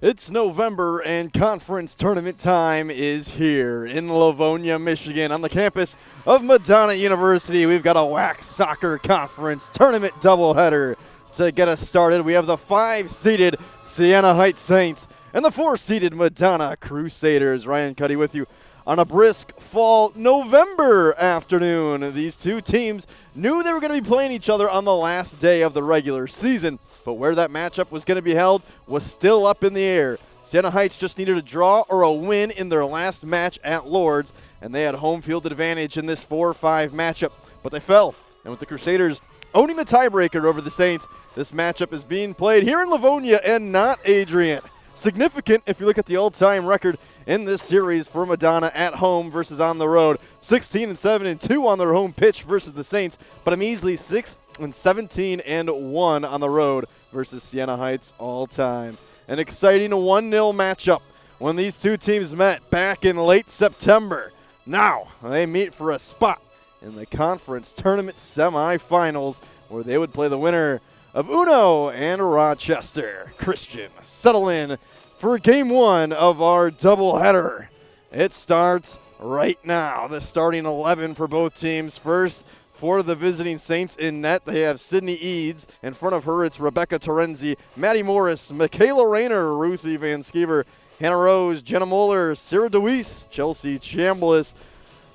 It's November and conference tournament time is here in Livonia, Michigan on the campus of Madonna University. We've got a WHAC soccer conference tournament doubleheader to get us started. We have the 5-seeded Siena Heights Saints and the 4-seeded Madonna Crusaders. Ryan Cuddy with you on a brisk fall November afternoon. These two teams knew they were going to be playing each other on the last day of the regular season, but where that matchup was going to be held was still up in the air. Siena Heights just needed a draw or a win in their last match at Lourdes, and they had home field advantage in this 4-5 matchup, but they fell. And with the Crusaders owning the tiebreaker over the Saints, this matchup is being played here in Livonia and not Adrian. Significant if you look at the all-time record in this series for Madonna at home versus on the road. 16-7-2 on their home pitch versus the Saints, but a measly 6-17-1 on the road versus Siena Heights all time. An exciting 1-0 matchup when these two teams met back in late September. Now they meet for a spot in the conference tournament semifinals where they would play the winner of Uno and Rochester. Christian, settle in for game one of our doubleheader. It starts right now. The starting 11 for both teams. First, for the visiting Saints in net, they have Sydney Eads. In front of her, it's Rebecca Terenzi, Maddie Morris, Michaela Rayner, Ruthie Van Skeever, Hannah Rose, Jenna Moeller, Sarah DeWeese, Chelsea Chambliss.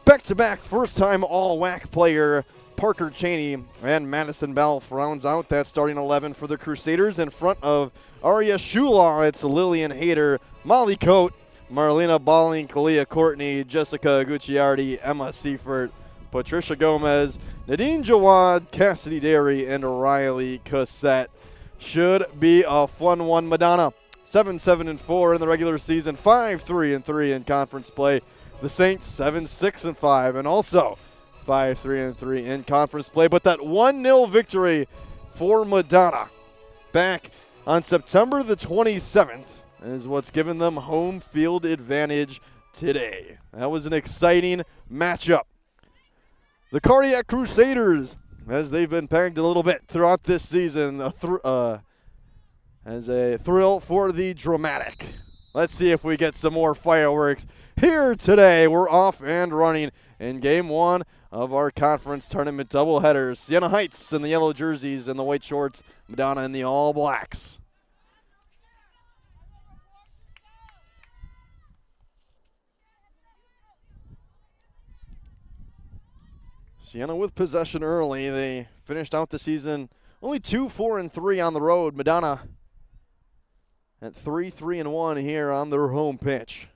Back-to-back first-time all-WHAC player Parker Cheney and Madison Bell rounds out that starting 11 for the Crusaders. In front of Aria Shulaw, it's Lillian Hayter, Molly Coate, Marlena Balling, Kalia Courtney, Jessica Gucciardi, Emma Seifert, Patricia Gomez, Nadine Jawad, Cassidy Derry, and Riley Cassette. Should be a fun one. Madonna 7-7-4 in the regular season, 5-3-3 in conference play. The Saints 7-6-5 and also 5-3-3 in conference play. But that 1-0 victory for Madonna back on September the 27th is what's given them home field advantage today. That was an exciting matchup. The Cardiac Crusaders, as they've been pegged a little bit throughout this season, as a thrill for the dramatic. Let's see if we get some more fireworks here today. We're off and running in game one of our conference tournament doubleheaders. Siena Heights in the yellow jerseys and the white shorts, Madonna in the all blacks. Siena with possession early. They finished out the season only 2-4-3 on the road. Madonna at 3-3-1 here on their home pitch.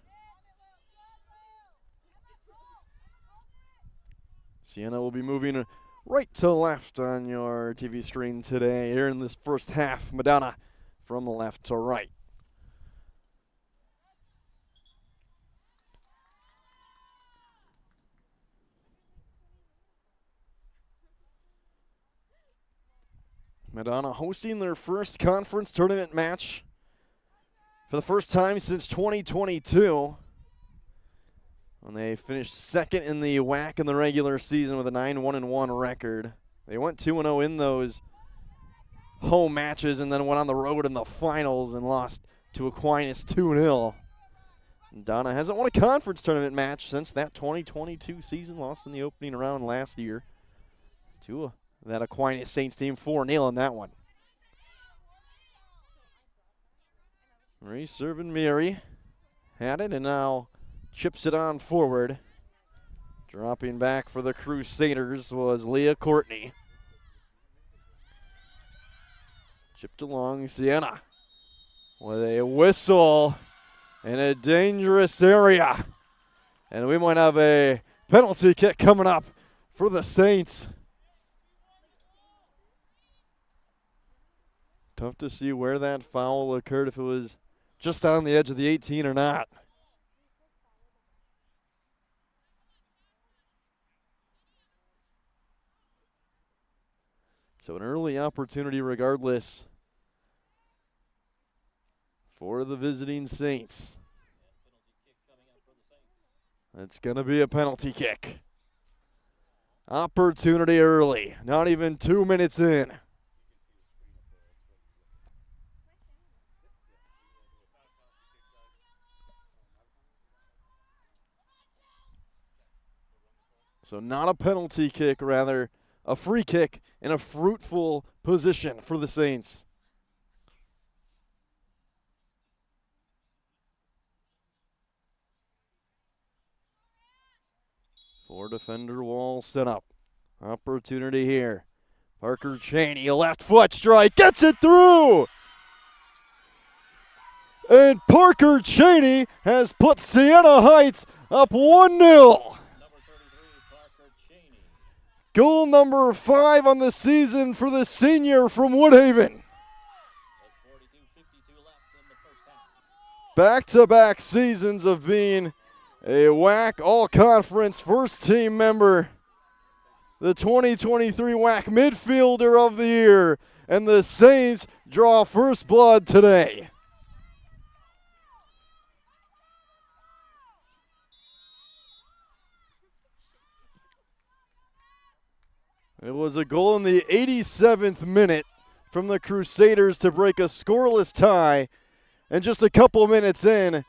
Siena will be moving right to left on your TV screen today here in this first half. Madonna from left to right. Madonna hosting their first conference tournament match for the first time since 2022. When they finished second in the WHAC in the regular season with a 9-1-1 record. They went 2-0 in those home matches and then went on the road in the finals and lost to Aquinas 2-0. Madonna hasn't won a conference tournament match since that 2022 season, lost in the opening round last year to that Aquinas Saints team, 4-0 in that one. Serving Mary. Had it and now chips it on forward. Dropping back for the Crusaders was Leah Courtney. Chipped along Siena with a whistle in a dangerous area. And we might have a penalty kick coming up for the Saints. Tough to see where that foul occurred, if it was just on the edge of the 18 or not. So an early opportunity regardless for the visiting Saints. It's going to be a penalty kick. Opportunity early, not even 2 minutes in. So not a penalty kick, rather a free kick in a fruitful position for the Saints. Four-defender wall set up. Opportunity here. Parker Cheney, left foot strike, gets it through! And Parker Cheney has put Siena Heights up 1-0. Goal number 5 on the season for the senior from Woodhaven. Back-to-back seasons of being a WHAC All-Conference first-team member. The 2023 WHAC Midfielder of the Year. And the Saints draw first blood today. It was a goal in the 87th minute from the Crusaders to break a scoreless tie. And just a couple minutes in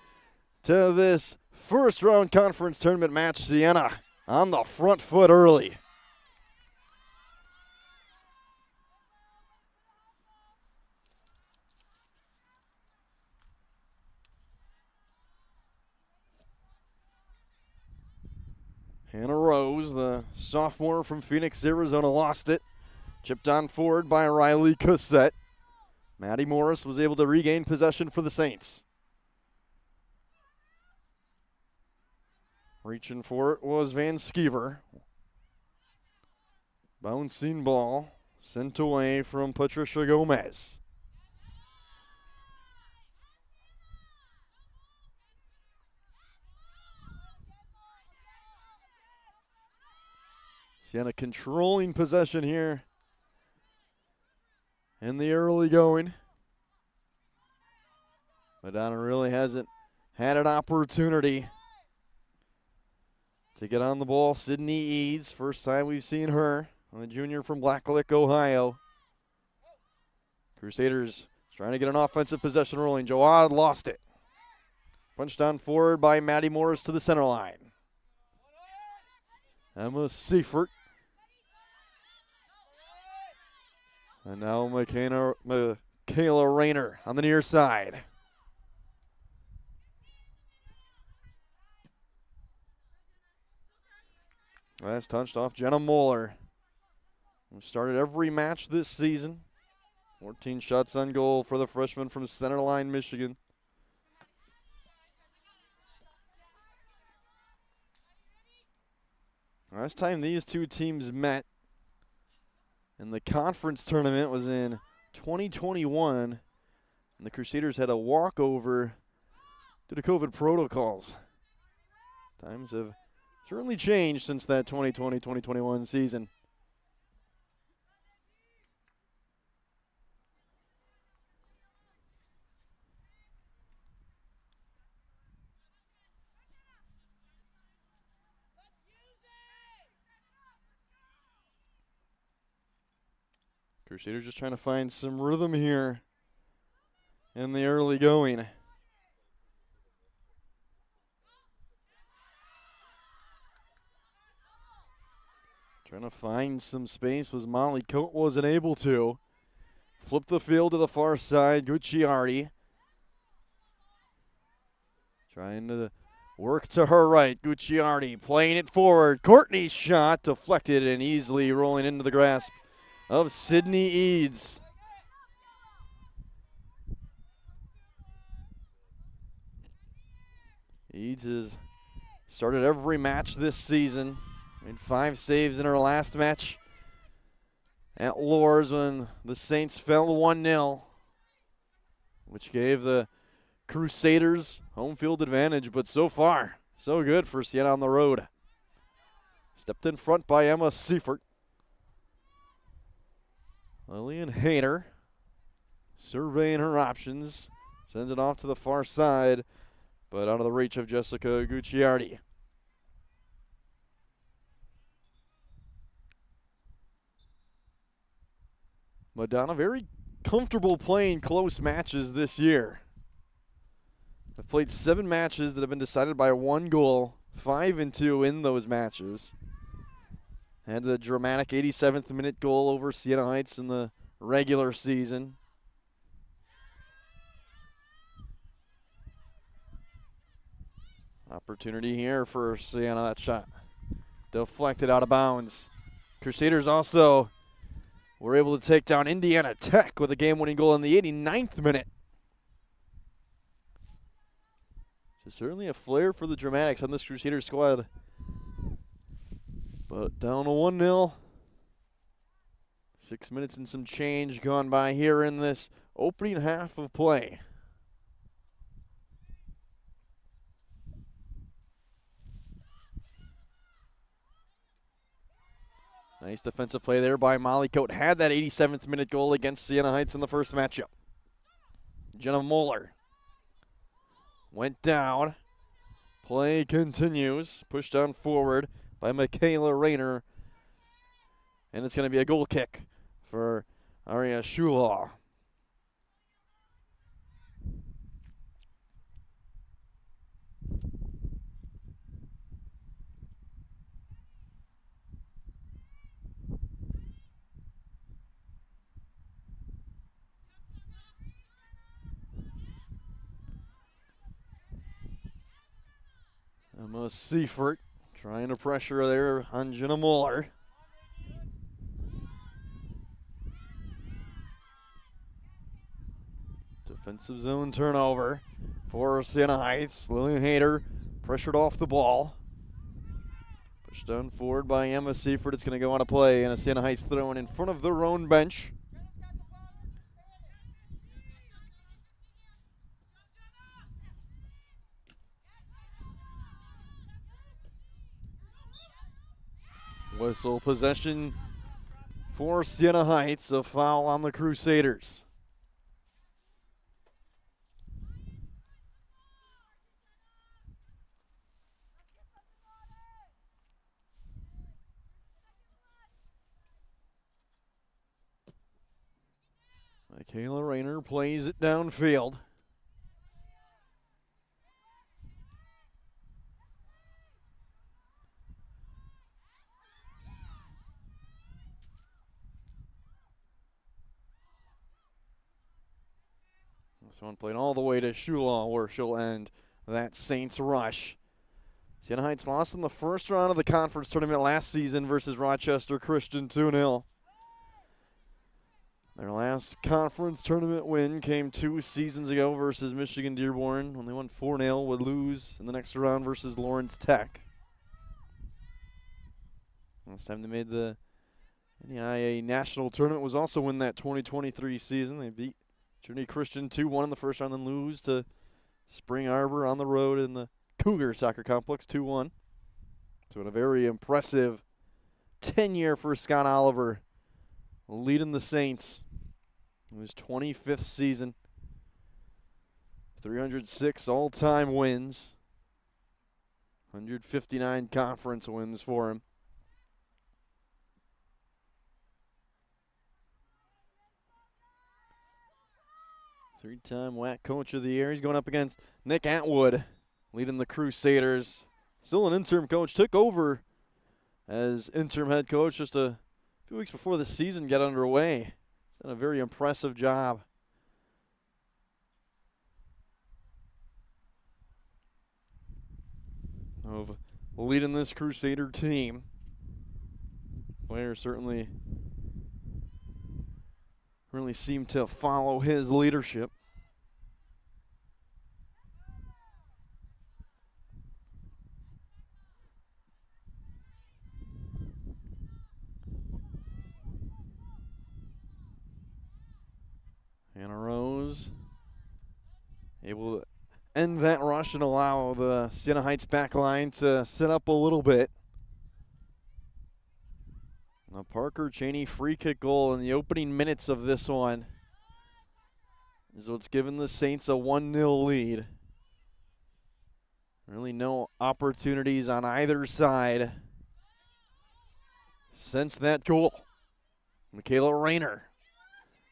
to this first round conference tournament match, Siena on the front foot early. Hannah Rose, the sophomore from Phoenix, Arizona, lost it. Chipped on forward by Riley Cassette. Maddie Morris was able to regain possession for the Saints. Reaching for it was Van Skeever. Bouncing ball sent away from Patricia Gomez. Siena controlling possession here in the early going. Madonna really hasn't had an opportunity to get on the ball. Sydney Eads, first time we've seen her, the junior from Black Lick, Ohio. Crusaders trying to get an offensive possession rolling. Joad lost it. Punched on forward by Maddie Morris to the center line. Emma Seifert. And now Michaela Rayner on the near side. Last touched off Jenna Moeller. Started every match this season. 14 shots on goal for the freshman from Centerline, Michigan. Last time these two teams met in the conference tournament was in 2021, and the Crusaders had a walkover due to COVID protocols. Times have certainly changed since that 2020-2021 season. Crusaders just trying to find some rhythm here in the early going. Trying to find some space was Molly Coate, wasn't able to. Flipped the field to the far side, Gucciardi. Trying to work to her right, Gucciardi playing it forward. Courtney's shot deflected and easily rolling into the grasp of Sydney Eads. Eads has started every match this season. Made 5 saves in her last match at Lourdes when the Saints fell 1-0, which gave the Crusaders home field advantage. But so far, so good for Siena on the road. Stepped in front by Emma Seifert. Lillian Hayter surveying her options. Sends it off to the far side, but out of the reach of Jessica Gucciardi. Madonna very comfortable playing close matches this year. I've played 7 matches that have been decided by 1 goal, 5-2 in those matches. Had the dramatic 87th minute goal over Siena Heights in the regular season. Opportunity here for Siena. That shot deflected out of bounds. Crusaders also were able to take down Indiana Tech with a game-winning goal in the 89th minute. So certainly a flair for the dramatics on this Crusader squad. But down to 1-0. 6 minutes and some change gone by here in this opening half of play. Nice defensive play there by Molly Coate. Had that 87th minute goal against Siena Heights in the first matchup. Jenna Moeller went down. Play continues. Pushed on forward by Michaela Rayner. And it's going to be a goal kick for Aria Shulaw. Emma Seifert trying to pressure there on Jenna Moeller. Defensive zone turnover for Siena Heights. Lillian Hayter pressured off the ball. Pushed down forward by Emma Seifert. It's going to go on a play, and a Siena Heights throw in front of their own bench. Whistle possession for Siena Heights. A foul on the Crusaders. Michaela Rayner plays it downfield. This one played all the way to Shulaw, where she'll end that Saints rush. Siena Heights lost in the first round of the conference tournament last season versus Rochester Christian 2-0. Their last conference tournament win came 2 seasons ago versus Michigan Dearborn when they won 4-0, would lose in the next round versus Lawrence Tech. Last time they made the NEIA National Tournament was also in that 2023 season. They beat Trinity Christian 2-1 in the first round, then lose to Spring Arbor on the road in the Cougar Soccer Complex 2-1. So a very impressive 10-year for Scott Oliver, leading the Saints in his 25th season. 306 all-time wins. 159 conference wins for him. Three-time WHAC Coach of the Year. He's going up against Nick Atwood, leading the Crusaders. Still an interim coach. Took over as interim head coach just a few weeks before the season got underway. He's done a very impressive job. Of leading this Crusader team. Players certainly seem to follow his leadership. Hannah Rose able to end that rush and allow the Siena Heights back line to sit up a little bit. A Parker Cheney free kick goal in the opening minutes of this one is what's given the Saints a 1-0 lead. Really no opportunities on either side since that goal. Michaela Rayner.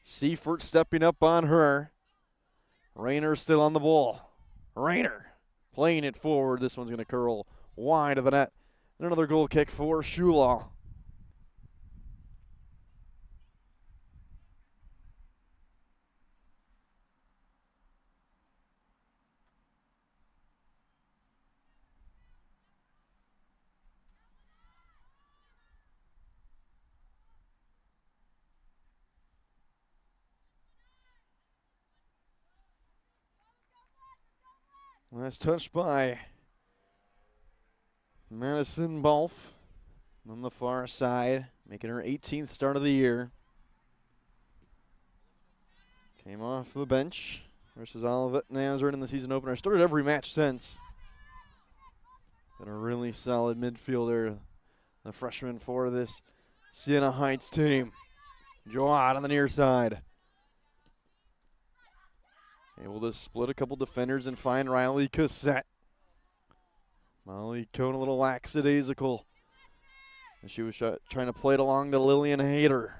Seifert stepping up on her. Rayner still on the ball. Rayner playing it forward. This one's going to curl wide of the net. And another goal kick for Shulaw. Last touch by Madison Balf on the far side, making her 18th start of the year. Came off the bench versus Olivet Nazareth in the season opener. Started every match since. Been a really solid midfielder, the freshman for this Siena Heights team. Joad on the near side. Able to split a couple defenders and find Riley Cassette. Molly Cohn a little lackadaisical. And she was trying to play it along to Lillian Hayter.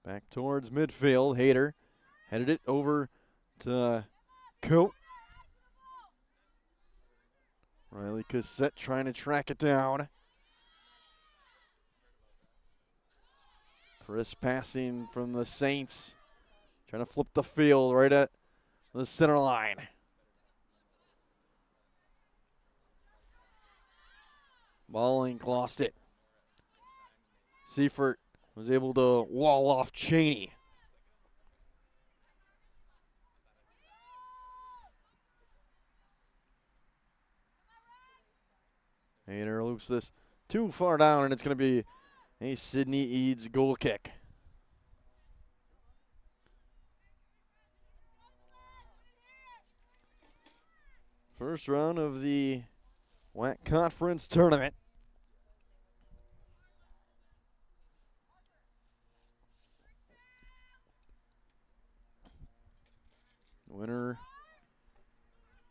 Back towards midfield. Hayter headed it over to Coat. Riley Cassette trying to track it down. Chris passing from the Saints. Trying to flip the field right at the center line. Ballink lost it. Seifert was able to wall off Cheney. Hayter loops this too far down, and it's going to be a Sydney Eads goal kick. First round of the WHAC Conference Tournament. Winner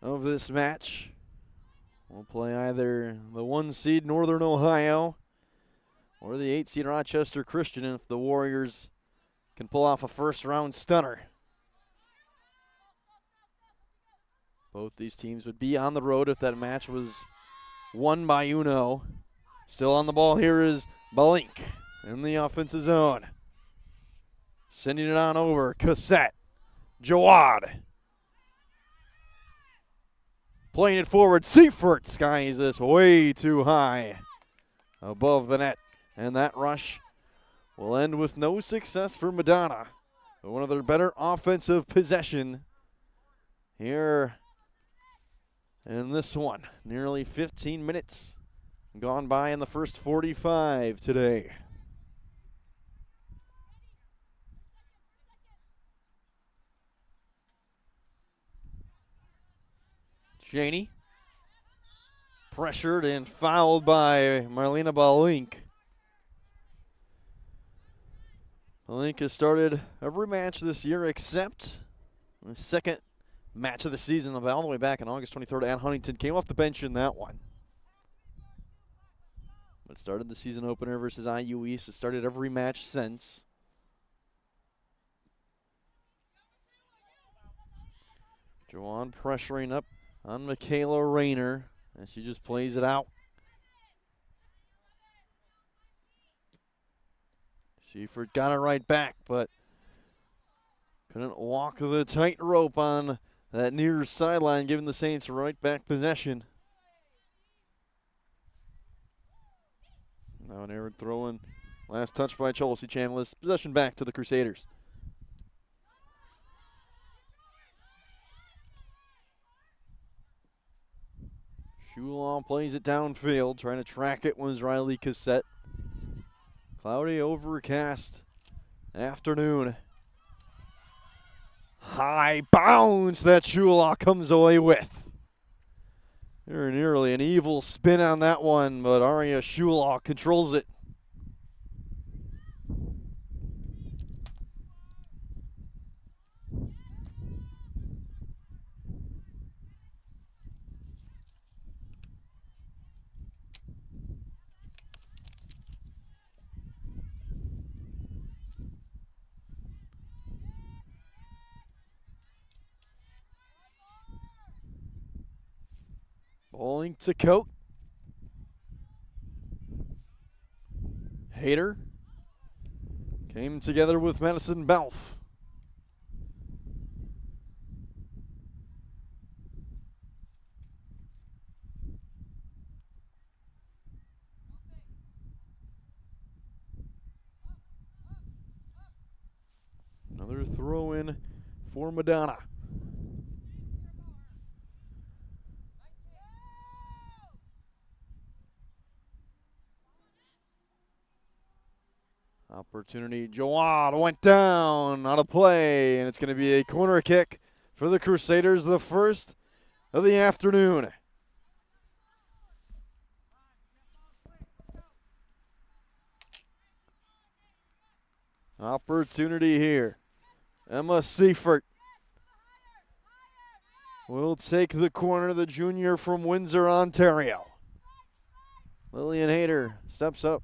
of this match will play either the 1 seed Northern Ohio or the 8 seed Rochester Christian if the Warriors can pull off a first round stunner. Both these teams would be on the road if that match was won by Uno. Still on the ball here is Balink in the offensive zone. Sending it on over. Cassette. Jawad. Playing it forward. Seifert skies this way too high above the net. And that rush will end with no success for Madonna. But one of their better offensive possession here in this one. Nearly 15 minutes gone by in the first 45 today. Cheney pressured and fouled by Marlena Balink. Balink has started every match this year except the second match of the season all the way back on August 23rd at Huntington. Came off the bench in that one. But started the season opener versus IU East. Has started every match since. Joanne pressuring up on Michaela Rayner, and she just plays it out. Seifert got it right back, but couldn't walk the tightrope on that near sideline, giving the Saints right back possession. Now an errant throw-in. Last touch by Chelsea Chambliss. Possession back to the Crusaders. Shulaw plays it downfield. Trying to track it was Riley Cassette. Cloudy, overcast afternoon. High bounce that Shulaw comes away with. Very nearly an evil spin on that one, but Aria Shulaw controls it. Bowling to Coat. Hayter came together with Madison Balf. Another throw in for Madonna. Opportunity, Jawad went down, out of play, and it's going to be a corner kick for the Crusaders, the first of the afternoon. Opportunity here. Emma Seifert will take the corner, the junior from Windsor, Ontario. Lillian Hayter steps up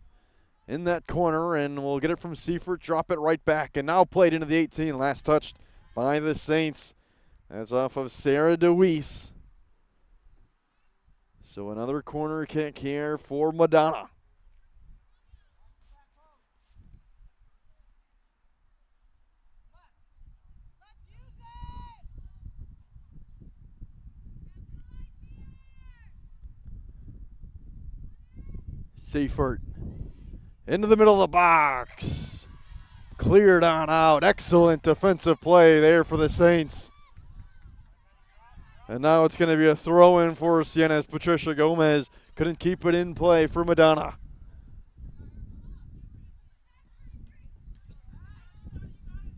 in that corner, and we'll get it from Seifert, drop it right back, and now played into the 18, last touched by the Saints. That's off of Sarah DeWeese. So another corner kick here for Madonna. Seifert into the middle of the box. Cleared on out. Excellent defensive play there for the Saints. And now it's going to be a throw-in for Siena as Patricia Gomez couldn't keep it in play for Madonna.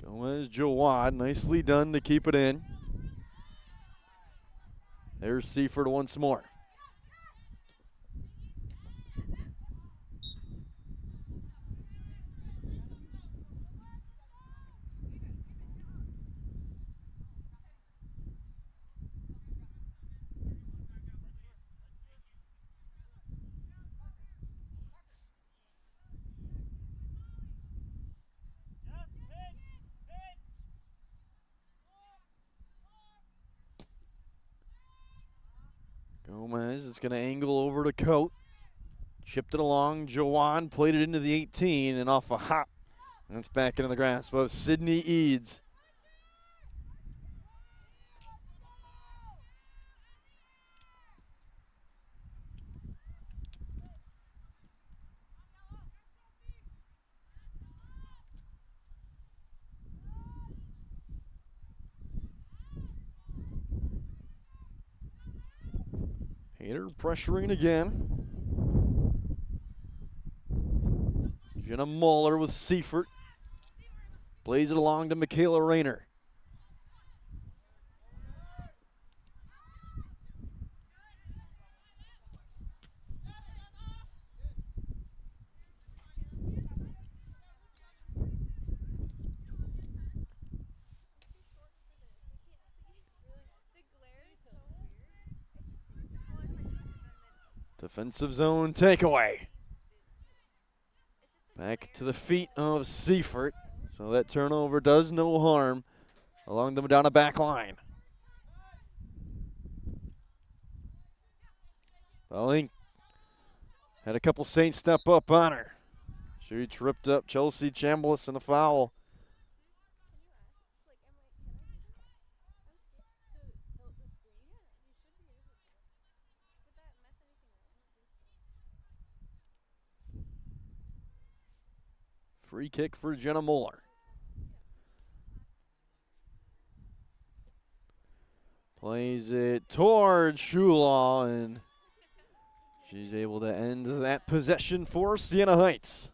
Gomez, Jawad, nicely done to keep it in. There's Seifert once more. Gomez is going to angle over to Coate. Chipped it along. Jawan played it into the 18 and off a hop. And it's back into the grasp of Sydney Eads. Hayter pressuring again. Jenna Muller with Seifert. Plays it along to Michaela Rayner. Defensive zone takeaway. Back to the feet of Seifert. So that turnover does no harm along the Madonna back line. Link had a couple Saints step up on her. She tripped up Chelsea Chambliss in a foul. Free kick for Jenna Muller. Plays it towards Shulaw, and she's able to end that possession for Siena Heights.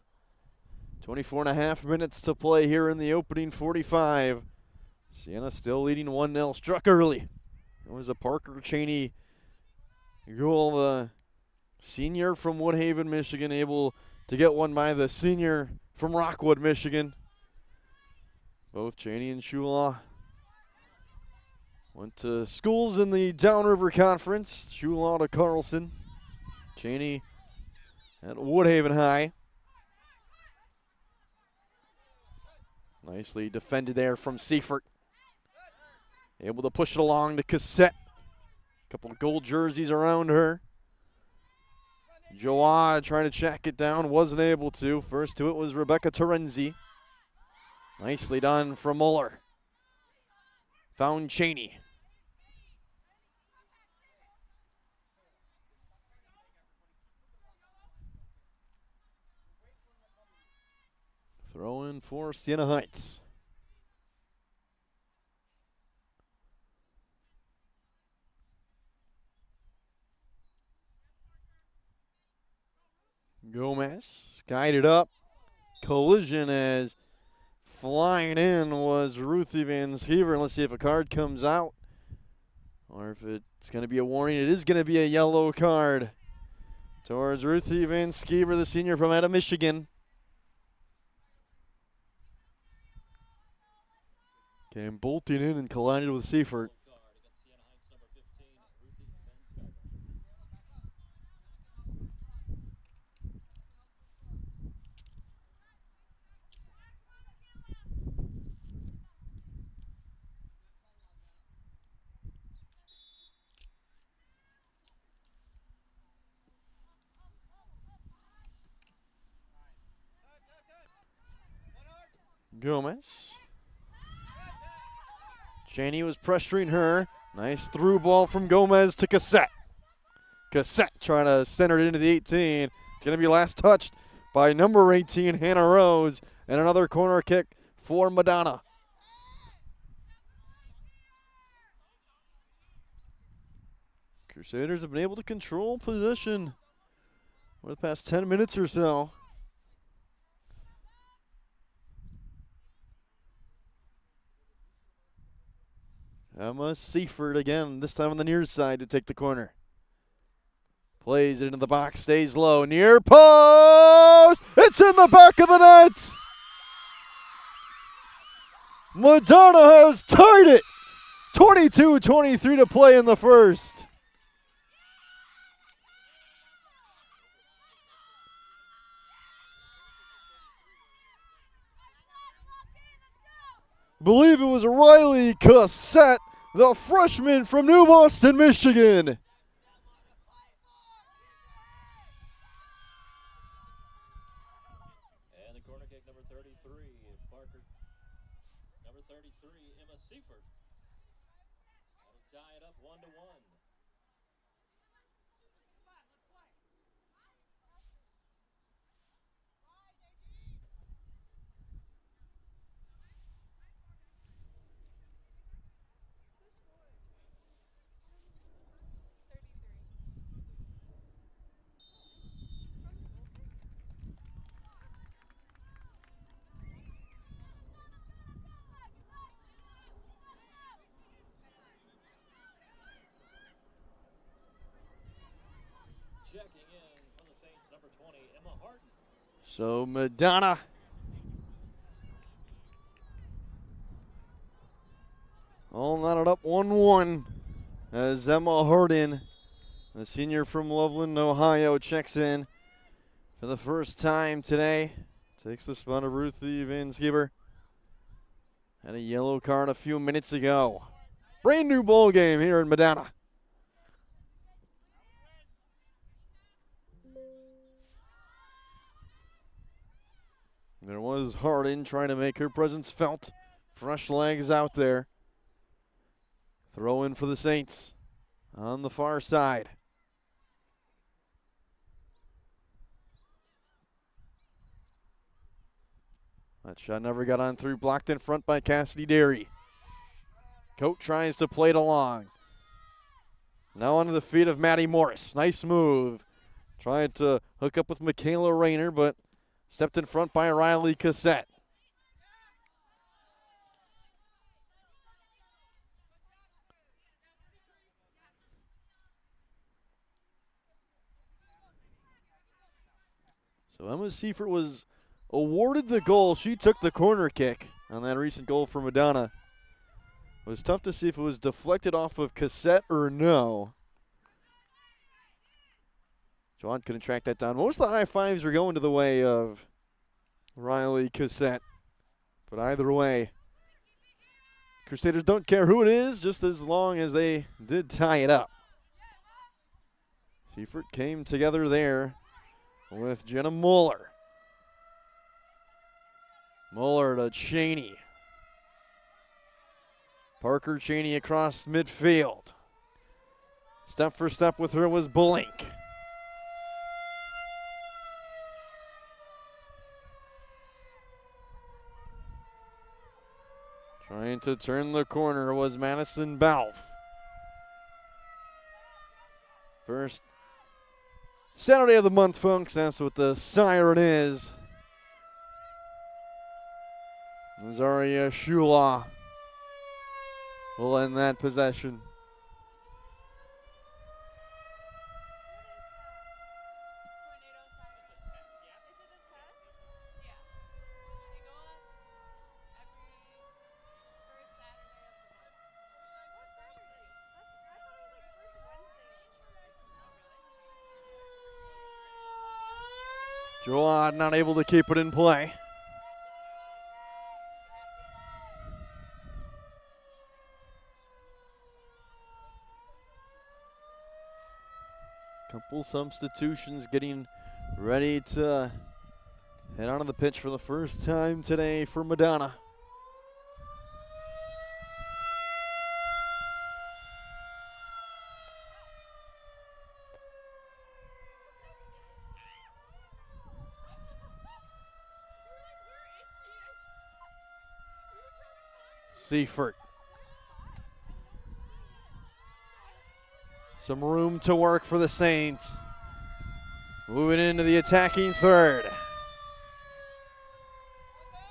24.5 minutes to play here in the opening 45. Siena still leading 1-0. Struck early. It was a Parker Cheney goal. The senior from Woodhaven, Michigan, able to get one by the senior from Rockwood, Michigan. Both Cheney and Shulaw went to schools in the Downriver Conference. Shulaw to Carlson. Cheney at Woodhaven High. Nicely defended there from Seifert. Able to push it along to Cassette. Couple of gold jerseys around her. Joa trying to check it down, wasn't able to. First to it was Rebecca Terenzi. Nicely done from Muller. Found Cheney. Throw in for Siena Heights. miss. Guided up. Collision as flying in was Ruthie Van Schiever. Let's see if a card comes out or if it's going to be a warning. It is going to be a yellow card towards Ruthie Van Schiever, the senior from out of Michigan. Came bolting in and collided with Seifert. Gomez. Cheney was pressuring her. Nice through ball from Gomez to Cassette. Cassette trying to center it into the 18. It's going to be last touched by number 18, Hannah Rose. And another corner kick for Madonna. Crusaders have been able to control possession for the past 10 minutes or so. Emma Seifert again, this time on the near side to take the corner. Plays it into the box, stays low, near post! It's in the back of the net! Madonna has tied it! 22-23 to play in the first. Believe it was Riley Cassette, the freshman from New Boston, Michigan. And the corner kick, number 33, Parker. Number 33, Emma Seifert. That'll tie it up 1-1. Checking in from the Saints, number 20, Emma Harden. So Madonna all knotted up 1-1 as Emma Harden, the senior from Loveland, Ohio, checks in for the first time today. Takes the spot of Ruthie Van Schiever. Had a yellow card a few minutes ago. Brand new ball game here in Madonna. There was Harden trying to make her presence felt. Fresh legs out there. Throw in for the Saints on the far side. That shot never got on through. Blocked in front by Cassidy Derry. Coat tries to play it along. Now onto the feet of Maddie Morris. Nice move. Tried to hook up with Michaela Rayner, but stepped in front by Riley Cassette. So Emma Seifert was awarded the goal. She took the corner kick on that recent goal for Madonna. It was tough to see if it was deflected off of Cassette or no. John couldn't track that down. Most of the high fives were going to the way of Riley Cassette. But either way, Crusaders don't care who it is, just as long as they did tie it up. Seifert came together there with Jenna Muller. Muller to Cheney. Parker Cheney across midfield. Step for step with her was Blink. Trying to turn the corner was Madison Balfe. First Saturday of the month, folks. That's what the siren is. Zaria Shula will end that possession. Jawad not able to keep it in play. Couple substitutions getting ready to head onto the pitch for the first time today for Madonna. Seifert. Some room to work for the Saints. Moving into the attacking third.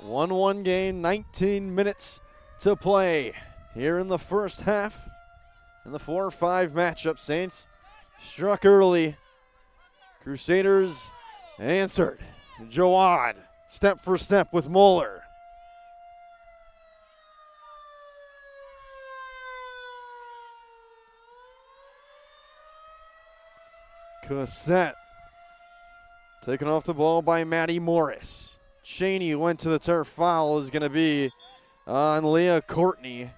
1-1 game, 19 minutes to play here in the first half. In the 4-5 matchup, Saints struck early. Crusaders answered. Jawad, step for step with Moeller. Cassette taken off the ball by Maddie Morris. Cheney went to the turf. Foul is going to be on Leah Courtney.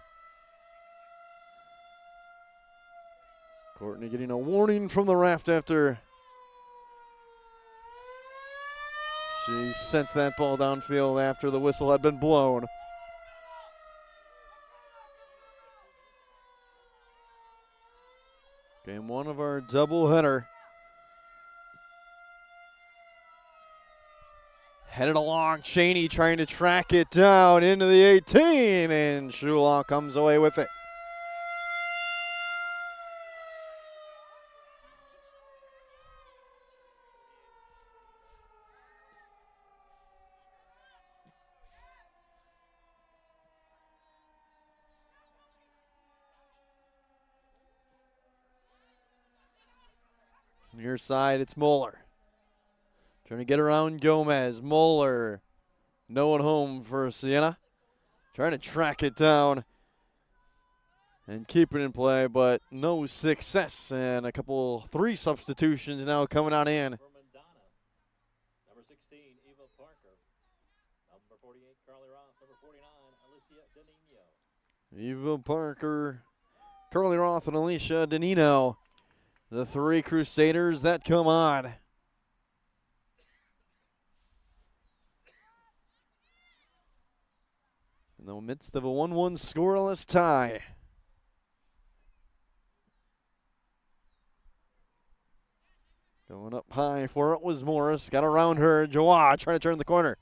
Courtney getting a warning from the ref after she sent that ball downfield after the whistle had been blown. Game one of our doubleheader. Headed along, Cheney trying to track it down into the 18, and Shulaw comes away with it. Near side, it's Moeller. Trying to get around Gomez. Moeller, no one home for Siena. Trying to track it down and keep it in play, but no success. And three substitutions now coming on in. For Madonna. Number 16, Eva Parker. Number 48, Carly Roth. Number 49, Alicia Danino. Eva Parker, Carly Roth, and Alicia Danino. The three Crusaders that come on. In the midst of a 1-1 scoreless tie. Going up high for it was Morris. Got around her. Jawad trying to turn the corner.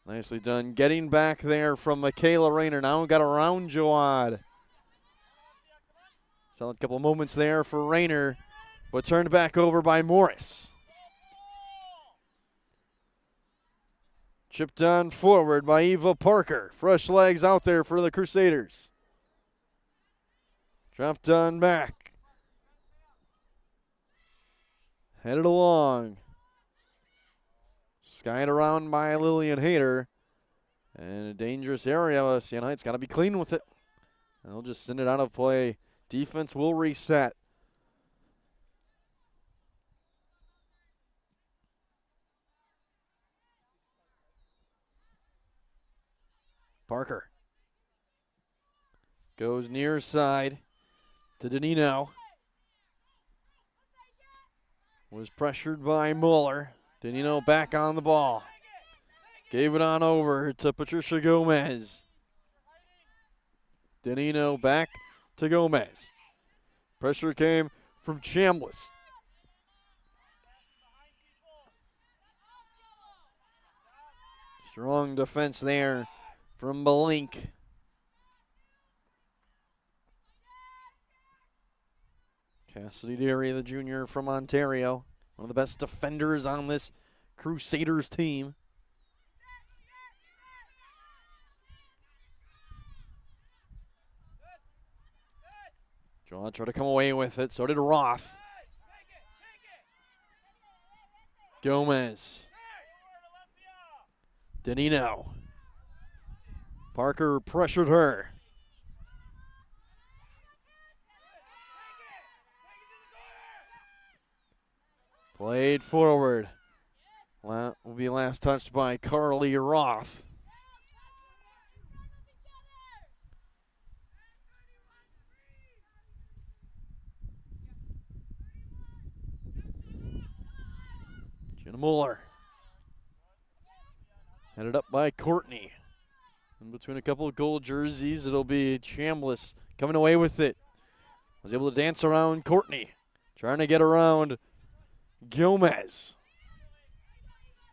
Nicely done. Getting back there from Michaela Rayner. Now got around Jawad. Solid couple moments there for Rayner, but turned back over by Morris. Chipped on forward by Eva Parker. Fresh legs out there for the Crusaders. Dropped on back. Headed along. Skied around by Lillian Hayter. And a dangerous area. Siena Heights got to be clean with it. They'll just send it out of play. Defense will reset. Parker goes near side to Danino. Was pressured by Mueller. Danino back on the ball. Gave it on over to Patricia Gomez. Danino back to Gomez. Pressure came from Chambliss. Strong defense there from Belink. Cassidy Deary, the junior from Ontario, one of the best defenders on this Crusaders team. John tried to come away with it, so did Roth. Gomez. Danino. Parker pressured her. Played forward. Will be last touched by Carly Roth. Jenna Mueller. Headed up by Courtney. In between a couple of gold jerseys, it'll be Chambliss coming away with it. Was able to dance around Courtney. Trying to get around Gomez.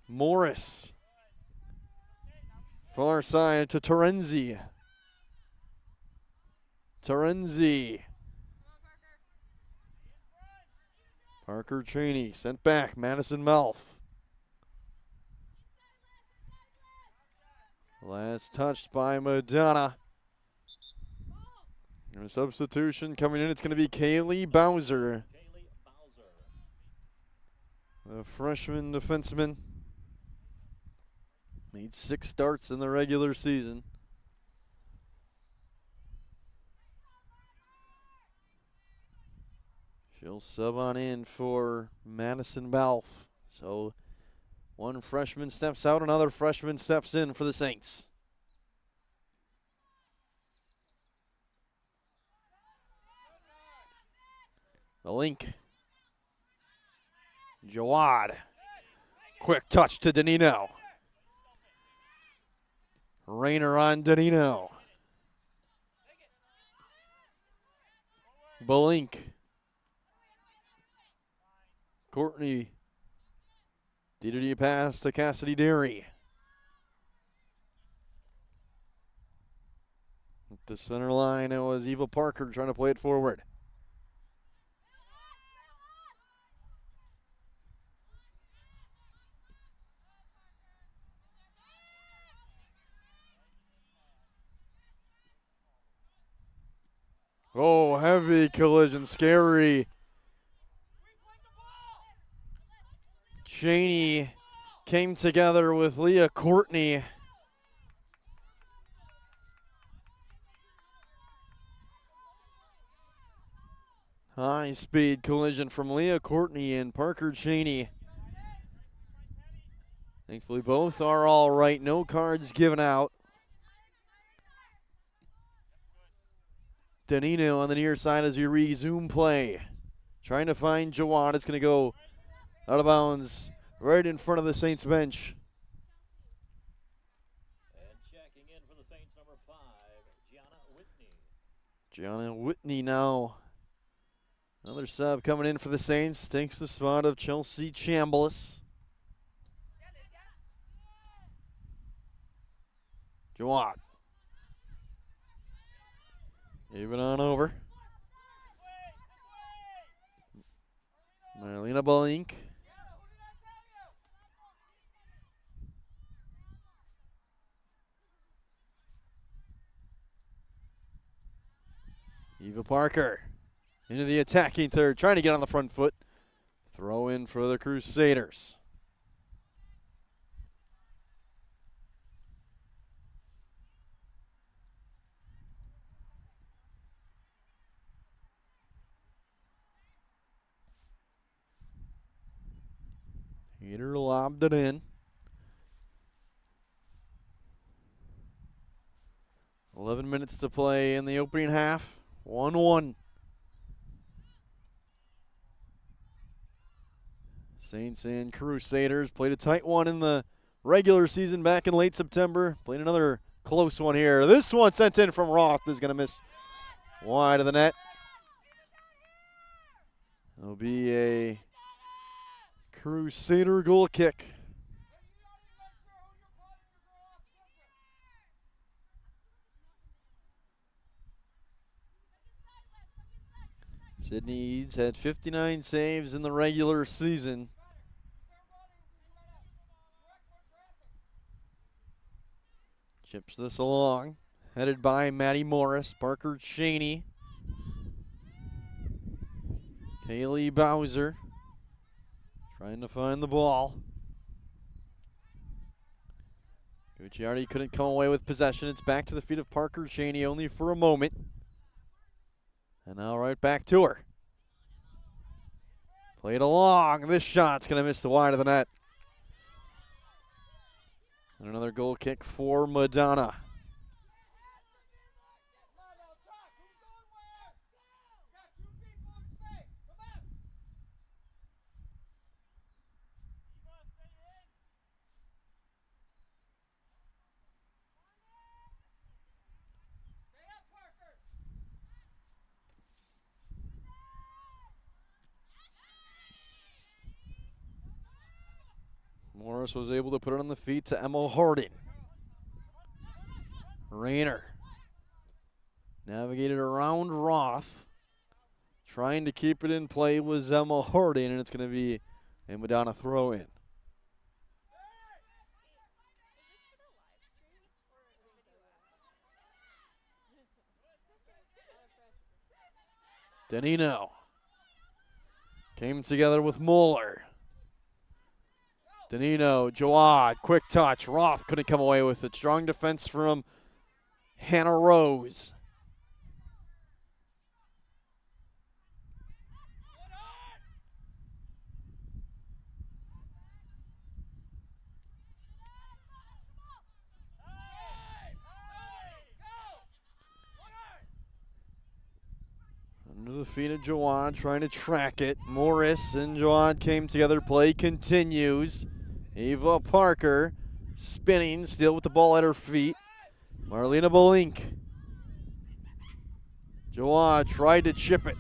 Morris. Far side to Terenzi. Terenzi. Parker Cheney sent back. Madison Melf. Last touched by Madonna. And a substitution coming in. It's going to be Kaylee Bowser. The freshman defenseman. Made 6 starts in the regular season. She'll sub on in for Madison Balf. So one freshman steps out, another freshman steps in for the Saints. The link. Jawad. Quick touch to Danino. Rayner on Danino. Belink. Courtney. DDD pass to Cassidy Deary. At the center line, it was Eva Parker trying to play it forward. Oh, heavy collision, scary. Cheney came together with Leah Courtney. High-speed collision from Leah Courtney and Parker Cheney. Thankfully, both are all right. No cards given out. Danino on the near side as we resume play. Trying to find Jawad. It's going to go out of bounds right in front of the Saints bench. And checking in for the Saints, number 5, Gianna Whitney. Gianna Whitney now. Another sub coming in for the Saints. Takes the spot of Chelsea Chambliss. Jawad. Even on over. Marlena Belink. Eva Parker into the attacking third, trying to get on the front foot. Throw in for the Crusaders. Heater lobbed it in. 11 minutes to play in the opening half. 1-1. Saints and Crusaders played a tight one in the regular season back in late September. Played another close one here. This one sent in from Roth is going to miss wide of the net. It'll be a Crusader goal kick. Sydney Eads had 59 saves in the regular season. Chips this along, headed by Maddie Morris, Parker Cheney, Kaylee Bowser, trying to find the ball. Gucciardi couldn't come away with possession. It's back to the feet of Parker Cheney only for a moment. And now right back to her. Played along. This shot's going to miss the wide of the net. And another goal kick for Madonna. Morris was able to put it on the feet to Emma Harding. Rayner navigated around Roth. Trying to keep it in play was Emma Harding, and it's going to be a Madonna throw in. Danino came together with Mueller. Danino, Jawad, quick touch. Roth couldn't come away with it. Strong defense from Hannah Rose. Under the feet of Jawad, trying to track it. Morris and Jawad came together. Play continues. Ava Parker spinning, still with the ball at her feet. Marlena Belink. Jawad tried to chip it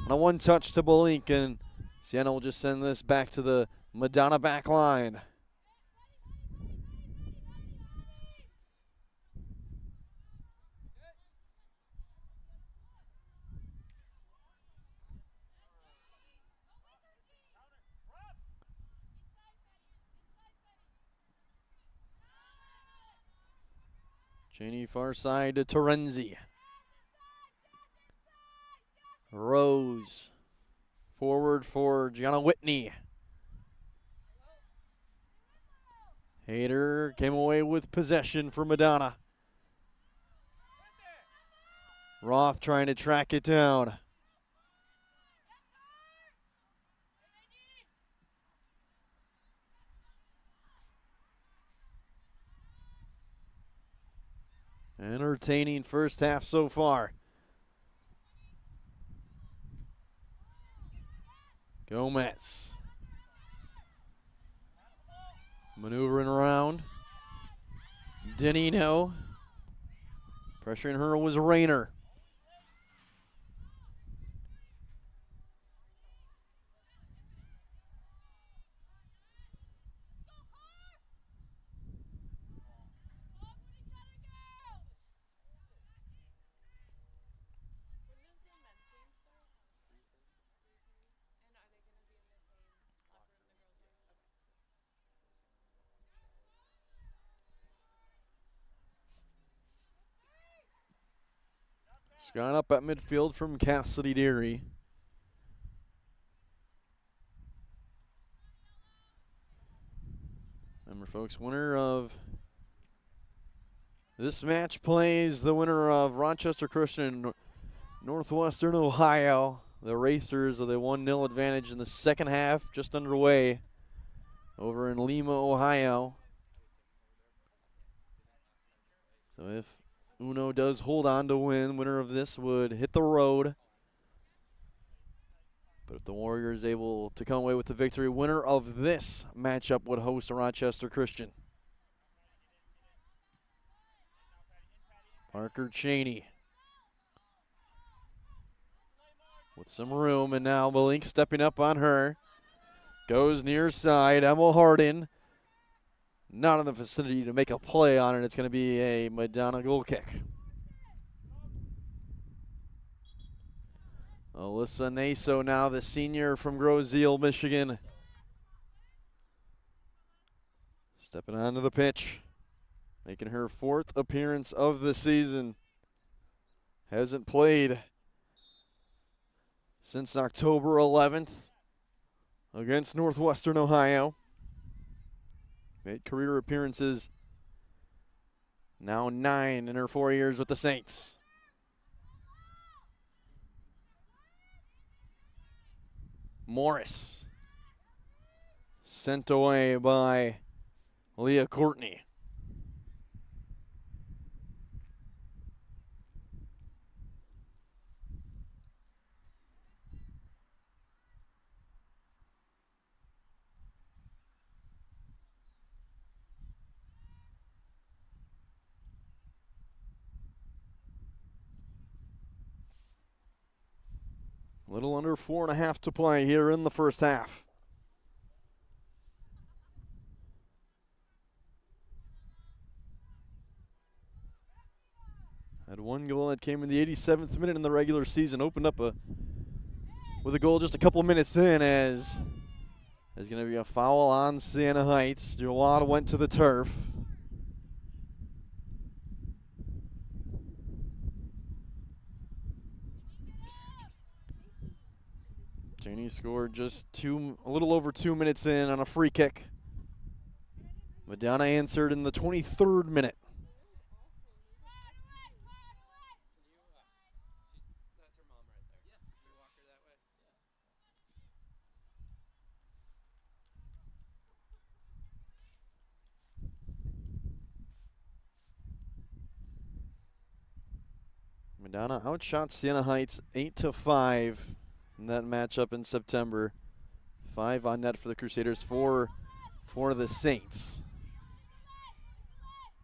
on a one-touch to Belink, and Siena will just send this back to the Madonna back line. Cheney far side to Terenzi. Rose forward for Gianna Whitney. Hayter came away with possession for Madonna. Roth trying to track it down. Entertaining first half so far. Gomez. Maneuvering around. Danino. Pressuring her was Rayner. Scott up at midfield from Cassidy Deary. Remember, folks, winner of this match plays the winner of Rochester Christian and Northwestern Ohio. The Racers with a 1-0 advantage in the second half, just underway over in Lima, Ohio. So if Uno does hold on to win, winner of this would hit the road. But if the Warriors able to come away with the victory, winner of this matchup would host a Rochester Christian. Parker Cheney with some room, and now Belink stepping up on her. Goes near side, Emma Hardin not in the vicinity to make a play on it. It's going to be a Madonna goal kick. Alyssa Naso now, the senior from Groseal, Michigan. Stepping onto the pitch, making her 4th appearance of the season. Hasn't played since October 11th against Northwestern Ohio. Made career appearances, now 9 in her 4 years with the Saints. Morris, sent away by Leah Courtney. A little under 4.5 to play here in the first half. Had one goal that came in the 87th minute in the regular season. Opened up with a goal just a couple of minutes in, as there's going to be a foul on Siena Heights. Jawad went to the turf. Cheney scored just a little over 2 minutes in on a free kick. Madonna answered in the 23rd minute. Madonna outshot Siena Heights 8-5 in that matchup in September. 5 on net for the Crusaders, 4 for the Saints.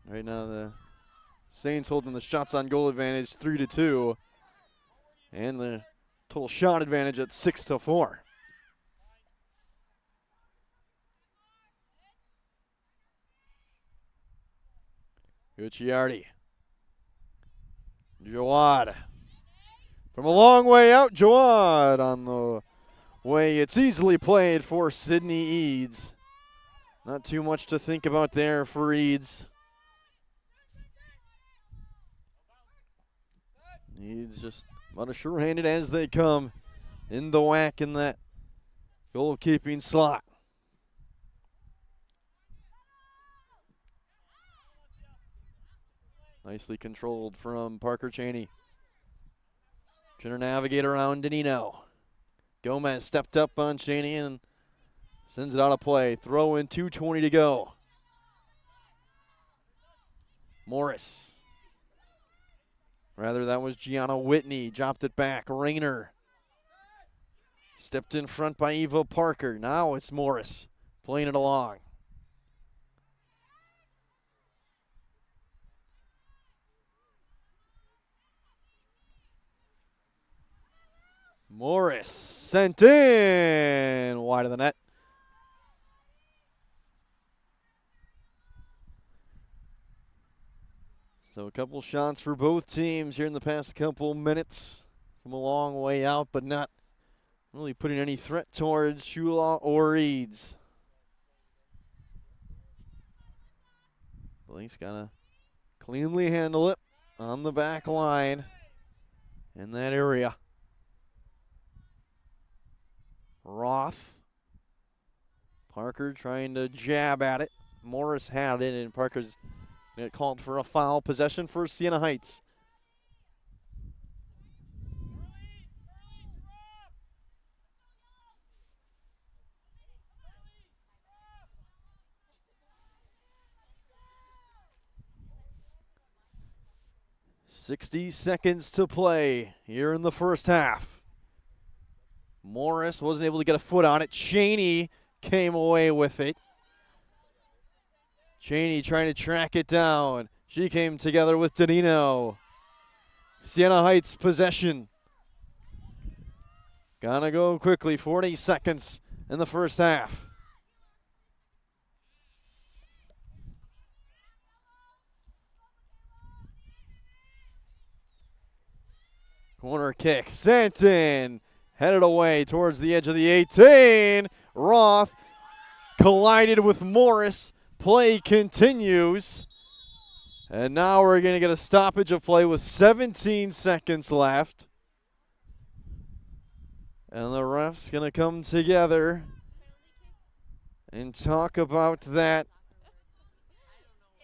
Right now the Saints holding the shots on goal advantage 3-2, and the total shot advantage at 6-4. Gucciardi. Jawad. From a long way out, Jawad on the way. It's easily played for Sydney Eads. Not too much to think about there for Eads. Eads just about as sure-handed as they come in the WHAC in that goalkeeping slot. Nicely controlled from Parker Cheney. Trying to navigate around Danino. Gomez stepped up on Cheney and sends it out of play. Throw in, 2:20 to go. Morris. Rather, that was Gianna Whitney. Dropped it back. Rayner. Stepped in front by Eva Parker. Now it's Morris playing it along. Morris sent in wide of the net. So a couple shots for both teams here in the past couple minutes from a long way out, but not really putting any threat towards Shula or Eads. Blake's got to cleanly handle it on the back line in that area. Roth. Parker trying to jab at it. Morris had it, and Parker's called for a foul. Possession for Siena Heights. .60 seconds to play here in the first half. Morris wasn't able to get a foot on it. Cheney came away with it. Cheney trying to track it down. She came together with Danino. Siena Heights possession. Gonna go quickly. 40 seconds in the first half. Corner kick sent in. Headed away towards the edge of the 18. Roth collided with Morris. Play continues. And now we're going to get a stoppage of play with 17 seconds left. And the ref's going to come together and talk about that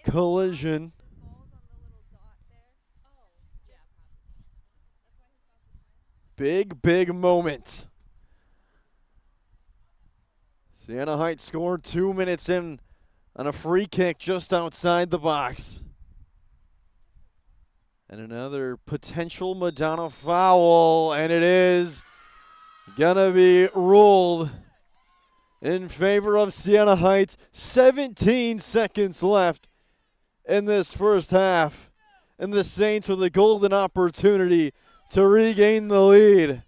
collision. Big moment. Siena Heights scored 2 minutes in on a free kick just outside the box. And another potential Madonna foul, and it is gonna be ruled in favor of Siena Heights. 17 seconds left in this first half, and the Saints with a golden opportunity to regain the lead.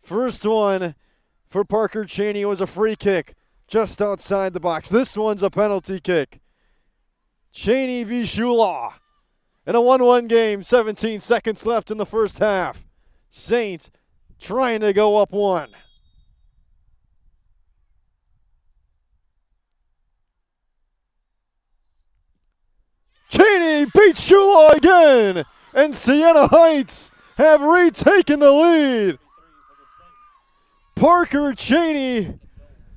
First one for Parker Cheney was a free kick just outside the box. This one's a penalty kick. Cheney v. Shulaw. In a 1-1 game, 17 seconds left in the first half. Saints trying to go up one. Cheney beats Shulaw again, and Siena Heights have retaken the lead. Parker Cheney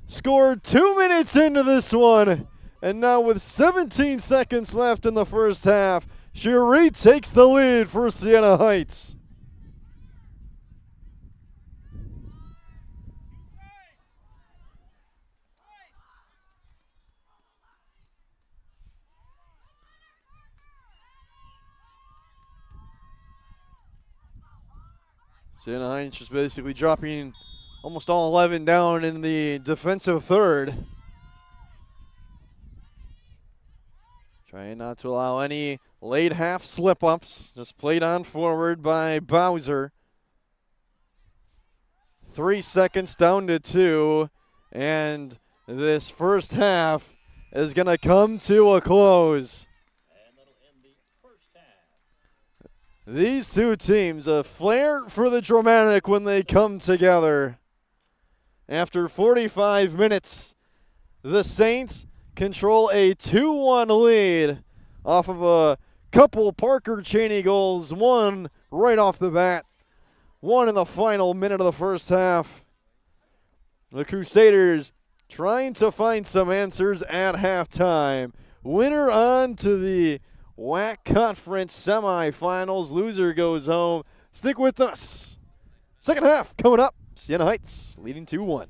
scored 2 minutes into this one, and now with 17 seconds left in the first half, she retakes the lead for Siena Heights. Siena Heights just basically dropping almost all 11 down in the defensive third. Trying not to allow any late half slip-ups. Just played on forward by Bowser. 3 seconds down to 2. And this first half is going to come to a close. These two teams, a flair for the dramatic when they come together. After 45 minutes, the Saints control a 2-1 lead off of a couple Parker Cheney goals, one right off the bat, one in the final minute of the first half. The Crusaders trying to find some answers at halftime. Winner on to the WHAC Conference semifinals. Loser goes home. Stick with us. Second half coming up. Siena Heights leading 2-1.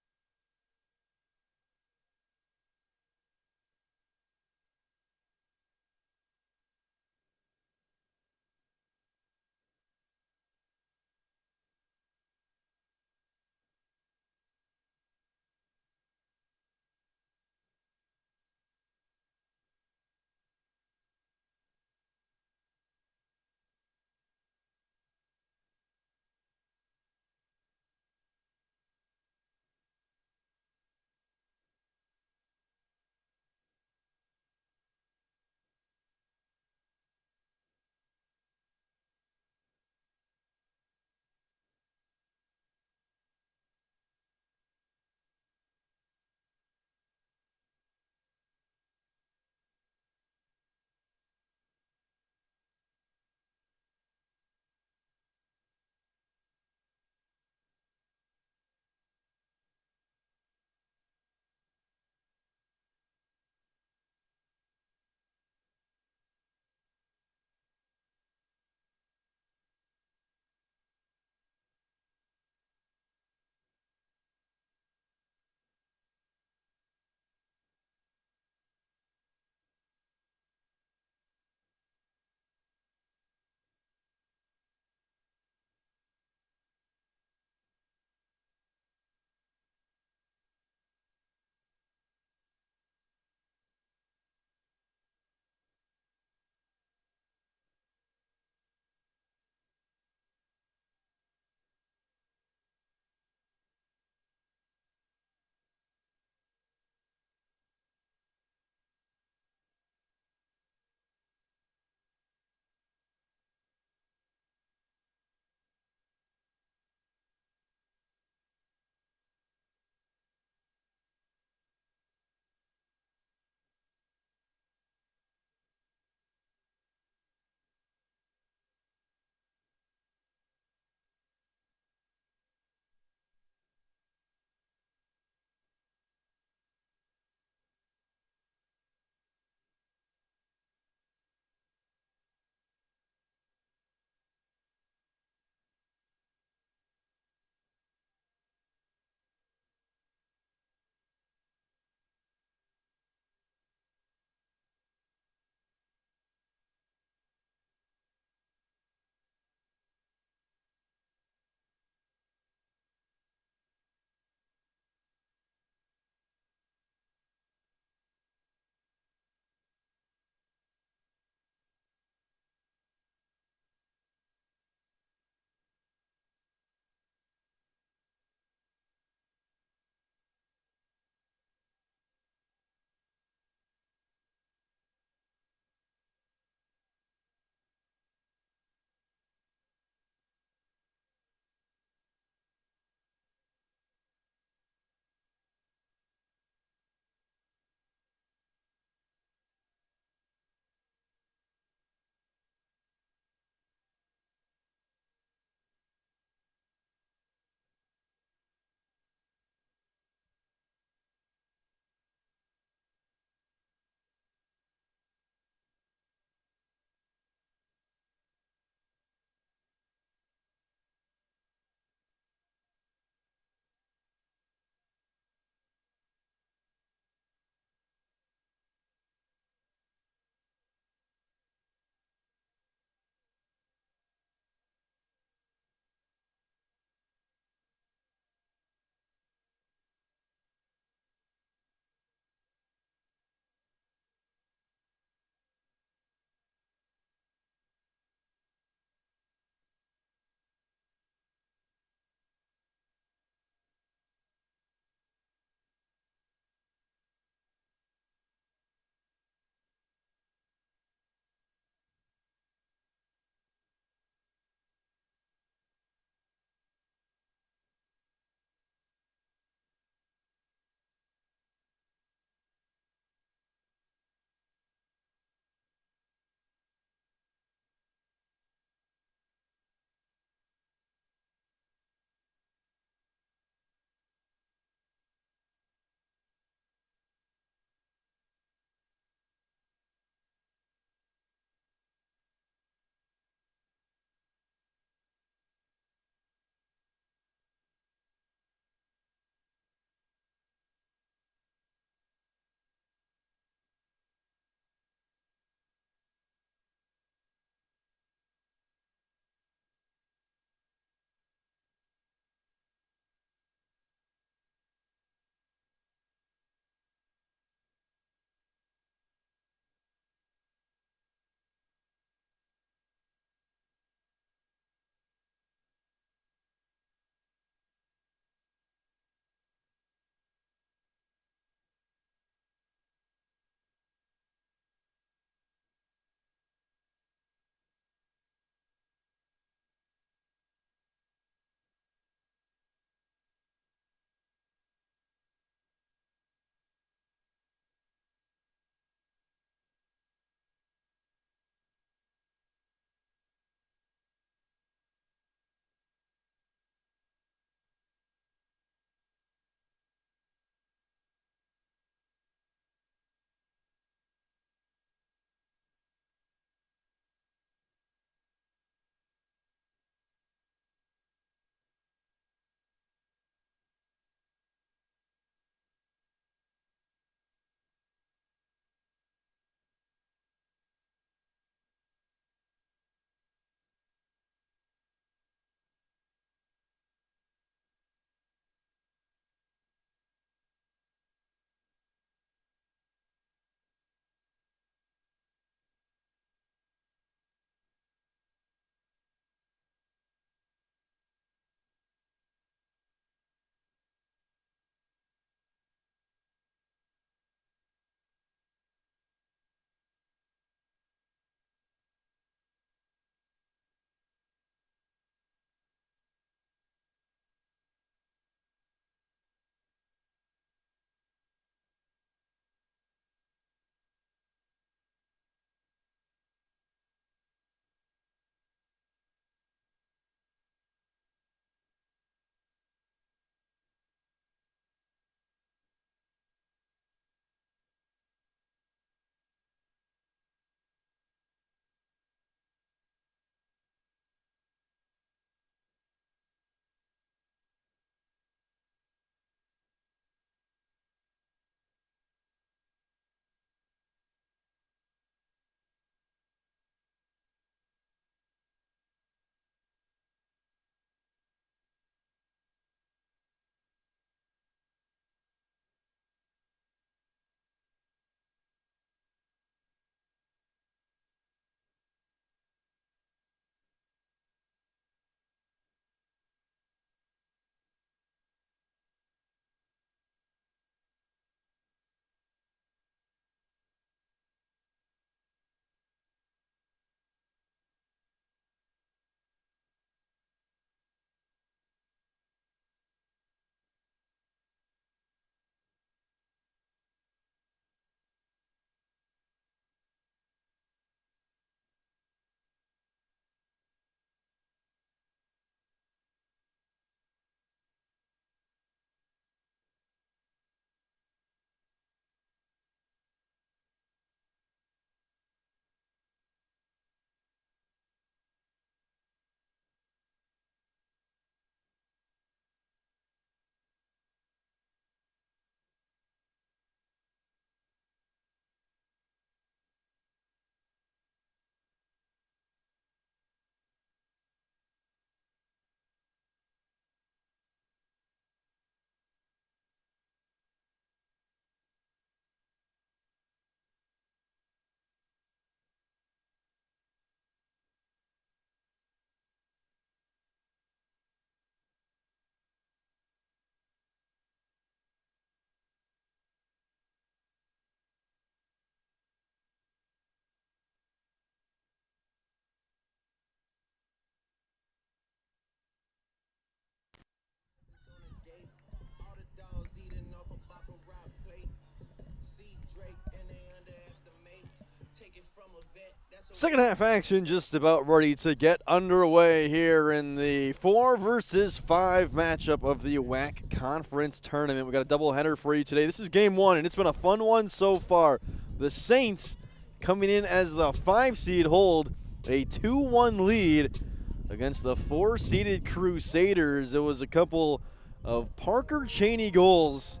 Second half action just about ready to get underway here in the 4 versus 5 matchup of the WHAC Conference Tournament. We got a doubleheader for you today. This is game 1, and it's been a fun one so far. The Saints coming in as the 5 seed hold a 2-1 lead against the 4-seeded Crusaders. It was a couple of Parker Cheney goals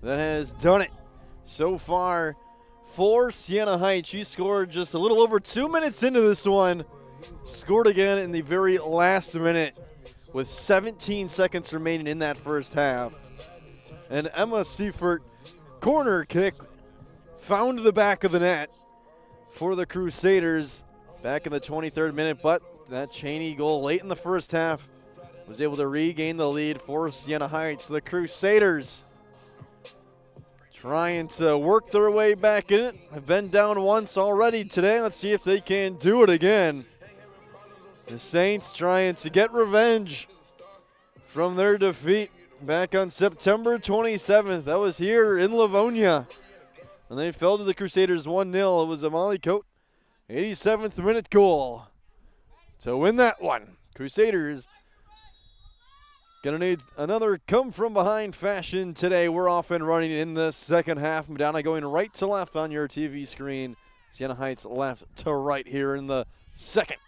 that has done it so far for Siena Heights. She scored just a little over 2 minutes into this one. Scored again in the very last minute with 17 seconds remaining in that first half. And Emma Seifert, corner kick, found the back of the net for the Crusaders back in the 23rd minute, but that Cheney goal late in the first half was able to regain the lead for Siena Heights. The Crusaders trying to work their way back in it. Have been down once already today. Let's see if they can do it again. The Saints trying to get revenge from their defeat back on September 27th. That was here in Livonia. And they fell to the Crusaders 1-0. It was a Molly Coate 87th minute goal to win that one. Crusaders gonna need another come-from-behind fashion today. We're off and running in the second half. Madonna going right to left on your TV screen. Siena Heights left to right here in the second.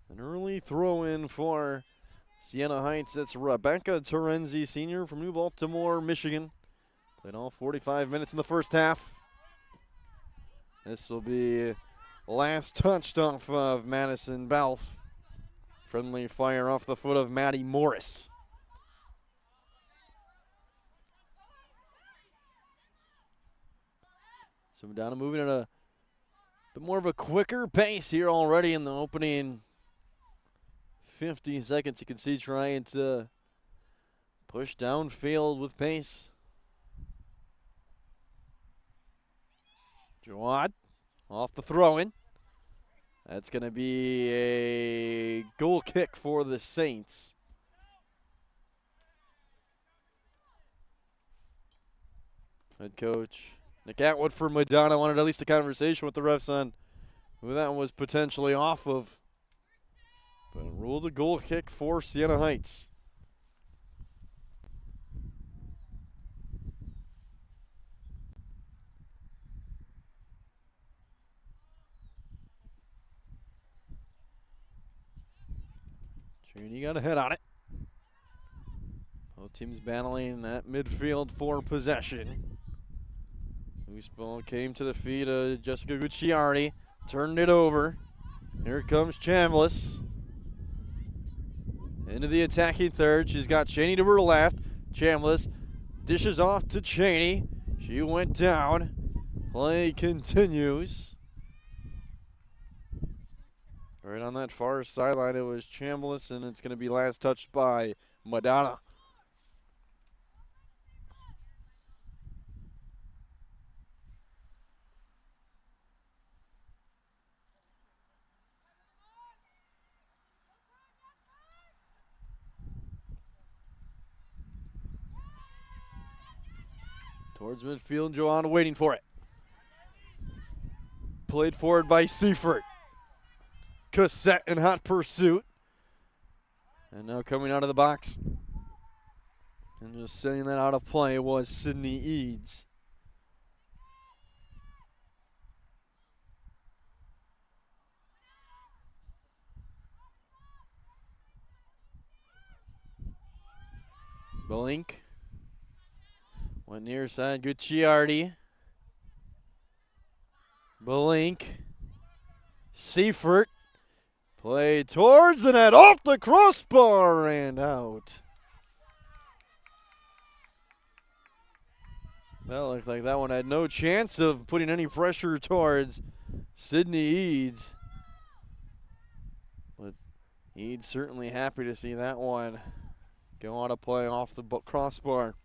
An early throw-in for Siena Heights. That's Rebecca Terenzi, senior from New Baltimore, Michigan. Played all 45 minutes in the first half. This will be last touched off of Madison Balfe. Friendly fire off the foot of Maddie Morris. So Madonna moving at a bit more of a quicker pace here already in the opening 50 seconds. You can see trying to push downfield with pace. Jawad off the throw-in. That's going to be a goal kick for the Saints. Head coach Nick Atwood for Madonna wanted at least a conversation with the refs on who that was potentially off of. But ruled a goal kick for Siena Heights. Cheney got a head on it. Both teams battling at midfield for possession. Loose ball came to the feet of Jessica Gucciardi. Turned it over. Here comes Chambliss. Into the attacking third. She's got Cheney to her left. Chambliss dishes off to Cheney. She went down. Play continues. Right on that far sideline, it was Chambliss, and it's going to be last touched by Madonna. Towards midfield, Joanna waiting for it. Played forward by Seifert. Cassette in hot pursuit. And now coming out of the box and just sending that out of play was Sydney Eads. Blink. Went near side, Gucciardi. Blink. Seifert. Play towards the net, off the crossbar and out. That looked like that one had no chance of putting any pressure towards Sydney Eads. But Eads certainly happy to see that one go on to play off the crossbar.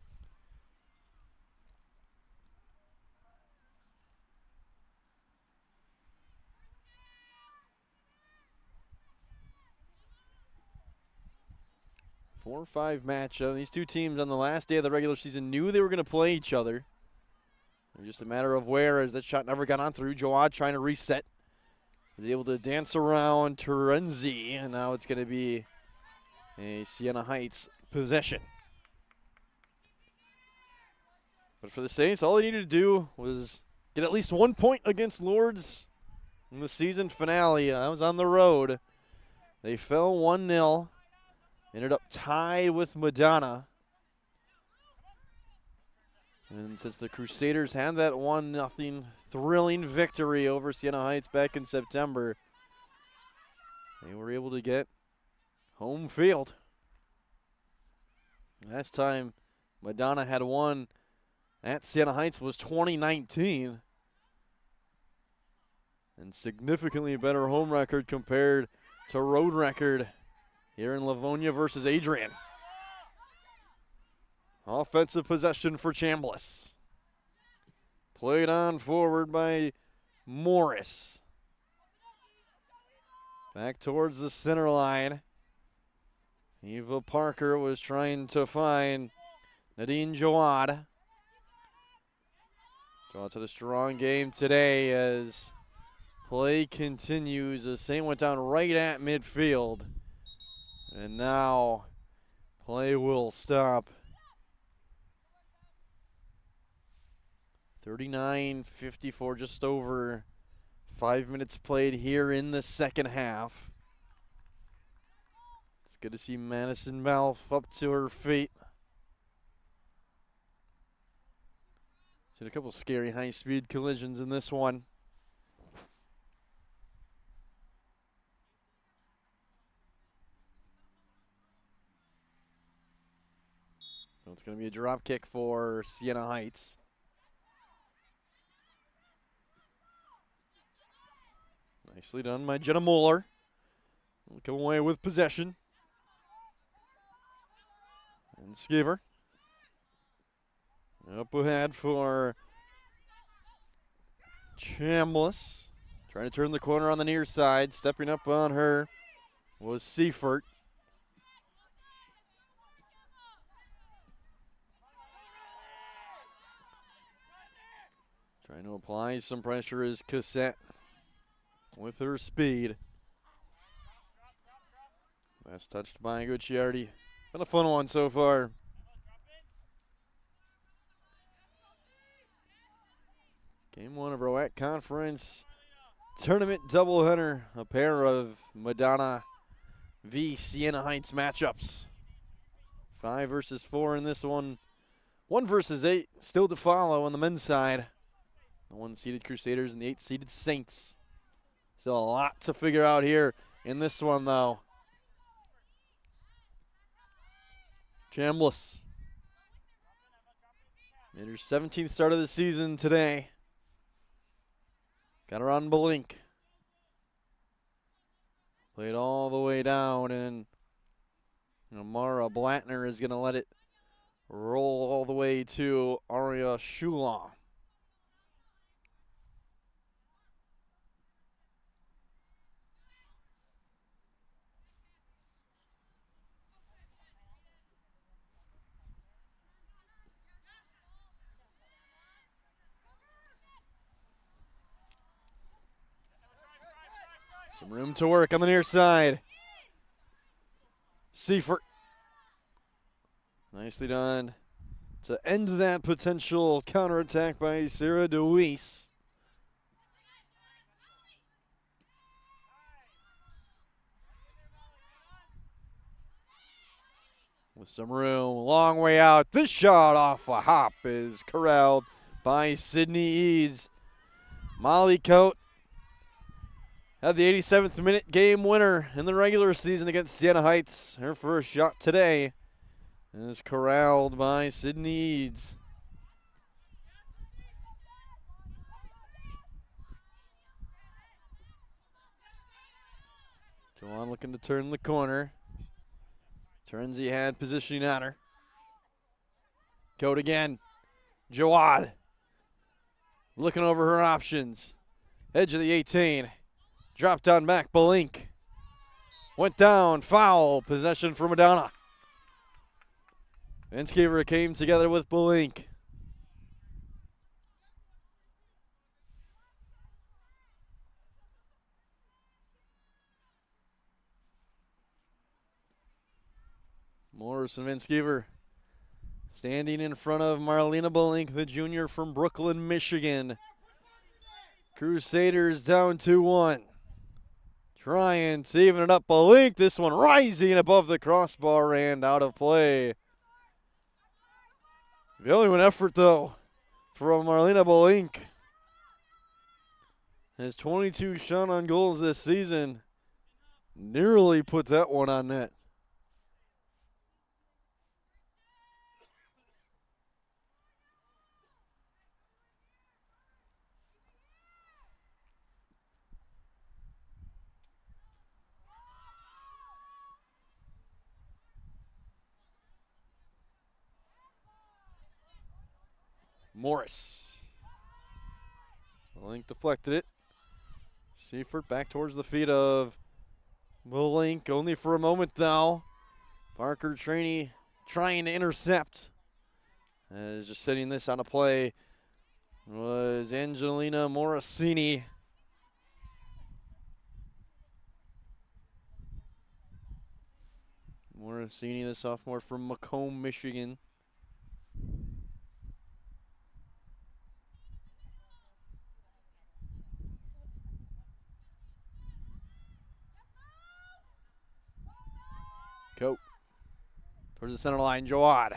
4-5 matchup. These two teams on the last day of the regular season knew they were going to play each other. It was just a matter of where, as that shot never got on through. Jawad trying to reset. Was able to dance around Terenzi, and now it's going to be a Siena Heights possession. But for the Saints, all they needed to do was get at least 1 point against Lourdes in the season finale. That was on the road. They fell 1-0. Ended up tied with Madonna. And since the Crusaders had that 1-0 thrilling victory over Siena Heights back in September, they were able to get home field. Last time Madonna had won at Siena Heights was 2019. And significantly better home record compared to road record here in Livonia versus Adrian. Offensive possession for Chambliss. Played on forward by Morris. Back towards the center line. Eva Parker was trying to find Nadine Jawad. Jawad had a strong game today as play continues. The same went down right at midfield. And now play will stop. 39-54, just over 5 minutes played here in the second half. It's good to see Madison Balfe up to her feet. Seen a couple scary high-speed collisions in this one. So it's going to be a drop kick for Siena Heights. Nicely done by Jenna Mueller. We'll come away with possession. And Skiver. Up ahead for Chambliss. Trying to turn the corner on the near side. Stepping up on her was Seifert. Trying to apply some pressure is Cassette with her speed. Last touched by Gucciardi. Been a fun one so far. Game one of our WHAC Conference Tournament doubleheader. A pair of Madonna v. Siena Heights matchups. 5 versus 4 in this one. 1 versus 8 still to follow on the men's side. The 1-seeded Crusaders and the 8-seeded Saints. Still a lot to figure out here in this one, though. Chambliss. Made her 17th start of the season today. Got her on Blink. Played all the way down, and Amara Blattner is going to let it roll all the way to Aria Shulaw. Some room to work on the near side. Seifert. Nicely done to end that potential counterattack by Sarah DeWeese. With some room, long way out. This shot off a hop is corralled by Sydney Eads. Molly Coate had the 87th minute game winner in the regular season against Siena Heights. Her first shot today is corralled by Sydney Eads. Joanne looking to turn the corner. Terenzi had positioning on her. Coate again. Jawad looking over her options. Edge of the 18. Dropped on back, Belink. Went down, foul, possession for Madonna. Vinskever came together with Belink. Morris and Vinskever standing in front of Marlena Belink, the junior from Brooklyn, Michigan. Crusaders down 2-1. Trying to even it up. Belink, this one rising above the crossbar and out of play. The only one effort, though, from Marlena Belink. Has 22 shot on goals this season. Nearly put that one on net. Morris. Belink deflected it. Seifert back towards the feet of Belink, only for a moment though. Parker Trainee trying to intercept. As just setting this on a play was Angelina Morosini. Morosini, the sophomore from Macomb, Michigan. Cope towards the center line. Joad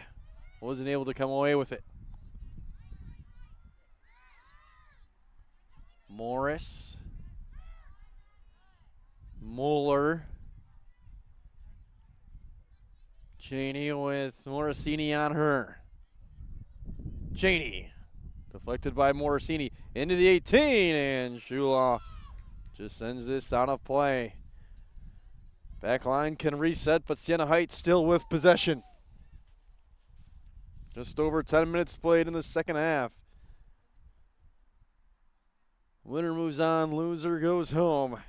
wasn't able to come away with it. Morris. Mueller. Cheney with Morosini on her. Cheney deflected by Morosini into the 18, and Shula just sends this out of play. Back line can reset, but Siena Heights still with possession. Just over 10 minutes played in the second half. Winner moves on, loser goes home.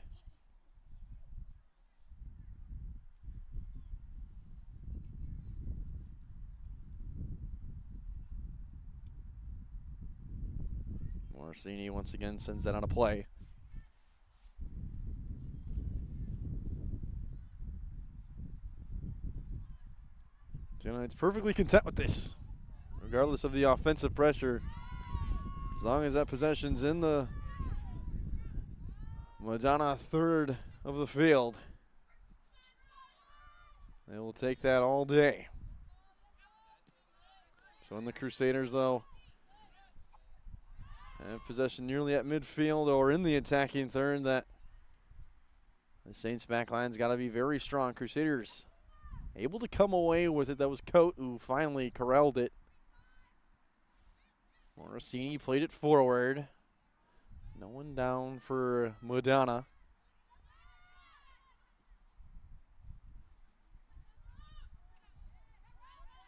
Morosini once again sends that on a play. It's perfectly content with this, regardless of the offensive pressure. As long as that possession's in the Madonna third of the field, they will take that all day. So in the Crusaders, though, have possession nearly at midfield or in the attacking third, that the Saints backline's got to be very strong. Crusaders able to come away with it. That was Coate who finally corralled it. Morosini played it forward. No one down for Madonna.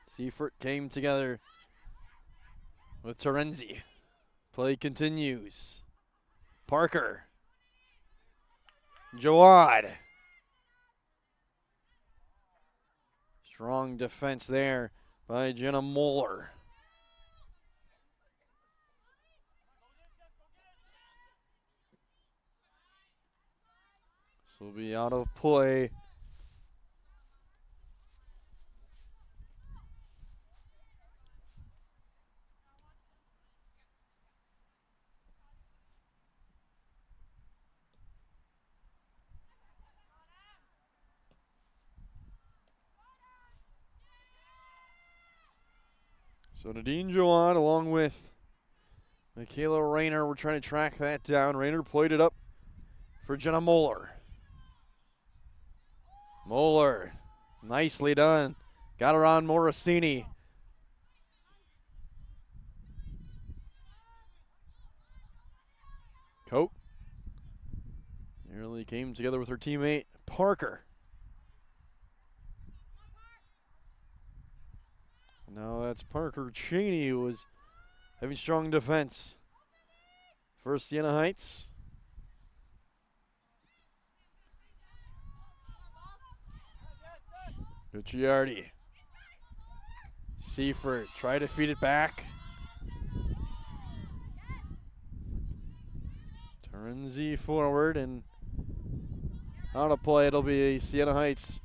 Seifert came together with Terenzi. Play continues. Parker. Jawad. Strong defense there by Jenna Moeller. This will be out of play. So Nadine Joad along with Michaela Rayner, we're trying to track that down. Rayner played it up for Jenna Moeller. Moeller, nicely done. Got her on Morosini. Coate nearly came together with her teammate Parker. Now that's Parker Cheney, who was having strong defense for Siena Heights. Gucciardi. Seifert try to feed it back. Turns Z forward, and on a play, it'll be a Siena Heights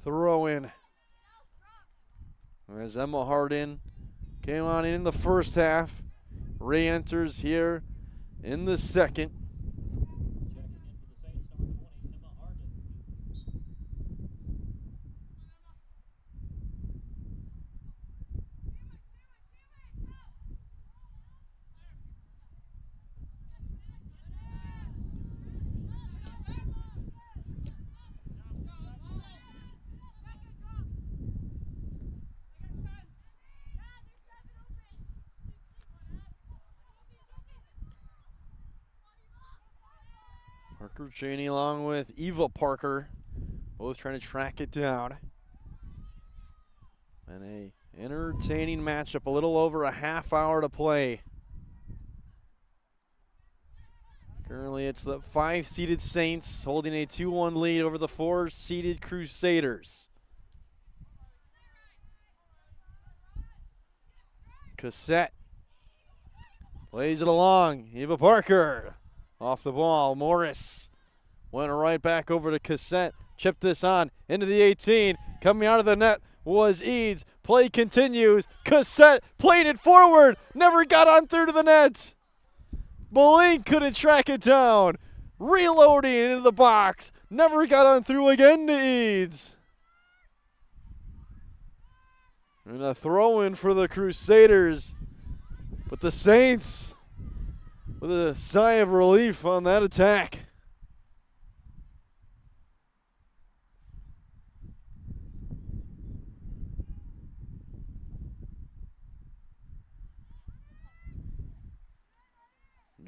throw in. As Emma Hardin came on in the first half, re-enters here in the second. Parker Cheney along with Eva Parker, both trying to track it down. And a entertaining matchup, a little over a half hour to play. Currently it's the 5-seeded Saints holding a 2-1 lead over the 4-seeded Crusaders. Cassette plays it along. Eva Parker off the ball. Morris went right back over to Cassette. Chipped this on into the 18. Coming out of the net was Eads. Play continues. Cassette played it forward. Never got on through to the net. Belink couldn't track it down. Reloading into the box. Never got on through again to Eads. And a throw in for the Crusaders. But the Saints with a sigh of relief on that attack.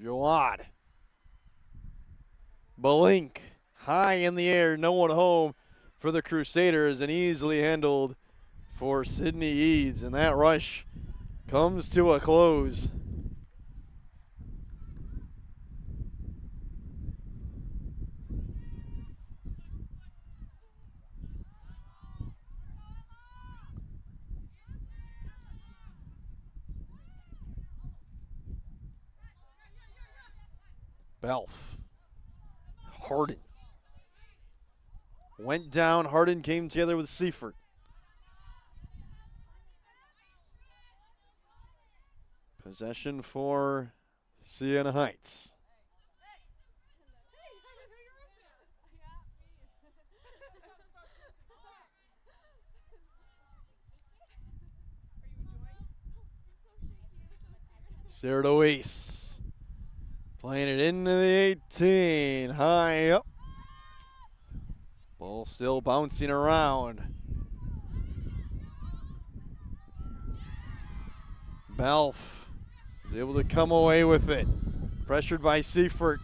Jawad. Belink high in the air, no one home for the Crusaders, and easily handled for Sydney Eads. And that rush comes to a close. Belf. Hardin. Went down. Hardin came together with Seifert. Possession for Siena Heights. Sarah Deweese. Playing it into the 18, high up. Ball still bouncing around. Belf is able to come away with it. Pressured by Seifert.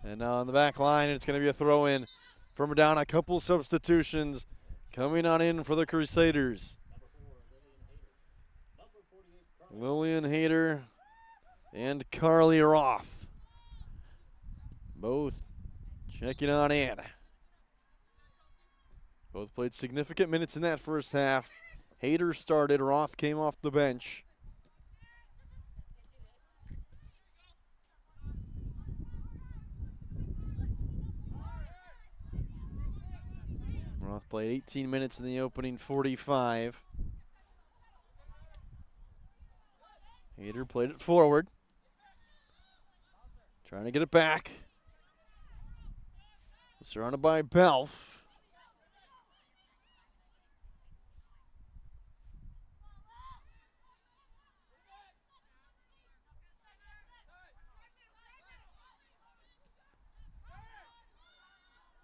And now on the back line, it's going to be a throw in for Madonna. A couple substitutions coming on in for the Crusaders. Lillian Hayter and Carly Roth. Both checking on in. Both played significant minutes in that first half. Hayter started, Roth came off the bench. Roth played 18 minutes in the opening 45. Hayter played it forward. Trying to get it back. Surrounded by Belf.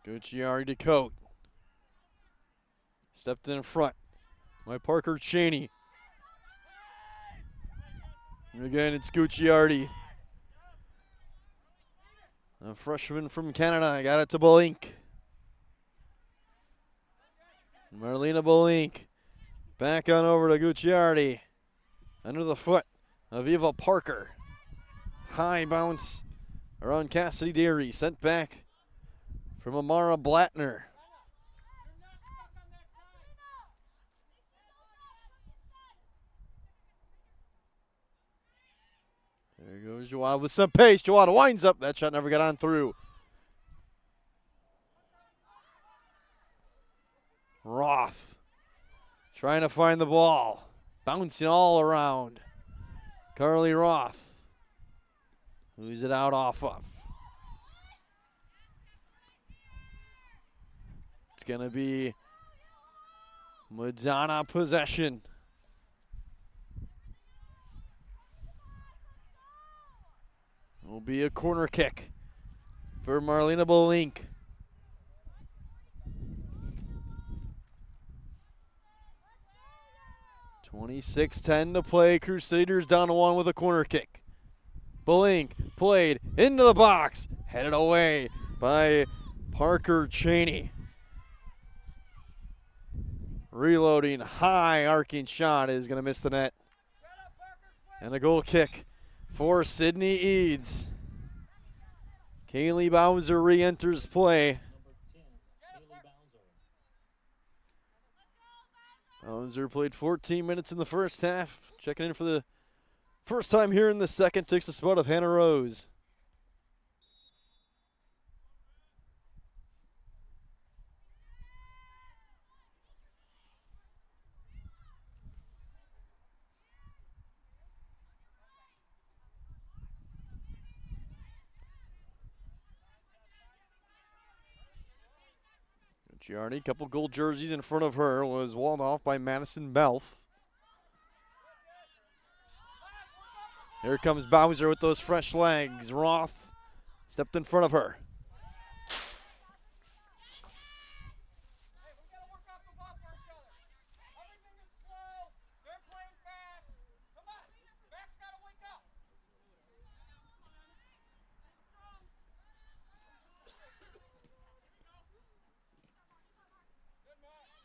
Gucciari to Cote. Stepped in front by Parker Cheney. And again, it's Gucciardi. A freshman from Canada. Got it to Belink. Marlena Belink. Back on over to Gucciardi. Under the foot of Eva Parker. High bounce around Cassidy Deary. Sent back from Amara Blattner. There goes Joanna with some pace. Joanna winds up. That shot never got on through. Roth trying to find the ball. Bouncing all around. Carly Roth. Who's it out off of? It's going to be Madonna possession. Will be a corner kick for Marlena Belink. .26-10 to play. Crusaders down 1 with a corner kick. Belink played into the box. Headed away by Parker Cheney. Reloading, high arcing shot is going to miss the net. And a goal kick for Sydney Eads. Kaylee Bowser re-enters play. Bowser played 14 minutes in the first half. Checking in for the first time here in the second. Takes the spot of Hannah Rose. Giardi, couple gold jerseys in front of her, was walled off by Madison Belf. Here comes Bowser with those fresh legs. Roth stepped in front of her.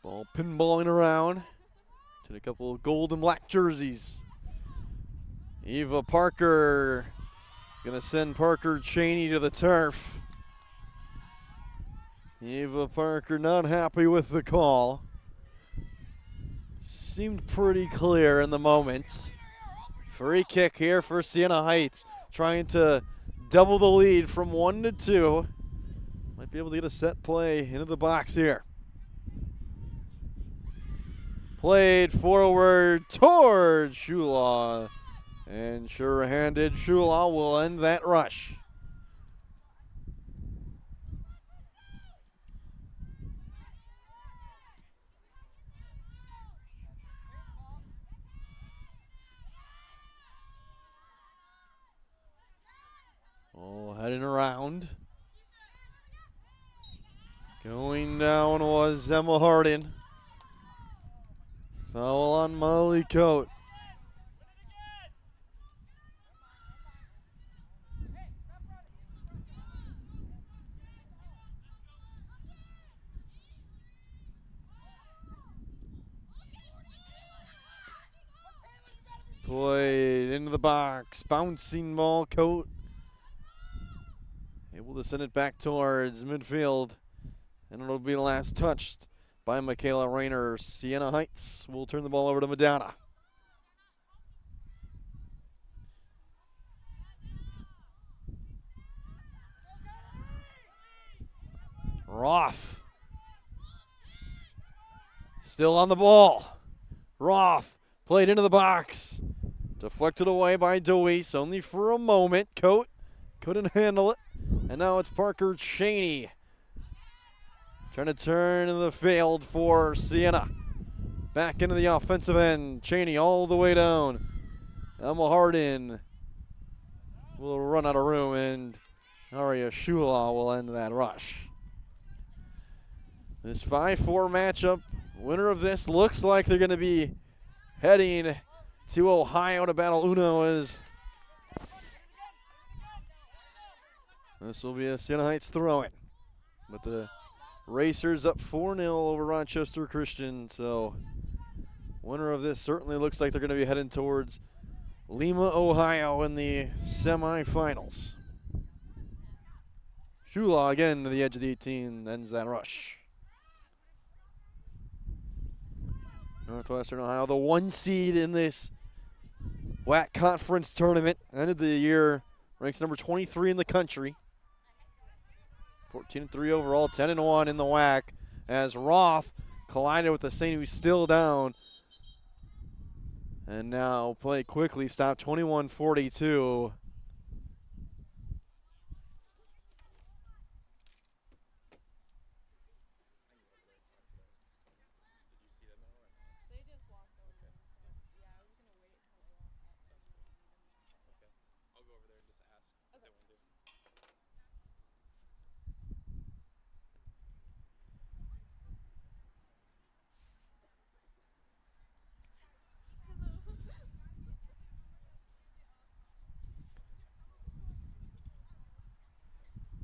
Ball pinballing around to a couple of gold and black jerseys. Eva Parker is going to send Parker Cheney to the turf. Eva Parker not happy with the call. Seemed pretty clear in the moment. Free kick here for Siena Heights, trying to double the lead from 1 to 2. Might be able to get a set play into the box here. Played forward towards Shula. And sure-handed Shula will end that rush. Oh, heading around. Going down was Emma Hardin. Foul on Molly Coate. Played into the box. Bouncing ball, Coate. Able to send it back towards midfield. And it'll be last touched by Michaela Rayner. Siena Heights will turn the ball over to Madonna. Roth. Still on the ball. Roth played into the box. Deflected away by Deweese, only for a moment. Coate couldn't handle it. And now it's Parker Cheney trying to turn in the field for Siena. Back into the offensive end. Cheney all the way down. Emma Hardin will run out of room, and Aria Shula will end that rush. This 5-4 matchup, winner of this looks like they're going to be heading to Ohio to battle Uno, as this will be a Siena Heights throw-in. But the Racers up 4-0 over Rochester Christian, so winner of this certainly looks like they're going to be heading towards Lima, Ohio in the semifinals. Shula again to the edge of the 18, ends that rush. Northwestern Ohio, the 1 seed in this WHAC conference tournament. Ended the year ranks number 23 in the country. 14-3 overall, 10-1 in the WHAC as Roth collided with the Siena, who's still down. And now play quickly, stop 21-42.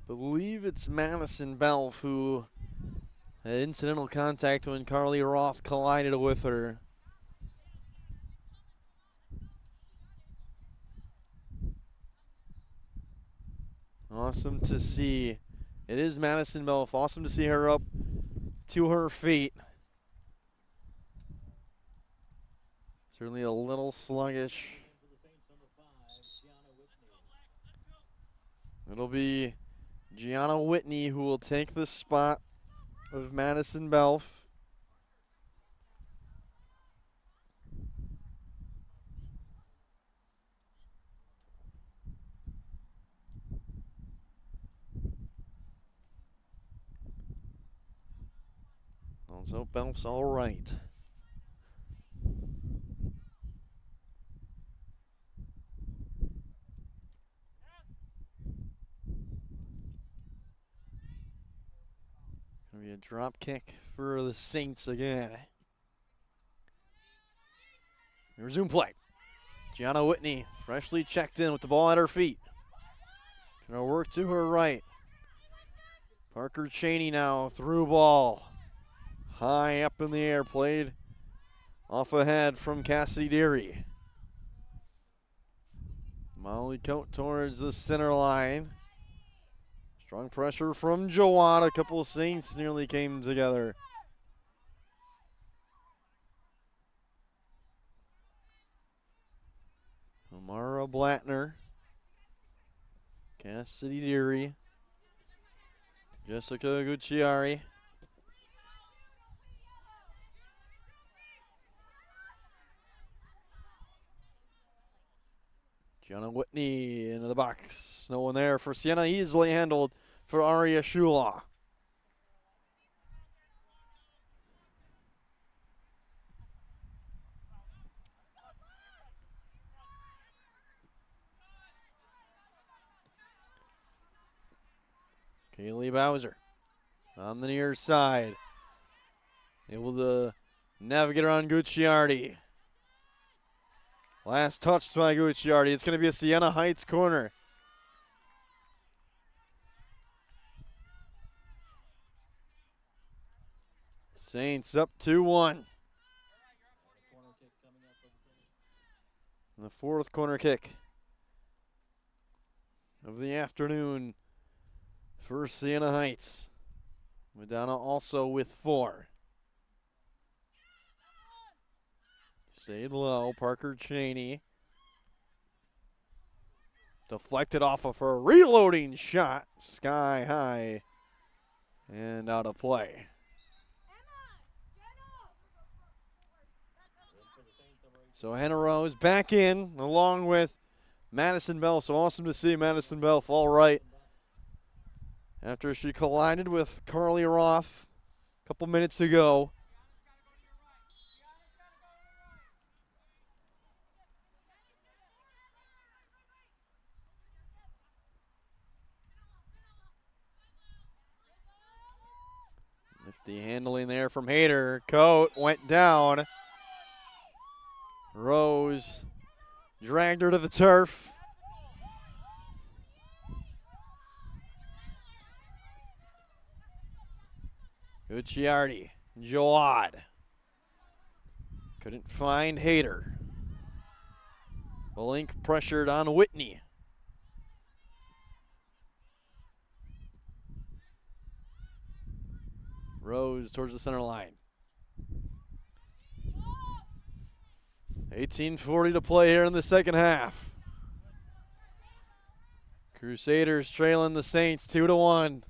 Believe it's Madison Belf who had incidental contact when Carly Roth collided with her. Awesome to see. It is Madison Belf. Awesome to see her up to her feet. Certainly a little sluggish. It'll be Gianna Whitney who will take the spot of Madison Belf. Also, Belf's all right. Gonna be a drop kick for the Saints again. Resume play. Gianna Whitney, freshly checked in with the ball at her feet. Gonna work to her right. Parker Cheney now, through ball. High up in the air, played off ahead from Cassidy Deary. Molly Coat towards the center line. Strong pressure from Jawad. A couple of Saints nearly came together. Amara Blattner. Cassidy Deary. Jessica Gucciari. Gianna Whitney into the box. No one there for Siena. Easily handled for Aria Shula. Kaylee Bowser on the near side. Able to navigate around Gucciardi. Last touch by Gucciardi. It's going to be a Siena Heights corner. Saints up 2-1. The fourth corner kick of the afternoon for Siena Heights. Madonna also with 4. Stayed low. Parker Cheney. Deflected off of her reloading shot. Sky high. And out of play. So Hannah Rose back in along with Madison Belf. So awesome to see Madison Belf all right after she collided with Carly Roth a couple minutes ago. Nifty handling there from Hayter. Coat went down. Rose dragged her to the turf. Gucciardi, Jawad. Couldn't find Hayter. Balink pressured on Whitney. Rose towards the center line. 18:40 to play here in the second half. Crusaders trailing the Saints 2-1.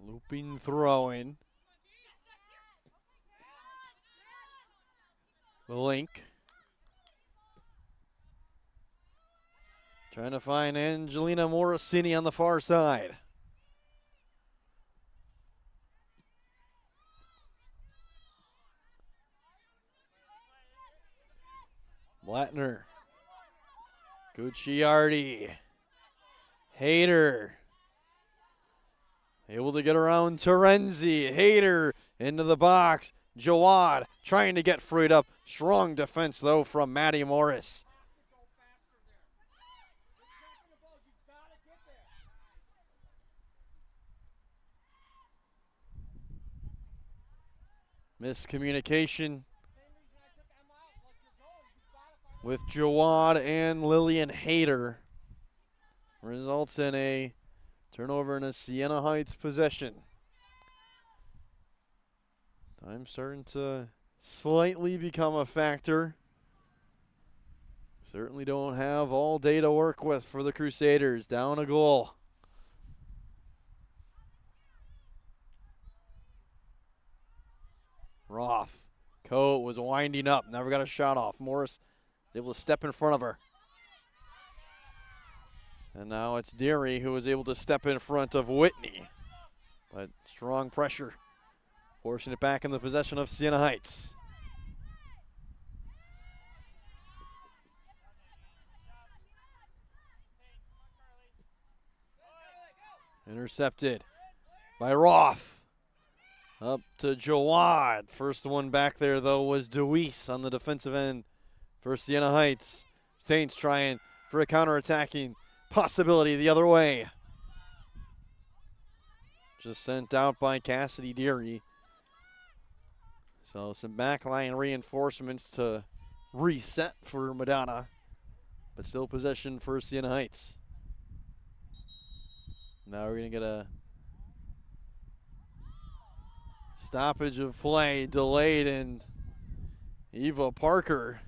Looping throwing. The link. Trying to find Angelina Morosini on the far side. Blattner. Gucciardi. Hayter. Able to get around Terenzi. Hayter into the box. Jawad trying to get freed up. Strong defense, though, from Matty Morris. Miscommunication with Jawad and Lillian Hayter results in a turnover in a Siena Heights possession. Time starting to slightly become a factor. Certainly don't have all day to work with for the Crusaders. Down a goal. Roth. Coe was winding up. Never got a shot off. Morris was able to step in front of her. And now it's Deary who was able to step in front of Whitney. But strong pressure, forcing it back in the possession of Siena Heights. Intercepted by Roth. Up to Jawad. First one back there, though, was DeWeese on the defensive end for Siena Heights. Saints trying for a counterattacking possibility the other way. Just sent out by Cassidy Deary. So some backline reinforcements to reset for Madonna, but still possession for Siena Heights. Now we're going to get a stoppage of play delayed, and Eva Parker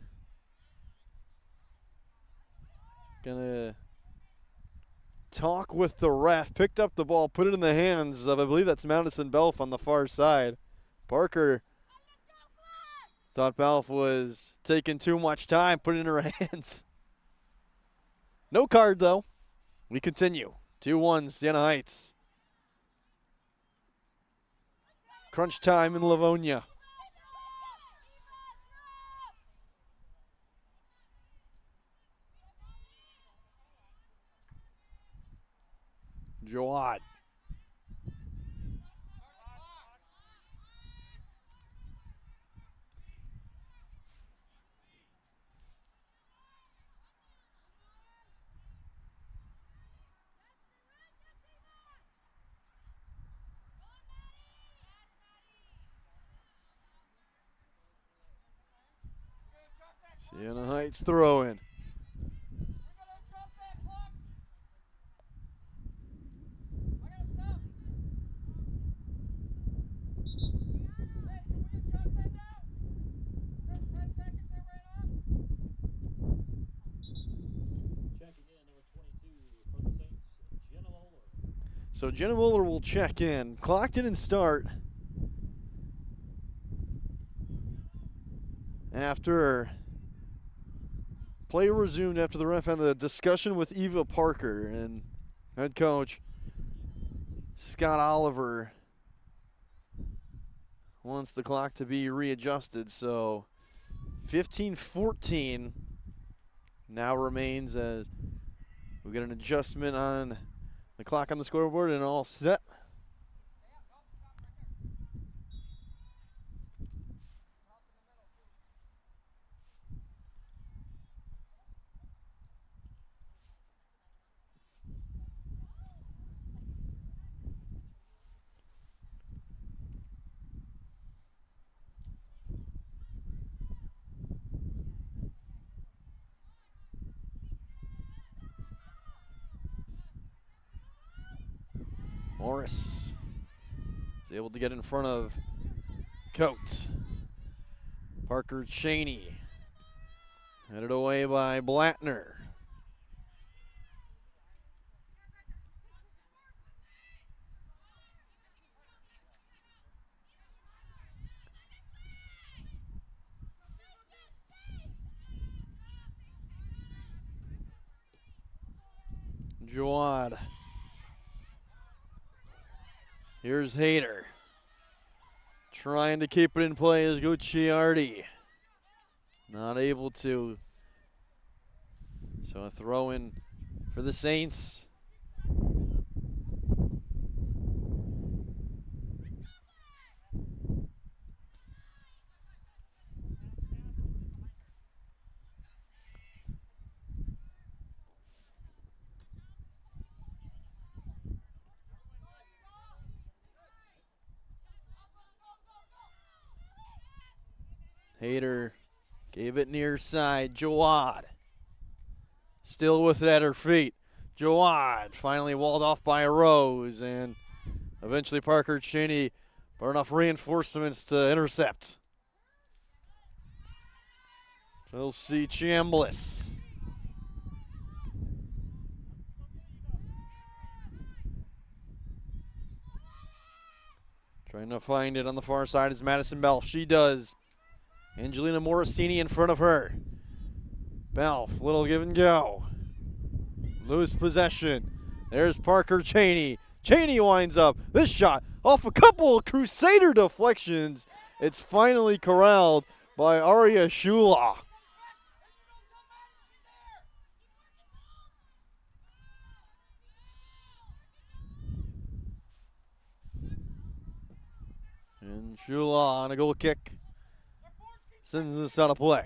gonna talk with the ref, picked up the ball, put it in the hands of, I believe that's Madison Belf on the far side. Parker thought Belf was taking too much time, put it in her hands. No card though. We continue. 2-1 Siena Heights. Crunch time in Livonia. Jawad. Siena Heights throwing. So Jenna Muller will check in. Clock didn't start after play resumed after the ref had the discussion with Eva Parker, and head coach Scott Oliver wants the clock to be readjusted. So 15-14 now remains as we get an adjustment on the clock on the scoreboard and all set. Morris is able to get in front of Coates. Parker Cheney headed away by Blattner. Jawad. Here's Hayter. Trying to keep it in play is Gucciardi. Not able to. So a throw in for the Saints. Hayter gave it near side. Jawad still with it at her feet. Jawad finally walled off by Rose, and eventually Parker Cheney brought enough reinforcements to intercept. Chelsea Chambliss. Trying to find it on the far side is Madison Belf. She does. Angelina Morosini in front of her. Belf, little give and go. Loose possession. There's Parker Cheney. Cheney winds up. This shot off a couple of Crusader deflections. It's finally corralled by Aria Shula. And Shula on a goal kick. Sends this out of play.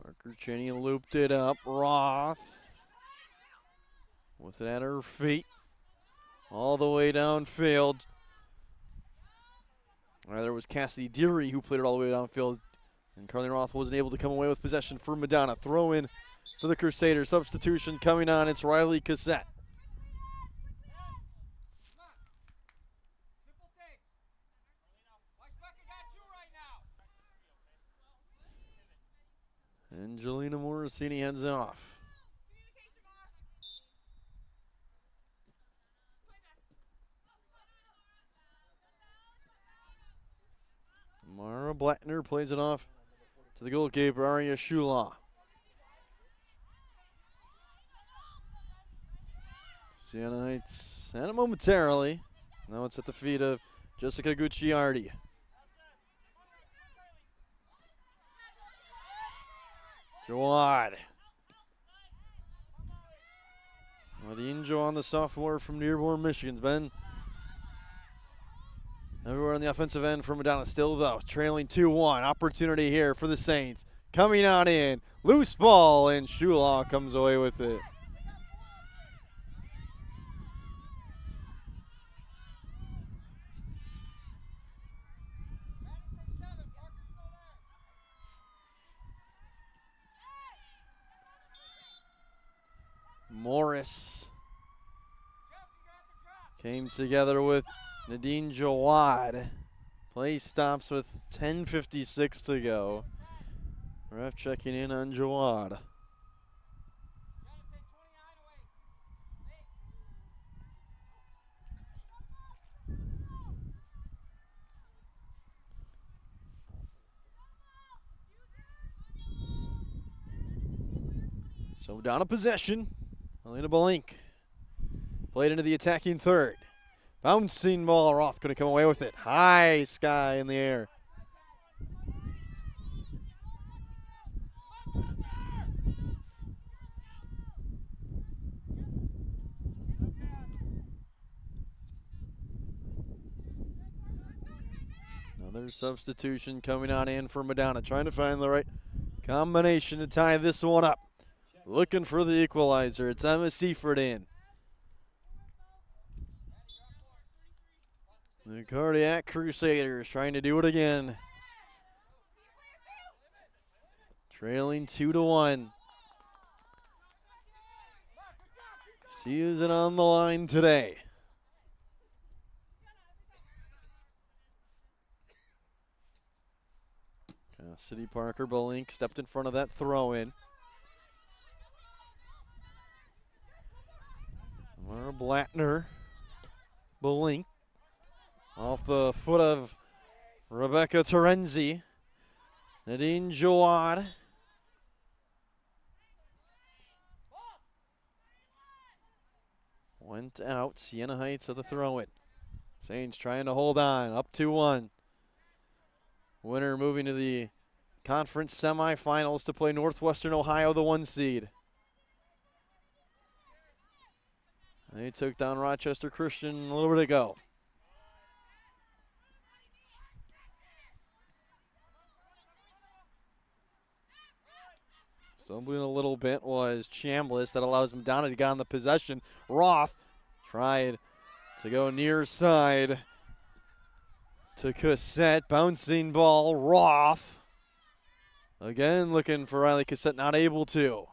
Parker Cheney looped it up. Roth with it at her feet. All the way downfield. There was Cassidy Deary who played it all the way downfield. And Carly Roth wasn't able to come away with possession for Madonna. Throw in for the Crusaders. Substitution coming on. It's Riley Cassette. Angelina Morosini heads off. Mara Blattner plays it off to the goalkeeper, Aria Shula. Siena Heights had it momentarily. Now it's at the feet of Jessica Gucciardi. Jawad. Madinjo on the sophomore from Dearborn, Michigan's been everywhere on the offensive end for Madonna. Still, though, trailing 2-1. Opportunity here for the Saints. Coming on in. Loose ball, and Shula comes away with it. Morris came together with Nadine Jawad. Play stops with 10:56 to go. Ref checking in on Jawad. So down a possession. Elena Balink played into the attacking third. Bouncing ball, Roth going to come away with it. High sky in the air. Another substitution coming on in for Madonna, trying to find the right combination to tie this one up. Looking for the equalizer. It's Emma Seifert in. The Cardiac Crusaders trying to do it again. Trailing 2-1. Season on the line today. City Parker Belink stepped in front of that throw-in. Mara Blattner. Belink. Off the foot of Rebecca Terenzi. Nadine Jawad. Went out. Siena Heights of the throw-in. Saints trying to hold on. Up 2-1. Winner moving to the conference semifinals to play Northwestern Ohio, the 1 seed. They took down Rochester Christian a little bit ago. Stumbling a little bit was Chambliss. That allows Madonna to get on the possession. Roth tried to go near side to Cassette. Bouncing ball. Roth again looking for Riley Cassette, not able to.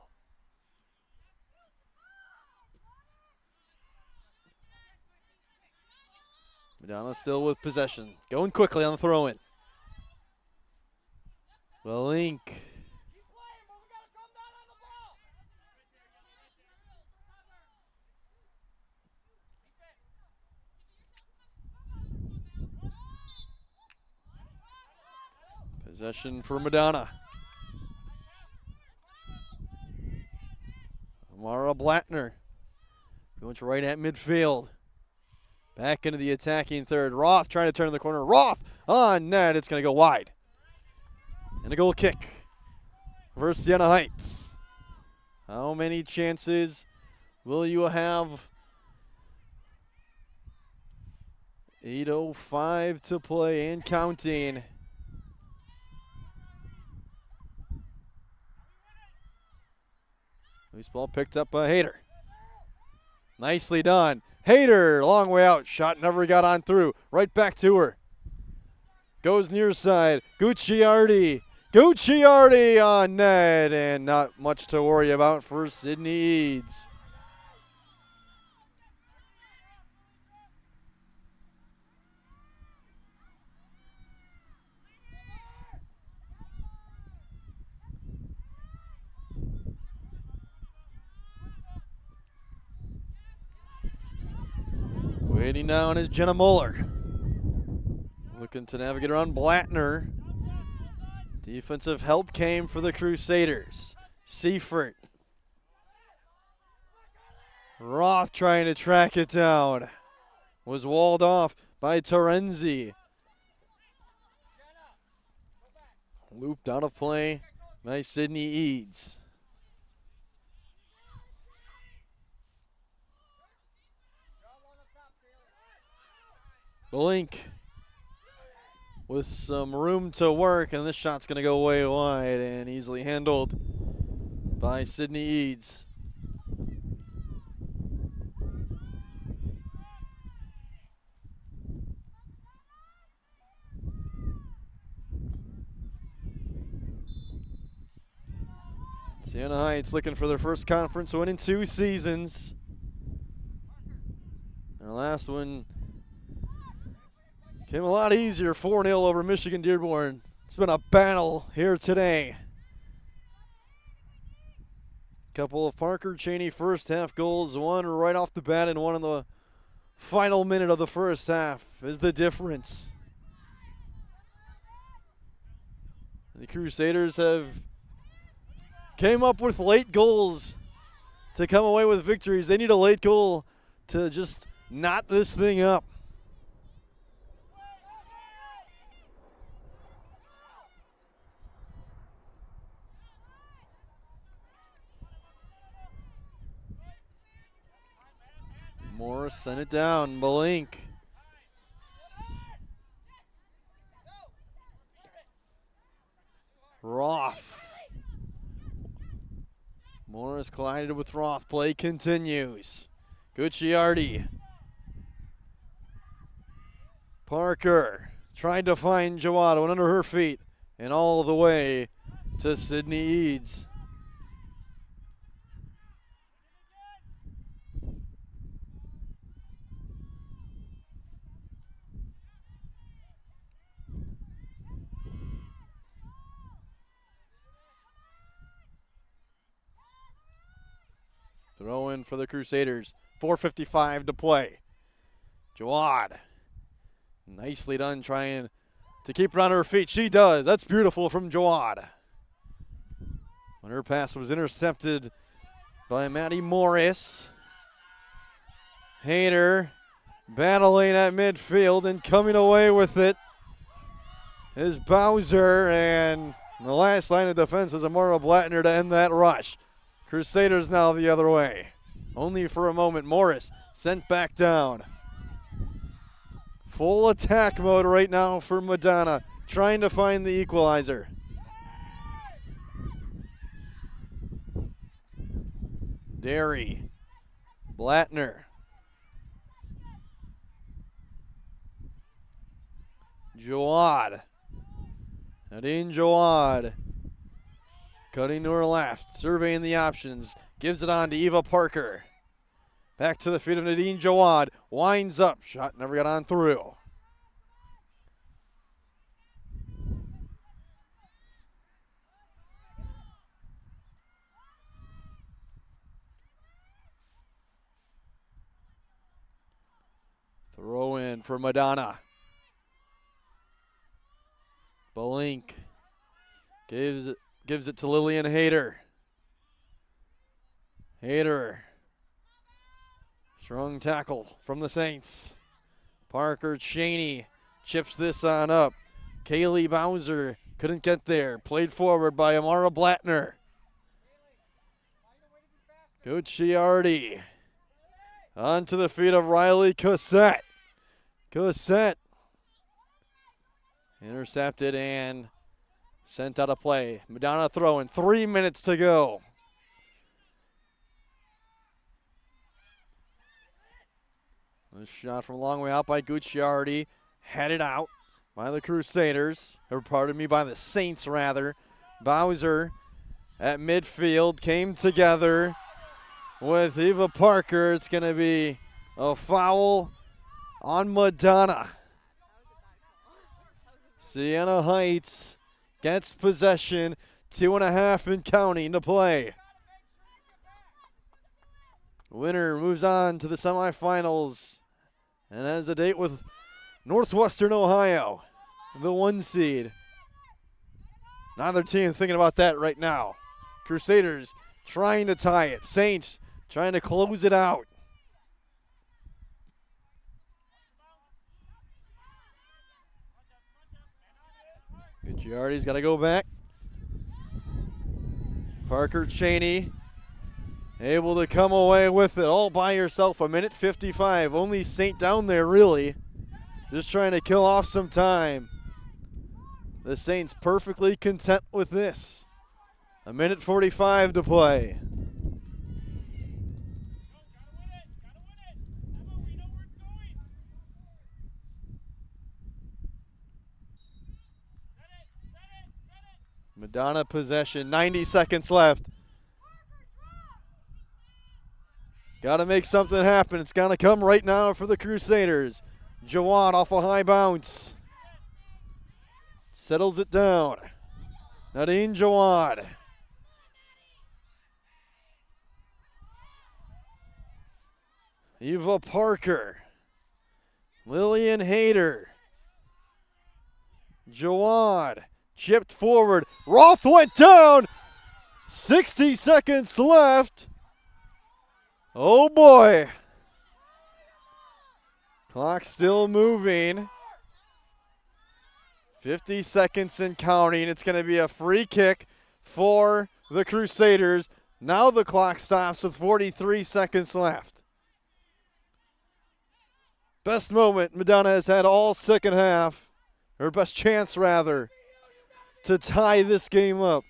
Madonna still with possession. Going quickly on the throw-in. Belink. Possession for Madonna. Mara Blattner. Going right at midfield. Back into the attacking third. Roth trying to turn the corner. Roth on net. It's going to go wide. And a goal kick for Siena Heights. How many chances will you have? 8:05 to play and counting. Loose ball picked up by Hayter. Nicely done. Hayter, long way out. Shot never got on through. Right back to her. Goes near side. Gucciardi. Gucciardi on net. And not much to worry about for Sydney Eads. Waiting down is Jenna Muller. Looking to navigate around Blattner. Defensive help came for the Crusaders. Seifert. Roth trying to track it down. Was walled off by Terenzi. Looped out of play by Sydney Eads. Belink with some room to work, and this shot's going to go way wide and easily handled by Sydney Eads. Siena Heights looking for their first conference win in 2 seasons. Their last one came a lot easier, 4-0 over Michigan Dearborn. It's been a battle here today. Couple of Parker Cheney first half goals, one right off the bat and one in the final minute of the first half is the difference. The Crusaders have came up with late goals to come away with victories. They need a late goal to just knot this thing up. Morris sent it down. Belink. Roth. Morris collided with Roth. Play continues. Gucciardi. Parker tried to find Jawad, went under her feet, and all the way to Sydney Eads. Throw in for the Crusaders. 4:55 to play. Jawad, nicely done trying to keep her on her feet. She does. That's beautiful from Jawad. When her pass was intercepted by Maddie Morris. Hayter battling at midfield and coming away with it is Bowser, and the last line of defense was Amara Blattner to end that rush. Crusaders now the other way. Only for a moment, Morris sent back down. Full attack mode right now for Madonna, trying to find the equalizer. Derry, Blattner. Jawad. Nadine Jawad. Cutting to her left, surveying the options. Gives it on to Eva Parker. Back to the feet of Nadine Jawad. Winds up. Shot never got on through. Throw in for Madonna. Belink gives it to Lillian Hayter. Hayter. Strong tackle from the Saints. Parker Cheney chips this on up. Kaylee Bowser couldn't get there. Played forward by Amara Blattner. Gucciardi. Onto the feet of Riley Cassette. Cassette. Intercepted and sent out of play. Madonna throwing. 3 minutes to go. A shot from a long way out by Gucciardi. Headed out by the Crusaders. Or pardon me, by the Saints rather. Bowser at midfield came together with Eva Parker. It's going to be a foul on Madonna. Siena Heights gets possession. 2.5 and counting to play. Winner moves on to the semifinals and has a date with Northwestern Ohio, the 1 seed. Neither team thinking about that right now. Crusaders trying to tie it. Saints trying to close it out. Gucciardi's got to go back. Parker Cheney able to come away with it all by herself. 1:55. Only Saint down there, really. Just trying to kill off some time. The Saints perfectly content with this. 1:45 to play. Madonna possession, 90 seconds left. Got to make something happen. It's going to come right now for the Crusaders. Jawad off a high bounce. Settles it down. Nadine Jawad. Eva Parker. Lillian Hayter. Jawad. Chipped forward. Roth went down. 60 seconds left. Oh boy. Clock still moving. 50 seconds and counting. It's going to be a free kick for the Crusaders. Now the clock stops with 43 seconds left. Best moment Madonna has had all second half. Her best chance, rather, to tie this game up.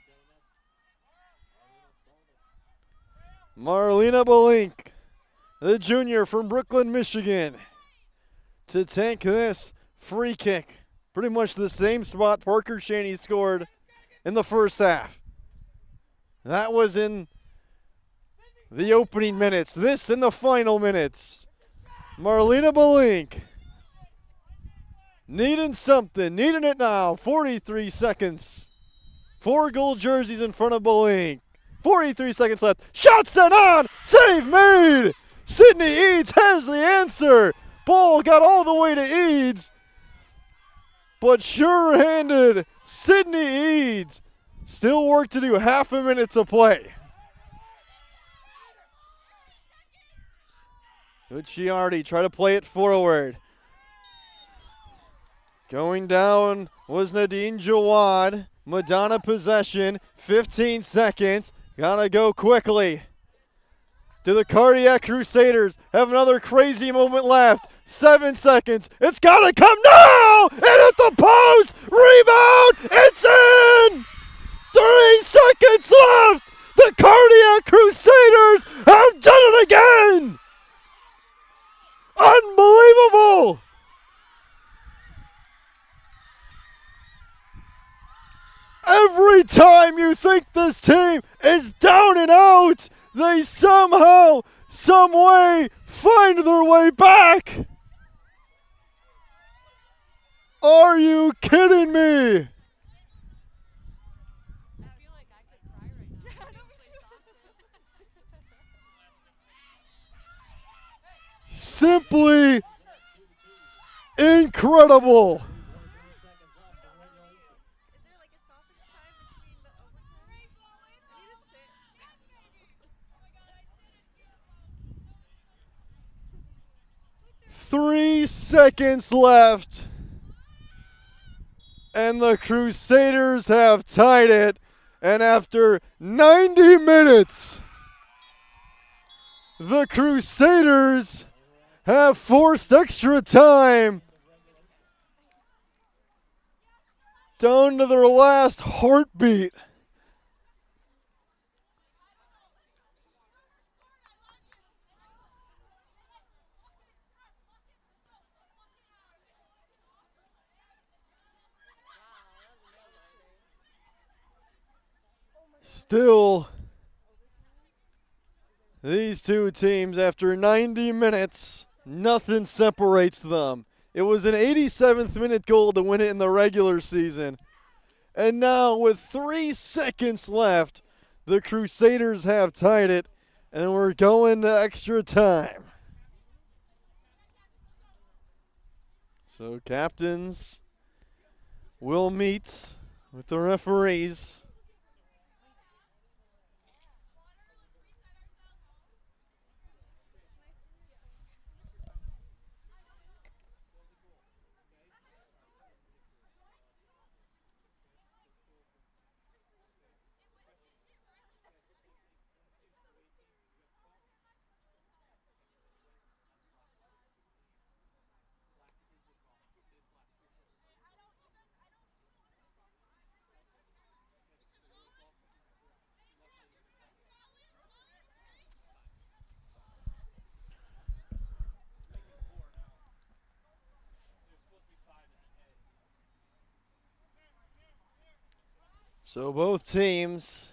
Marlena Belink, the junior from Brooklyn, Michigan, to take this free kick. Pretty much the same spot Parker Shaney scored in the first half. That was in the opening minutes. This in the final minutes. Marlena Belink needing something, needing it now. 43 seconds. 4 gold jerseys in front of Belink. 43 seconds left. Shot sent on. Save made. Sydney Eads has the answer. Ball got all the way to Eads. But sure-handed Sydney Eads. Still work to do, half a minute to play. Gucciardi try to play it forward. Going down was Nadine Jawad. Madonna possession, 15 seconds. Gotta go quickly. Do the Cardiac Crusaders have another crazy moment left? 7 seconds. It's got to come now! And at the post! Rebound! It's in! 3 seconds left! The Cardiac Crusaders have done it again! Unbelievable! Every time you think this team is down and out, they somehow, some way, find their way back. Are you kidding me? Simply incredible. Three seconds left, and the Crusaders have tied it. And after 90 minutes, the Crusaders have forced extra time down to their last heartbeat. Still, these two teams, after 90 minutes, nothing separates them. It was an 87th minute goal to win it in the regular season. And now, with 3 seconds left, the Crusaders have tied it, and we're going to extra time. So, captains will meet with the referees. So both teams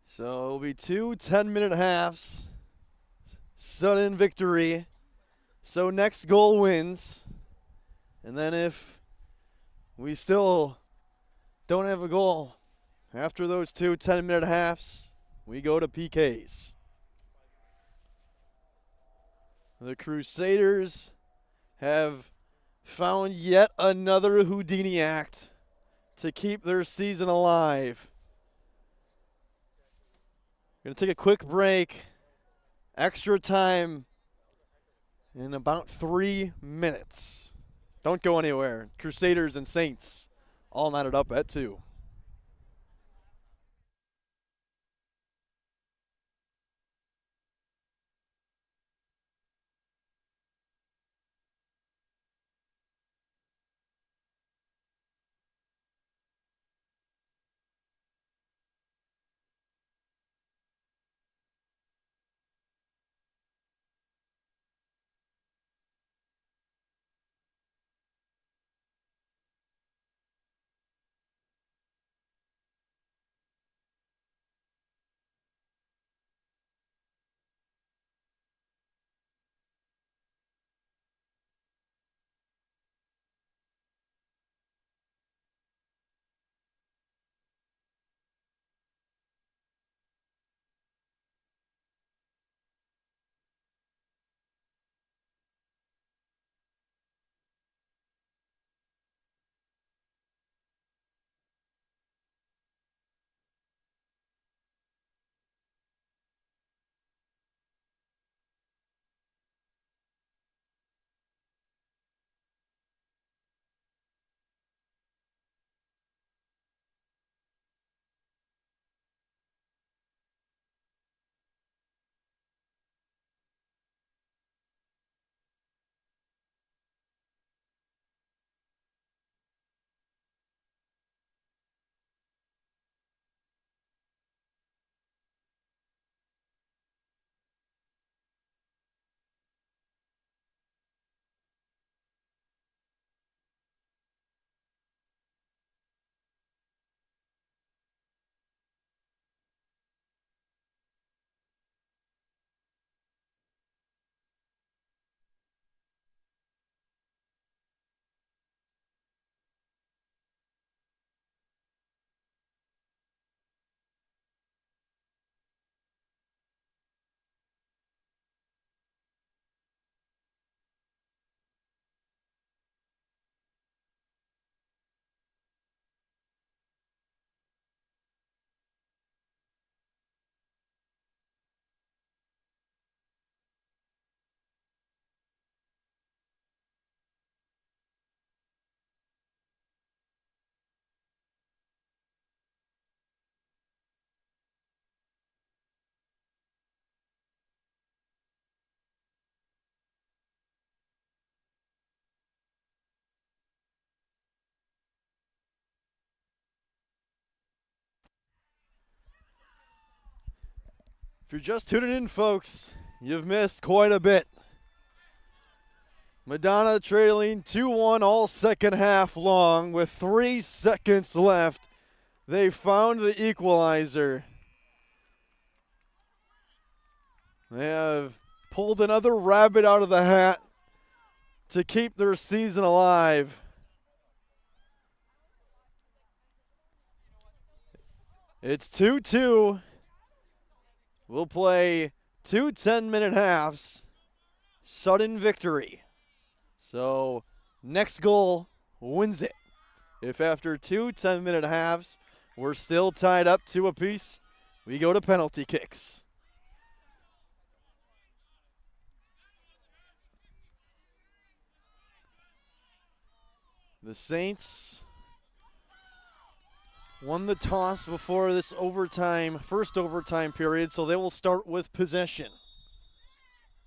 so it'll be 2 10-minute halves. Sudden victory. So next goal wins. And then if we still don't have a goal after those 2 10-minute halves, we go to PKs. The Crusaders have found yet another Houdini act to keep their season alive. Going to take a quick break. Extra time in about 3 minutes. Don't go anywhere. Crusaders and Saints all knotted up at 2. If you're just tuning in, folks, you've missed quite a bit. Madonna trailing 2-1 all second half long with 3 seconds left. They found the equalizer. They have pulled another rabbit out of the hat to keep their season alive. It's 2-2. We'll play 2 10-minute halves. Sudden victory. So next goal wins it. If after 2 10-minute halves we're still tied up 2 apiece, we go to penalty kicks. The Saints won the toss before this first overtime period, so they will start with possession.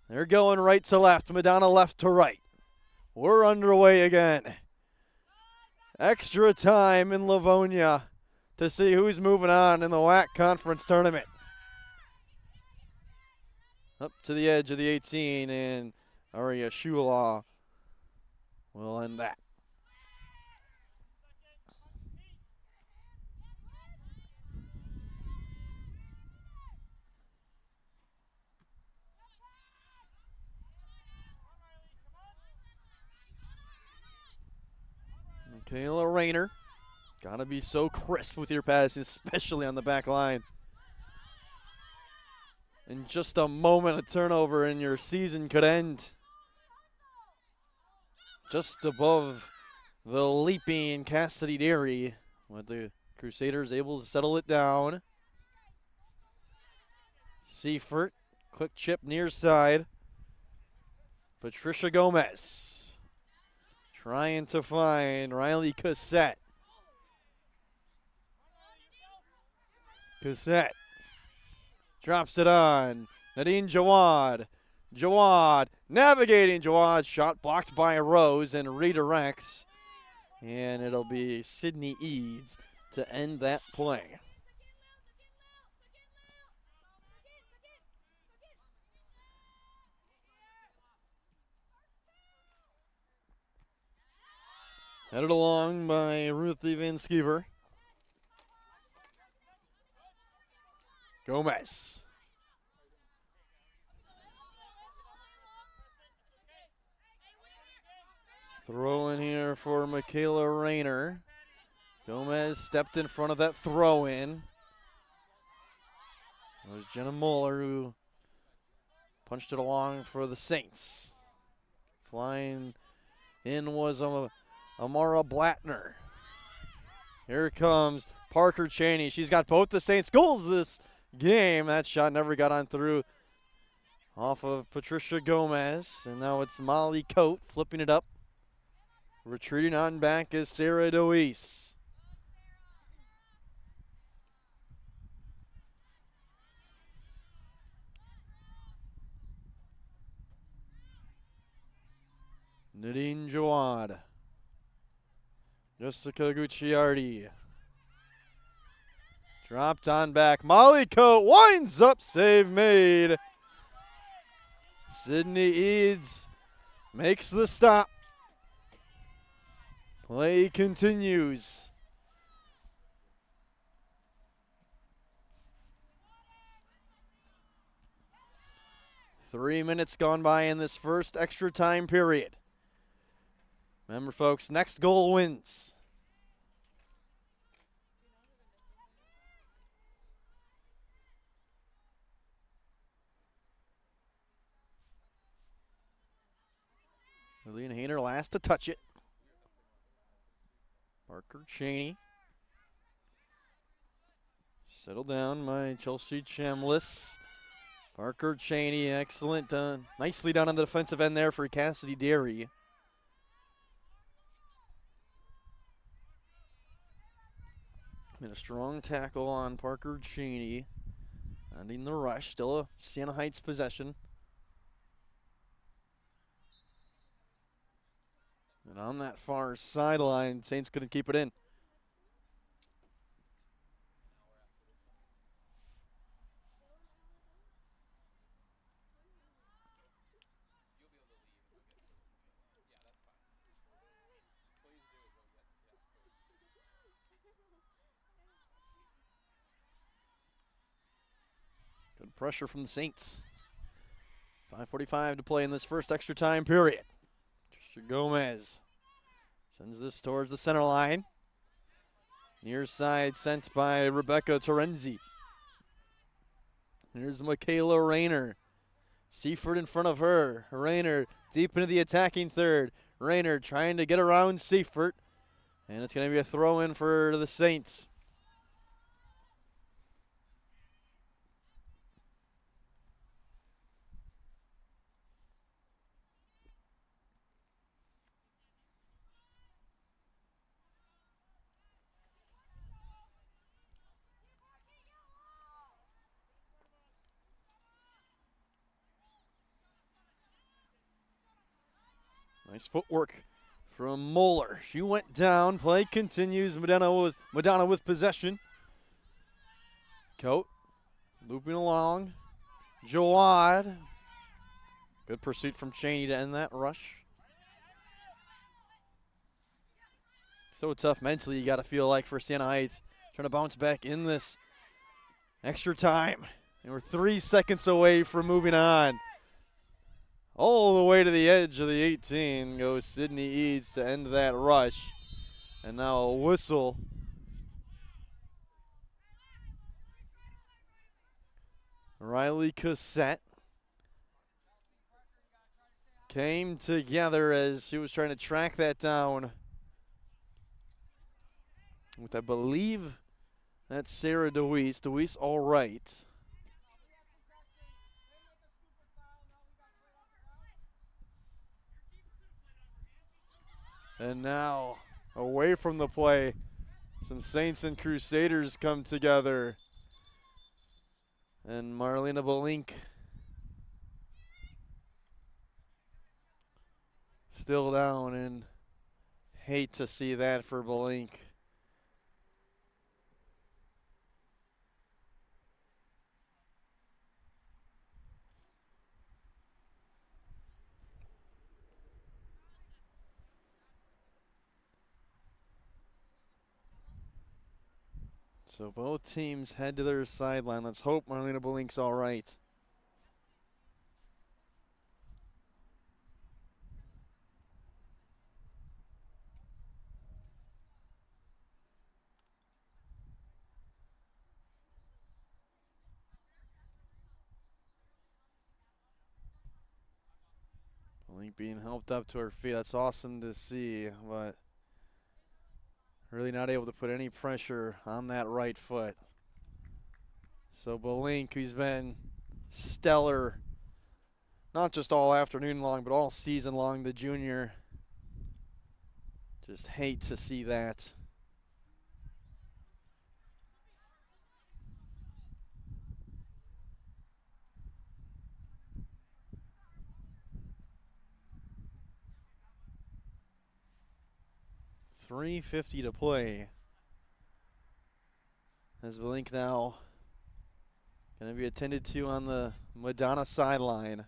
They're going right to left, Madonna left to right. We're underway again. Extra time in Livonia to see who's moving on in the WHAC conference tournament. Up to the edge of the 18, and Aria Shula will end that. Kayla Rayner, gotta be so crisp with your passes, especially on the back line. In just a moment, a turnover and your season could end. Just above the leaping Cassidy Dairy, with the Crusaders able to settle it down. Seifert, quick chip near side. Patricia Gomez trying to find Riley Cassette. Cassette drops it on. Nadine Jawad. Jawad navigating. Jawad shot blocked by Rose and redirects. And it'll be Sydney Eads to end that play. Headed along by Ruthie Van Skeever. Gomez. Throw in here for Michaela Rayner. Gomez stepped in front of that throw in. It was Jenna Muller who punched it along for the Saints. Flying in was Amara Blattner. Here comes Parker Cheney. She's got both the Saints goals this game. That shot never got on through off of Patricia Gomez. And now it's Molly Coate flipping it up. Retreating on back is Sarah Deweese. Nadine Jawad. Jessica Gucciardi. Dropped on back. Molly Coate winds up. Save made. Sydney Eads makes the stop. Play continues. Three minutes gone by in this first extra time period. Remember, folks, next goal wins. Lillian Hayner last to touch it. Parker Cheney. Settled down by Chelsea Chambliss. Parker Cheney, excellent. Nicely done on the defensive end there for Cassidy Dairy. And a strong tackle on Parker Cheney. Ending the rush. Still a Siena Heights possession. And on that far sideline, Saints couldn't keep it in. Good pressure from the Saints. 5:45 to play in this first extra time period. Trisha Gomez sends this towards the center line. Near side sent by Rebecca Terenzi. Here's Michaela Rayner. Seifert in front of her. Rayner deep into the attacking third. Rayner trying to get around Seifert. And it's going to be a throw in for the Saints. Nice footwork from Moeller. She went down. Play continues. Madonna with possession. Coat looping along. Jawad. Good pursuit from Cheney to end that rush. So tough mentally, you got to feel like, for Siena Heights. Trying to bounce back in this extra time. And we're 3 seconds away from moving on. All the way to the edge of the 18 goes Sydney Eads to end that rush. And now a whistle. Riley Cassette came together as she was trying to track that down with, I believe, that's Sarah DeWeese. DeWeese all right. And now, away from the play, some Saints and Crusaders come together. And Marlena Belink still down, and hate to see that for Belink. So both teams head to their sideline. Let's hope Marlena Belink's all right. Belink being helped up to her feet. That's awesome to see, but really not able to put any pressure on that right foot. So Belink, who's been stellar, not just all afternoon long, but all season long, the junior. Just hate to see that. .350 to play. As Belink now going to be attended to on the Madonna sideline.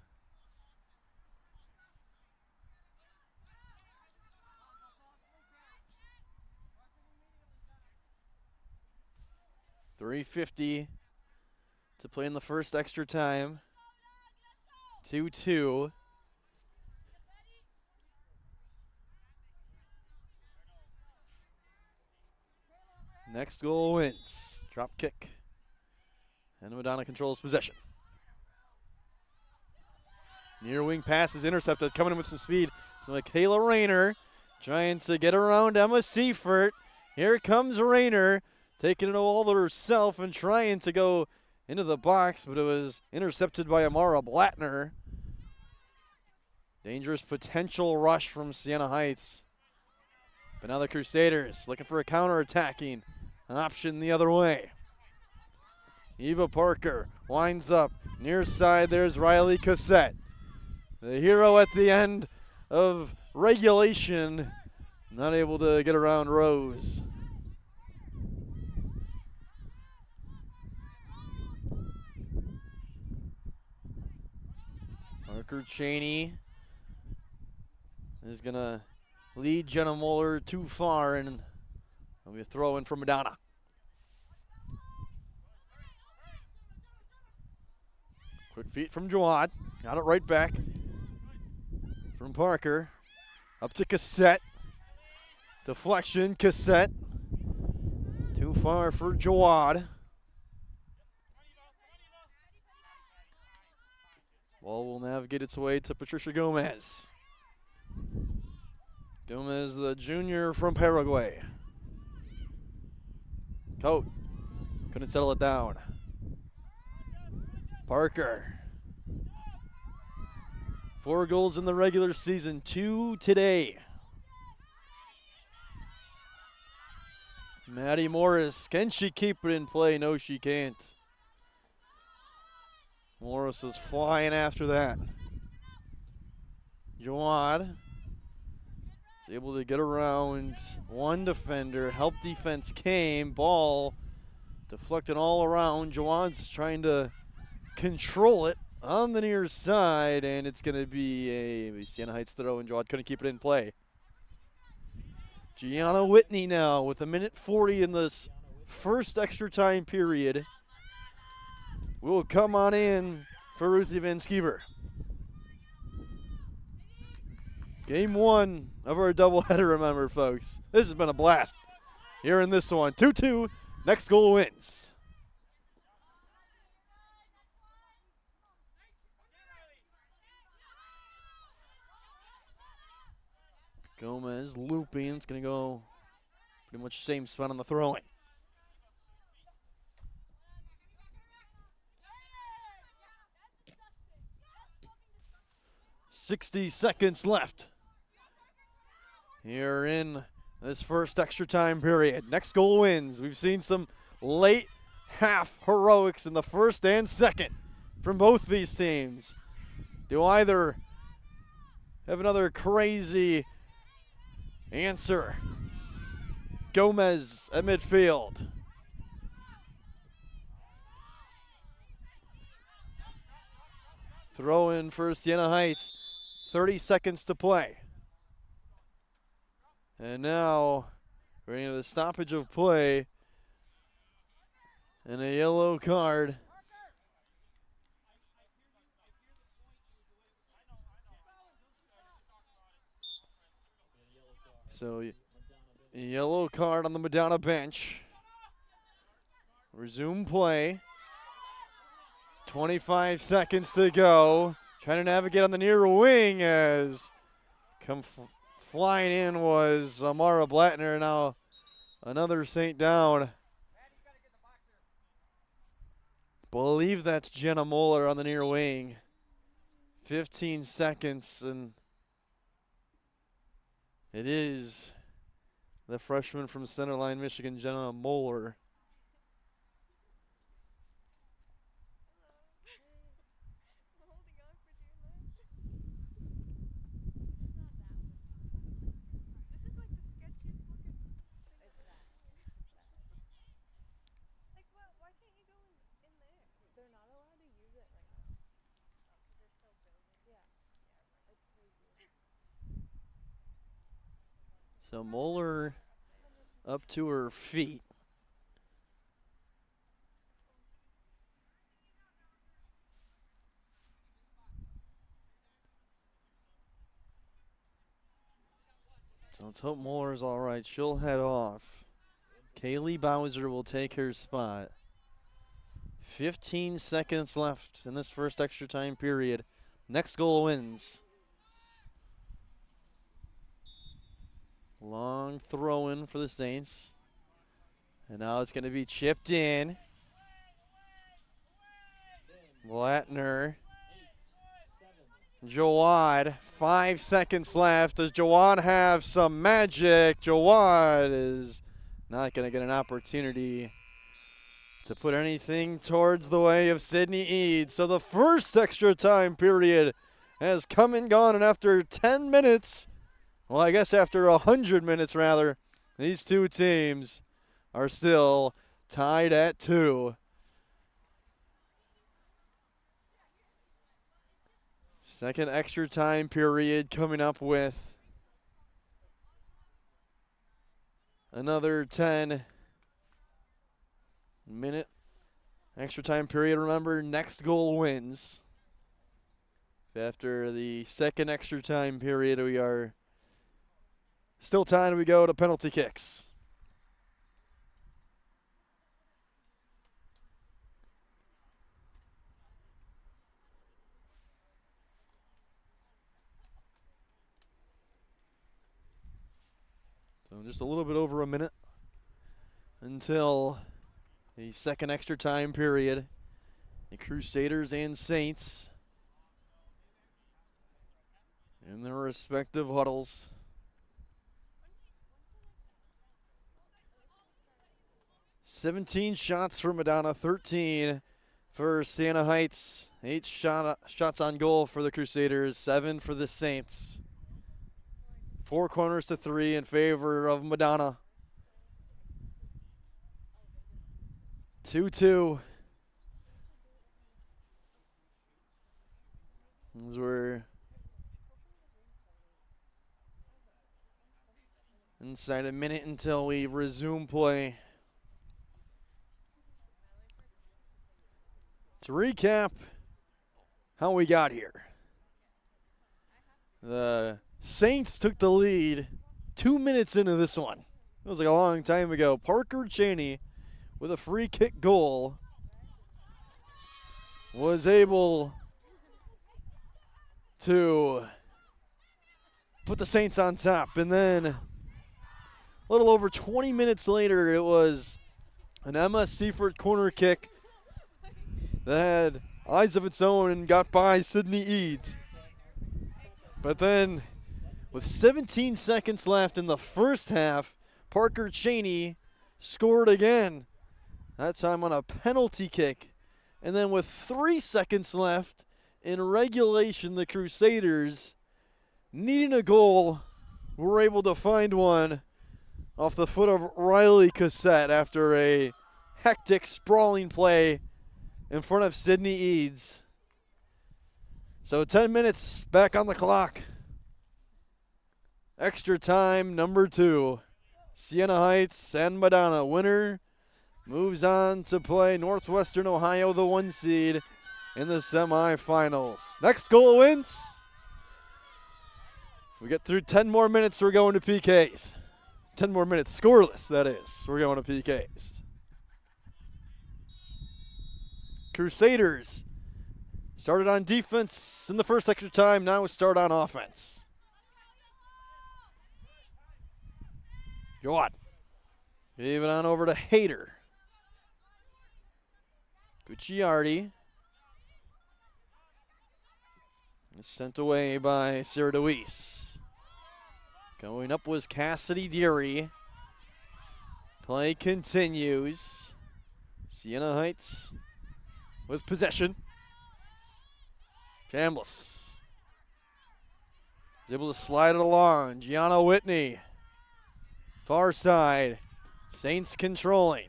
.350 to play in the first extra time. 2-2. Next goal wins. Drop kick. And Madonna controls possession. Near wing pass is intercepted. Coming in with some speed. So Michaela Rayner trying to get around Emma Seifert. Here comes Rayner, taking it all to herself and trying to go into the box, but it was intercepted by Amara Blattner. Dangerous potential rush from Siena Heights. But now the Crusaders looking for a counter-attacking option the other way. Eva Parker winds up. Near side, there's Riley Cassette. The hero at the end of regulation. Not able to get around Rose. Parker Cheney is going to lead Jenna Moeller too far, and it'll be a throw in for Madonna. Quick feet from Jawad. Got it right back. From Parker. Up to Cassette. Deflection, Cassette. Too far for Jawad. Ball will navigate its way to Patricia Gomez. Gomez, the junior from Paraguay. Coat. Couldn't settle it down. Parker. 4 goals in the regular season, 2 today. Maddie Morris, can she keep it in play? No, she can't. Morris was flying after that. Jawad is able to get around one defender. Help defense came. Ball deflected all around. Jawad's trying to control it on the near side, and it's going to be a Siena Heights throw, and Jawad couldn't keep it in play. Gianna Whitney now with 1:40 in this first extra time period will come on in for Ruthie Van Skeever. Game 1 of our doubleheader, remember, folks. This has been a blast here in this one. 2-2, next goal wins. Gomez looping. It's going to go pretty much same spot on the throwing. 60 seconds left here in this first extra time period. Next goal wins. We've seen some late half heroics in the first and second from both these teams. Do either have another crazy answer? Gomez at midfield. Throw in for Siena Heights. 30 seconds to play. And now we're into the stoppage of play and a yellow card. So a yellow card on the Madonna bench. Resume play. 25 seconds to go. Trying to navigate on the near wing as flying in was Amara Blattner. Now another St. down. Believe that's Jenna Moeller on the near wing. 15 seconds, and it is the freshman from Centerline, Michigan, Jenna Moeller. So Moeller up to her feet. So let's hope Moeller's all right. She'll head off. Kaylee Bowser will take her spot. 15 seconds left in this first extra time period. Next goal wins. Long throw in for the Saints. And now it's going to be chipped in. Blattner. Jawad, 5 seconds left. Does Jawad have some magic? Jawad is not going to get an opportunity to put anything towards the way of Sydney Eads. So the first extra time period has come and gone, and after 10 minutes, well, I guess after 100 minutes rather, these two teams are still tied at 2. Second extra time period coming up with another 10-minute extra time period. Remember, next goal wins. After the second extra time period, we are still tied. We go to penalty kicks. So just a little bit over a minute until the second extra time period. The Crusaders and Saints in their respective huddles. "17 shots for Madonna, 13 for Siena Heights. 8 shots on goal for the Crusaders, 7 for the Saints. 4 corners to 3 in favor of Madonna. 2-2. As we're inside a minute until we resume play. To recap how we got here. The Saints took the lead 2 minutes into this one. It was like a long time ago. Parker Cheney with a free kick goal was able to put the Saints on top. And then a little over 20 minutes later, it was an Emma Seifert corner kick that had eyes of its own and got by Sydney Eads. But then, with 17 seconds left in the first half, Parker Cheney scored again, that time on a penalty kick. And then with 3 seconds left in regulation, the Crusaders, needing a goal, were able to find one off the foot of Riley Cassette after a hectic, sprawling play in front of Sydney Eads. So 10 minutes back on the clock. Extra time number 2. Siena Heights and Madonna. Winner moves on to play Northwestern Ohio, the 1 seed, in the semifinals. Next goal wins. If we get through 10 more minutes, we're going to PKs. 10 more minutes, scoreless, that is. We're going to PKs. Crusaders started on defense in the first extra time. Now we start on offense. Go on. Gave it on over to Hayter. Gucciardi. Sent away by Sarah DeWeese. Going up was Cassidy Deary. Play continues. Siena Heights with possession. Chambliss is able to slide it along. Gianna Whitney. Far side. Saints controlling.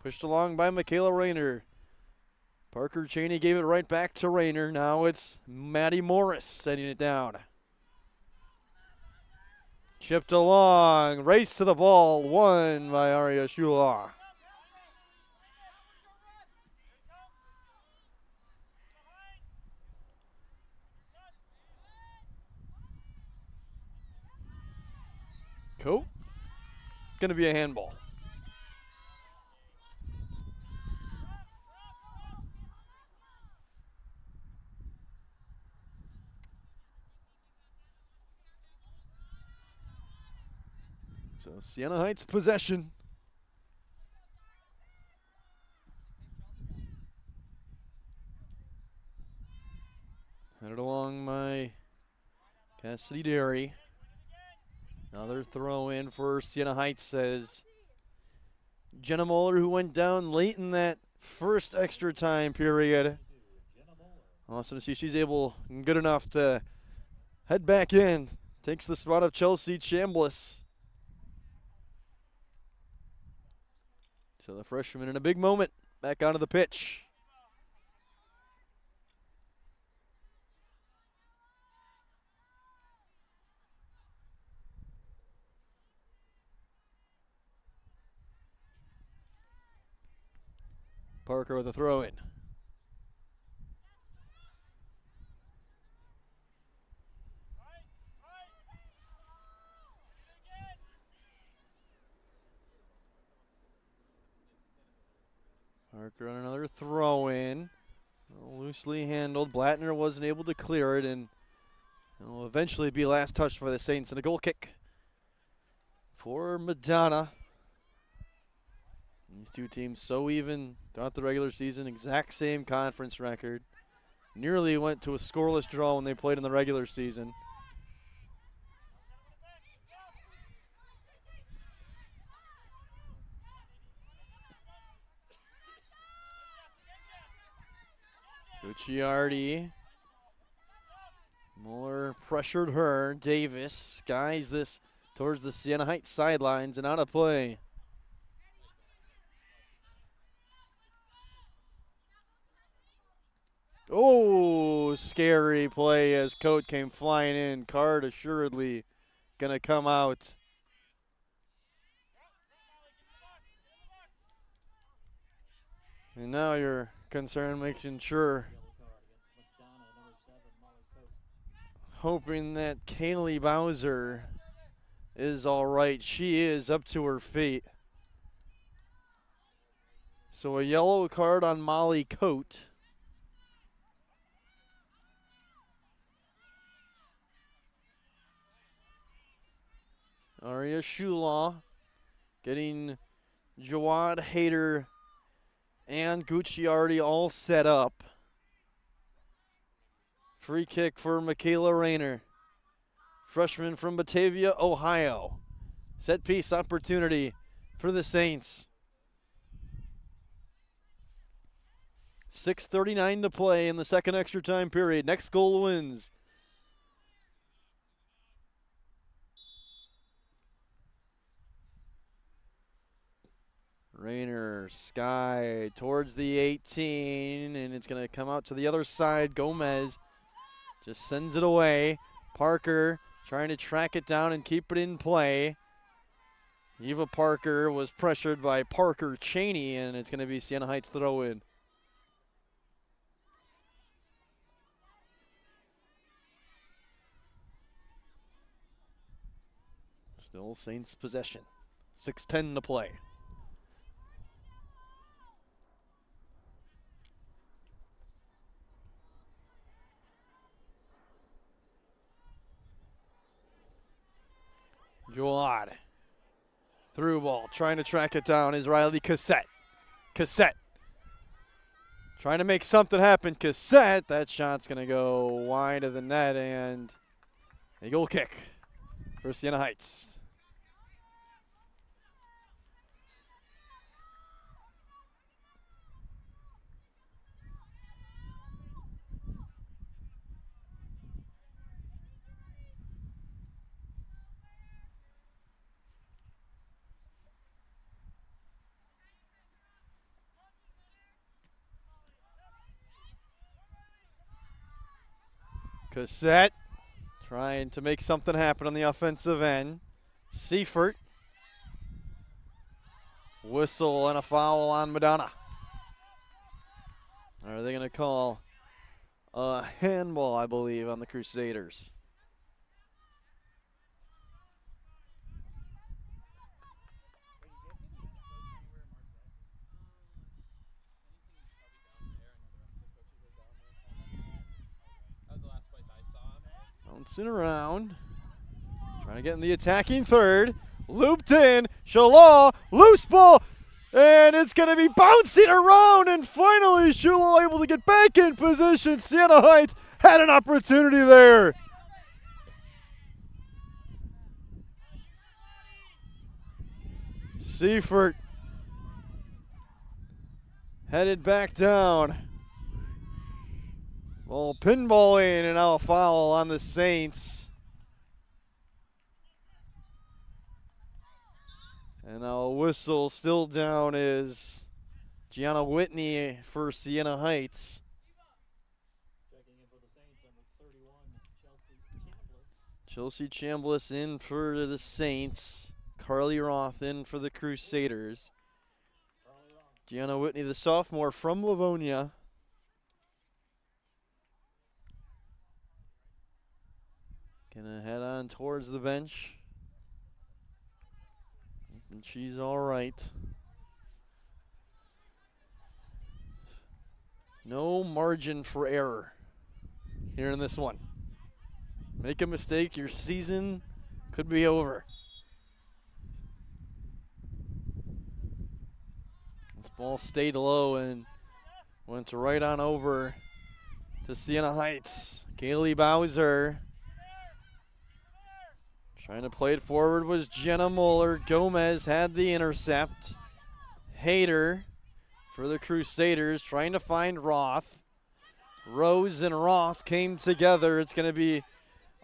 Pushed along by Michaela Rayner. Parker Cheney gave it right back to Rayner. Now it's Maddie Morris sending it down. Chipped along. Race to the ball. Won by Aria Shula. Cool. Going to be a handball. So Siena Heights possession. Headed along by Cassidy Derry. Another throw in for Siena Heights, says Jenna Moeller, who went down late in that first extra time period. Awesome to see she's able and good enough to head back in. Takes the spot of Chelsea Chambliss. So the freshman in a big moment back onto the pitch. Parker with a throw in. Parker on another throw in. Loosely handled. Blattner wasn't able to clear it, and it will eventually be last touched by the Saints, and a goal kick for Madonna. These two teams so even throughout the regular season, exact same conference record. Nearly went to a scoreless draw when they played in the regular season. Gucciardi. Muller pressured her. Davis skies this towards the Siena Heights sidelines and out of play. Oh, scary play as Coate came flying in. Card assuredly going to come out. And now you're concerned making sure, hoping that Kaylee Bowser is all right. She is up to her feet. So a yellow card on Molly Coate. Aria Shulaw getting Jawad Hayter and Gucciardi all set up. Free kick for Michaela Rayner, freshman from Batavia, Ohio. Set piece opportunity for the Saints. 6:39 to play in the second extra time period. Next goal wins. Rayner, Sky towards the 18, and it's going to come out to the other side. Gomez just sends it away. Parker trying to track it down and keep it in play. Eva Parker was pressured by Parker Cheney, and it's going to be Siena Heights throw in. Still Saints possession. 6:10 to play. Joad. Through ball. Trying to track it down is Riley Cassette. Cassette. Trying to make something happen. Cassette. That shot's going to go wide of the net, and a goal kick for Siena Heights. Cassette trying to make something happen on the offensive end. Seifert. Whistle and a foul on Madonna. Are they going to call a handball, I believe, on the Crusaders? Bouncing around. Trying to get in the attacking third. Looped in. Shalaw. Loose ball. And it's going to be bouncing around. And finally, Shulaw able to get back in position. Siena Heights had an opportunity there. Seifert headed back down. Well, pinballing, and now a foul on the Saints. And now a whistle still down is Gianna Whitney for Siena Heights. Checking in for the Saints, number 31, Chelsea Chambliss in for the Saints. Carly Roth in for the Crusaders. Gianna Whitney, the sophomore from Livonia. Gonna head on towards the bench. And she's all right. No margin for error here in this one. Make a mistake, your season could be over. This ball stayed low and went right on over to Siena Heights. Kaylee Bowser trying to play it forward was Jenna Muller. Gomez had the intercept. Hayter for the Crusaders trying to find Roth. Rose and Roth came together. It's going to be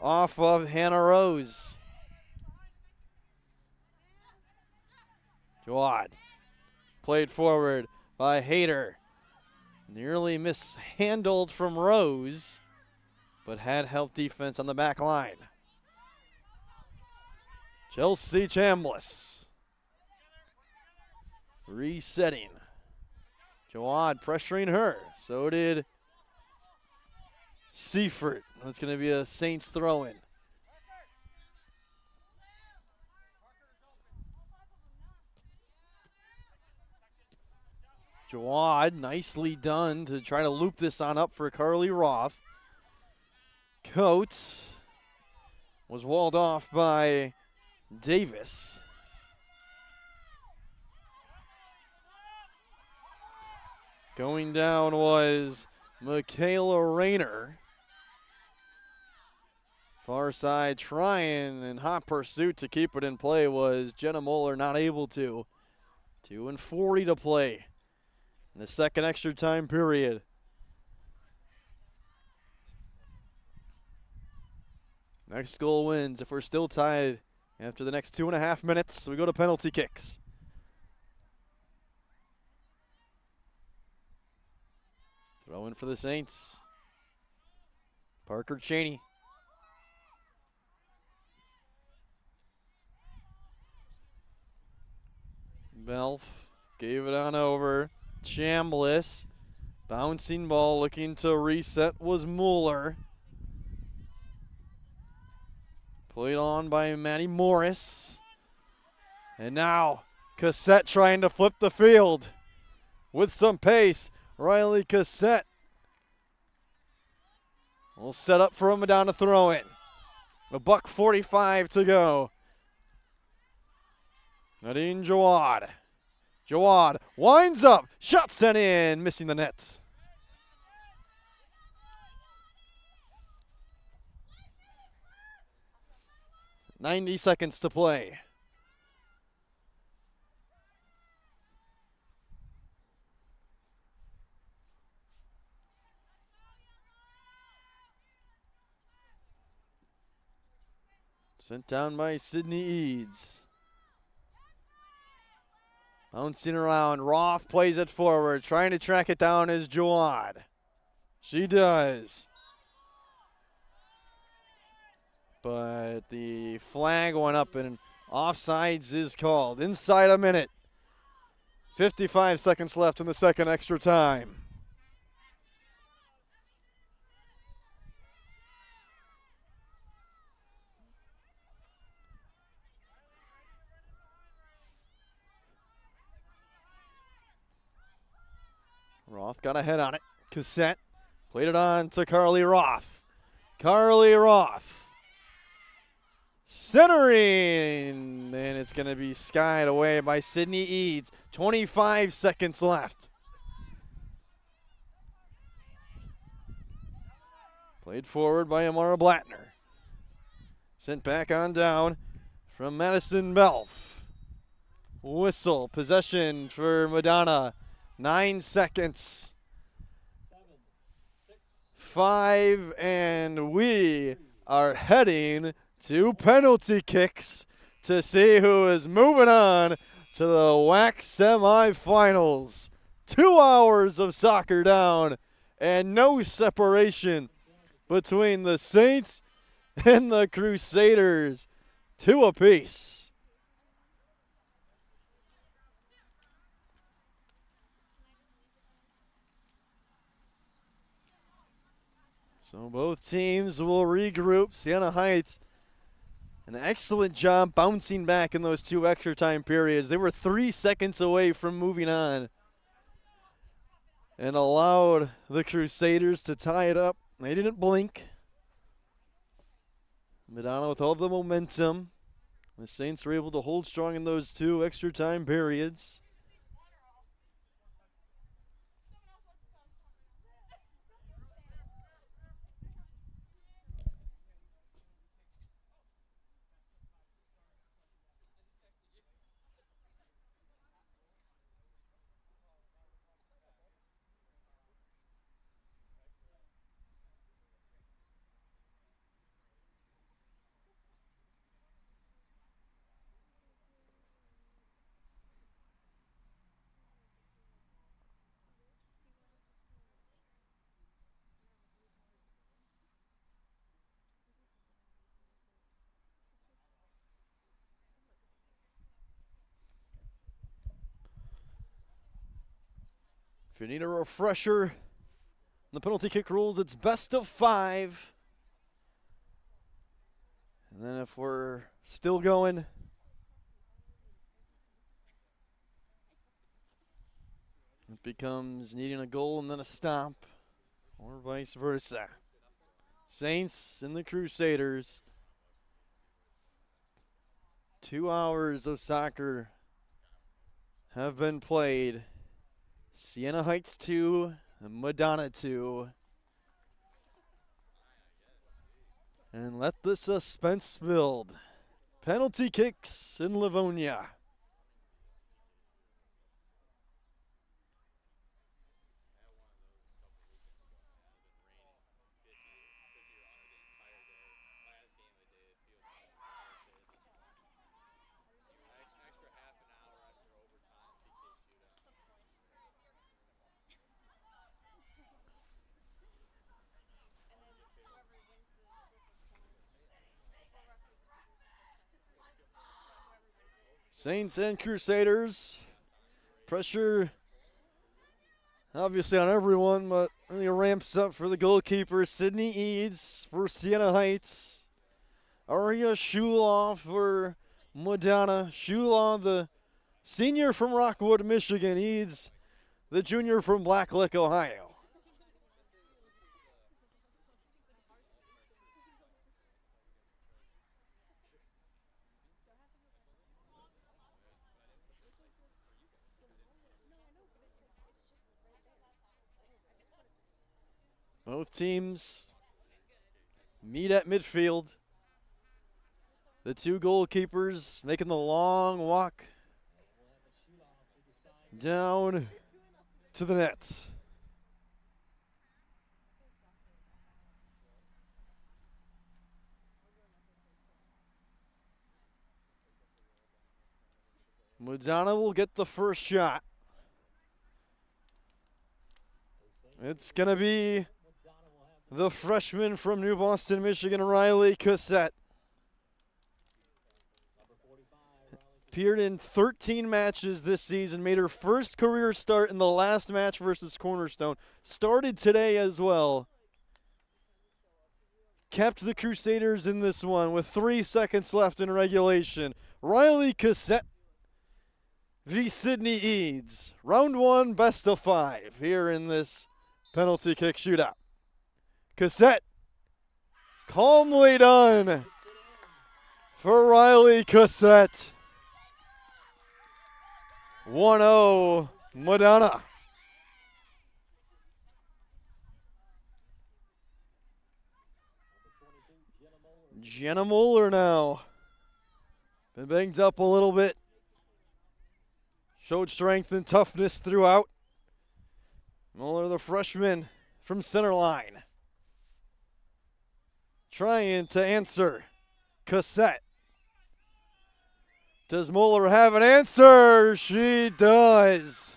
off of Hannah Rose. Jawad played forward by Hayter. Nearly mishandled from Rose, but had help defense on the back line. Chelsea Chambliss resetting. Jawad pressuring her. So did Seifert. That's going to be a Saints throw-in. Jawad, nicely done to try to loop this on up for Carly Roth. Coates was walled off by Davis. Going down was Michaela Rayner. Far side trying in hot pursuit to keep it in play was Jenna Muller, not able to. 2:40 to play in the second extra time period. Next goal wins. If we're still tied after the next 2.5 minutes, we go to penalty kicks. Throw in for the Saints. Parker Cheney. Belf gave it on over. Chambliss. Bouncing ball looking to reset was Mueller. Played on by Maddie Morris. And now Cassette trying to flip the field with some pace. Riley Cassette will set up for a Madonna throw-in. $1:45 to go. Nadine Jawad. Jawad winds up. Shot sent in. Missing the net. $90 seconds to play. Sent down by Sydney Eads. Bouncing around. Roth plays it forward. Trying to track it down is Jawad. She does. But the flag went up and offsides is called. Inside a minute. 55 seconds left in the second extra time. Roth got a head on it. Cassette played it on to Carly Roth. Carly Roth centering, and it's going to be skied away by Sydney Eads. 25 seconds left. Played forward by Amara Blattner. Sent back on down from Madison Belf. Whistle, possession for Madonna. 9 seconds. 7, 6, 5, and we are heading to penalty kicks to see who is moving on to the WHAC semifinals. 2 hours of soccer down and no separation between the Saints and the Crusaders. 2 apiece. So both teams will regroup. Siena Heights, an excellent job bouncing back in those 2 extra time periods. They were 3 seconds away from moving on. and allowed the Crusaders to tie it up. They didn't blink. Madonna with all the momentum. The Saints were able to hold strong in those 2 extra time periods. If you need a refresher, in the penalty kick rules, it's best of 5. And then if we're still going, it becomes needing a goal and then a stop, or vice versa. Saints and the Crusaders. 2 hours of soccer have been played. Siena Heights 2, and Madonna 2. And let the suspense build. Penalty kicks in Livonia. Saints and Crusaders. Pressure obviously on everyone, but really ramps up for the goalkeeper, Sydney Eads for Siena Heights. Aria Shulaw for Madonna. Shulaw, the senior from Rockwood, Michigan. Eads, the junior from Blacklick, Ohio. Both teams meet at midfield. The 2 goalkeepers making the long walk down to the net. Madonna will get the first shot. It's going to be the freshman from New Boston, Michigan, Riley Cassette. Appeared in 13 matches this season, made her first career start in the last match versus Cornerstone. Started today as well. Kept the Crusaders in this one with 3 seconds left in regulation. Riley Cassette v. Sydney Eads. Round 1, best of 5 here in this penalty kick shootout. Cassette, calmly done for Riley Cassette. 1-0 Madonna. Jenna Moeller now. Been banged up a little bit. Showed strength and toughness throughout. Moeller, the freshman from center line. Trying to answer. Cassette. Does Moeller have an answer? She does.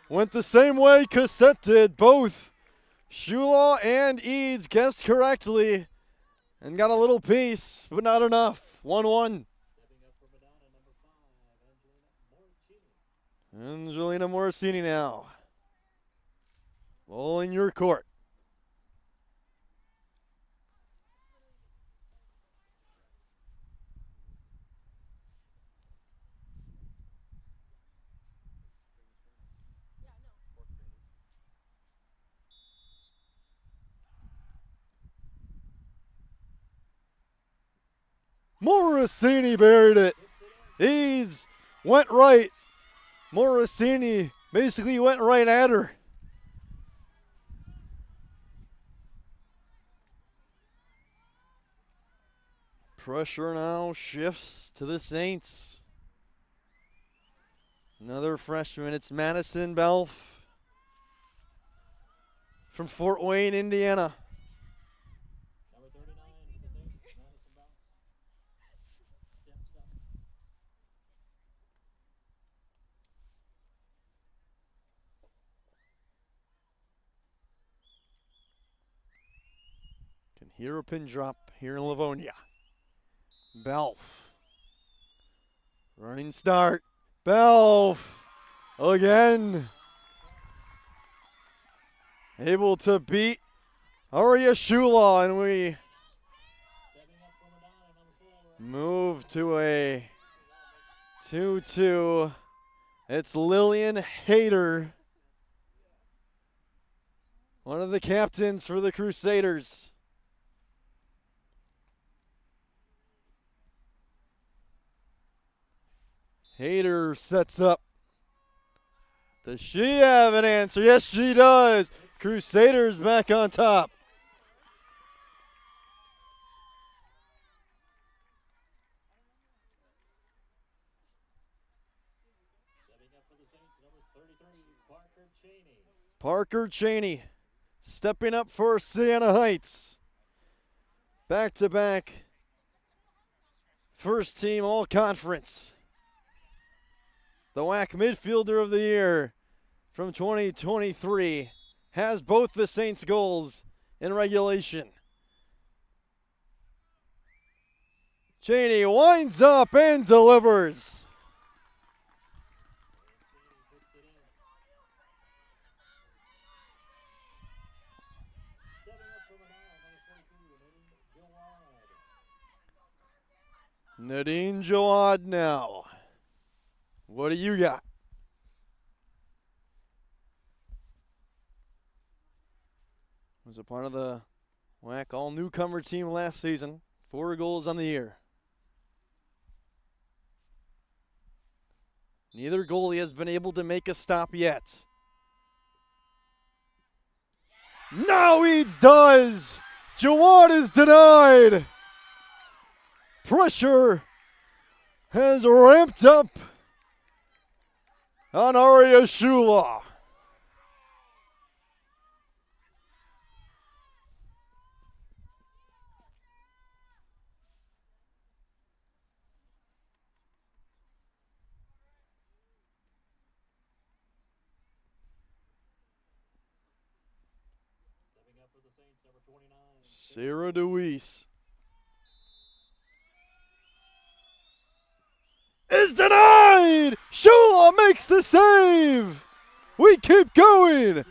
Went the same way Cassette did. Both Shulaw and Eads guessed correctly and got a little piece, but not enough. 1-1. Angelina Morosini now. Ball in your court. Morosini buried it. He's went right. Morosini basically went right at her. Pressure now shifts to the Saints. Another freshman. It's Madison Belf from Fort Wayne, Indiana. Number 39 for the Saints, Madison Bell. Steps up. Can hear a pin drop here in Livonia. Belf. Running start. Belf again. Able to beat Aria Shula, and we Stepping up for Madonna, number 4. move to a 2-2. It's Lillian Hayter, one of the captains for the Crusaders. Hayter sets up. Does she have an answer? Yes, she does. Crusaders back on top. Stepping up for the Saints, number 33, Parker Cheney. Parker Cheney stepping up for Siena Heights. Back-to-back first team all-conference. The WHAC midfielder of the year from 2023 has both the Saints goals in regulation. Cheney winds up and delivers. Cheney puts it in. Stepping up for Madonna, number 42, Nadine Nadine Jawad. Jawad now. What do you got? Was a part of the WHAC all-newcomer team last season. 4 goals on the year. Neither goalie has been able to make a stop yet. Now Eads does! Jawad is denied! Pressure has ramped up on Aria Shula. Stepping up for the Saints, number 29. Sarah DeWeese is denied! Shula makes the save! We keep going!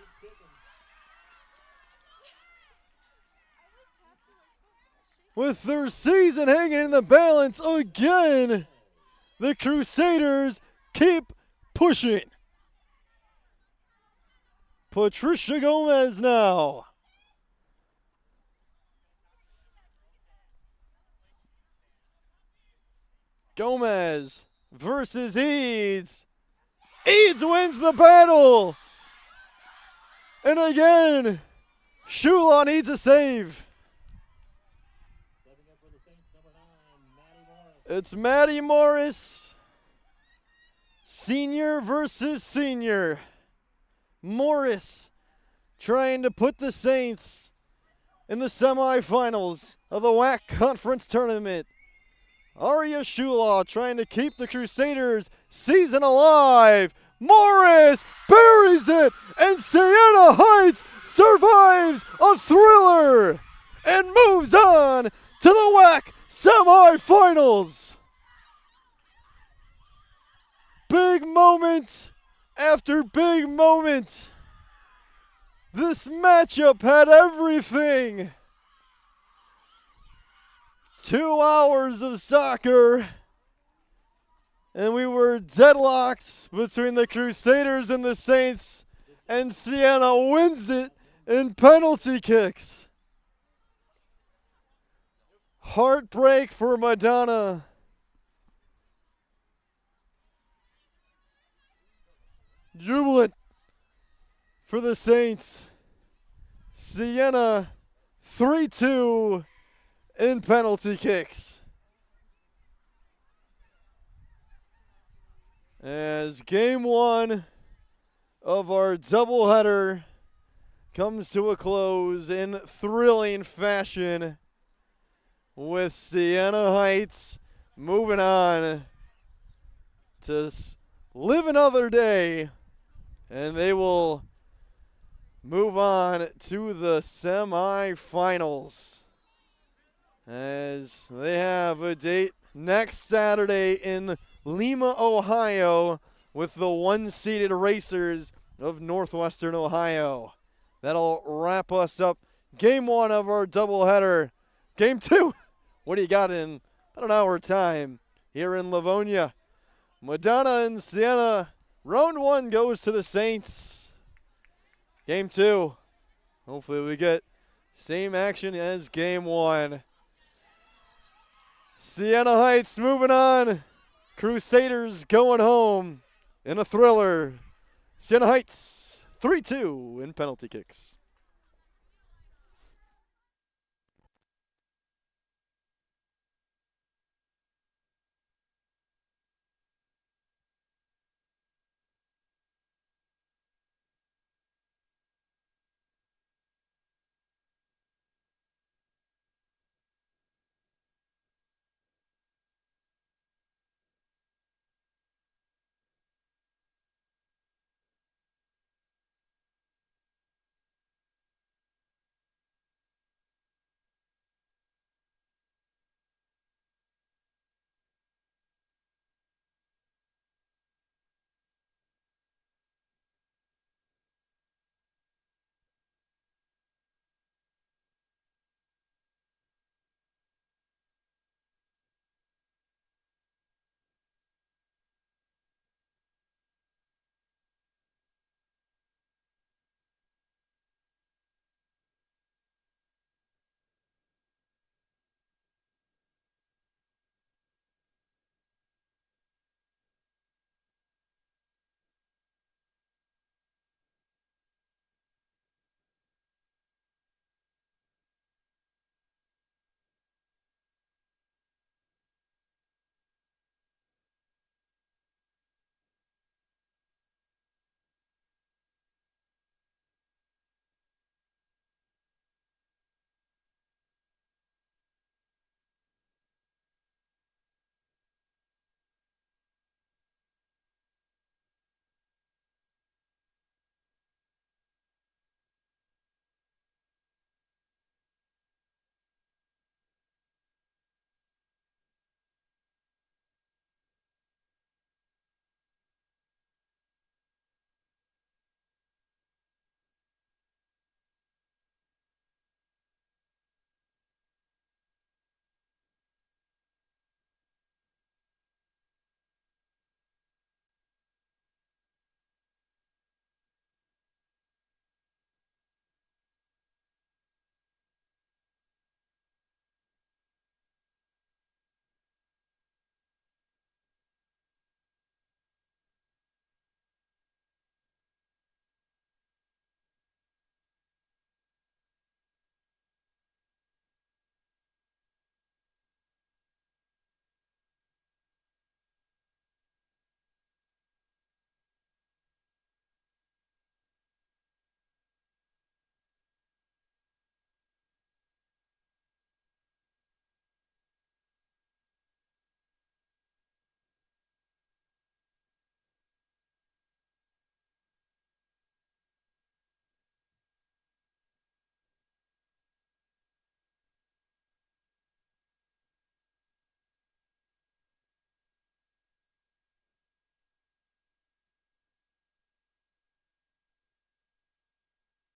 With their season hanging in the balance again, the Crusaders keep pushing. Patricia Gomez now. Gomez versus Eads. Eads wins the battle. And again, Shula needs a save. Stepping up for the Saints, number 9, Maddie Morris. It's Maddie Morris. Senior versus senior. Morris trying to put the Saints in the semifinals of the WHAC Conference Tournament. Aria Shula trying to keep the Crusaders season alive. Morris buries it, and Siena Heights survives a thriller and moves on to the WHAC semifinals. Big moment after big moment. This matchup had everything. 2 hours of soccer, and we were deadlocked between the Crusaders and the Saints, and Siena wins it in penalty kicks. Heartbreak for Madonna. Jubilant for the Saints. Siena 3-2 in penalty kicks. As game one of our doubleheader comes to a close in thrilling fashion, with Siena Heights moving on to live another day, and they will move on to the semifinals as they have a date next Saturday in Lima, Ohio, with the one-seeded Racers of Northwestern Ohio. That'll wrap us up game one of our doubleheader. Game two, what do you got in about an hour time here in Livonia? Madonna and Siena. Round one goes to the Saints. Game two, hopefully we get same action as game one. Siena Heights moving on. Crusaders going home in a thriller. Siena Heights 3-2 in penalty kicks.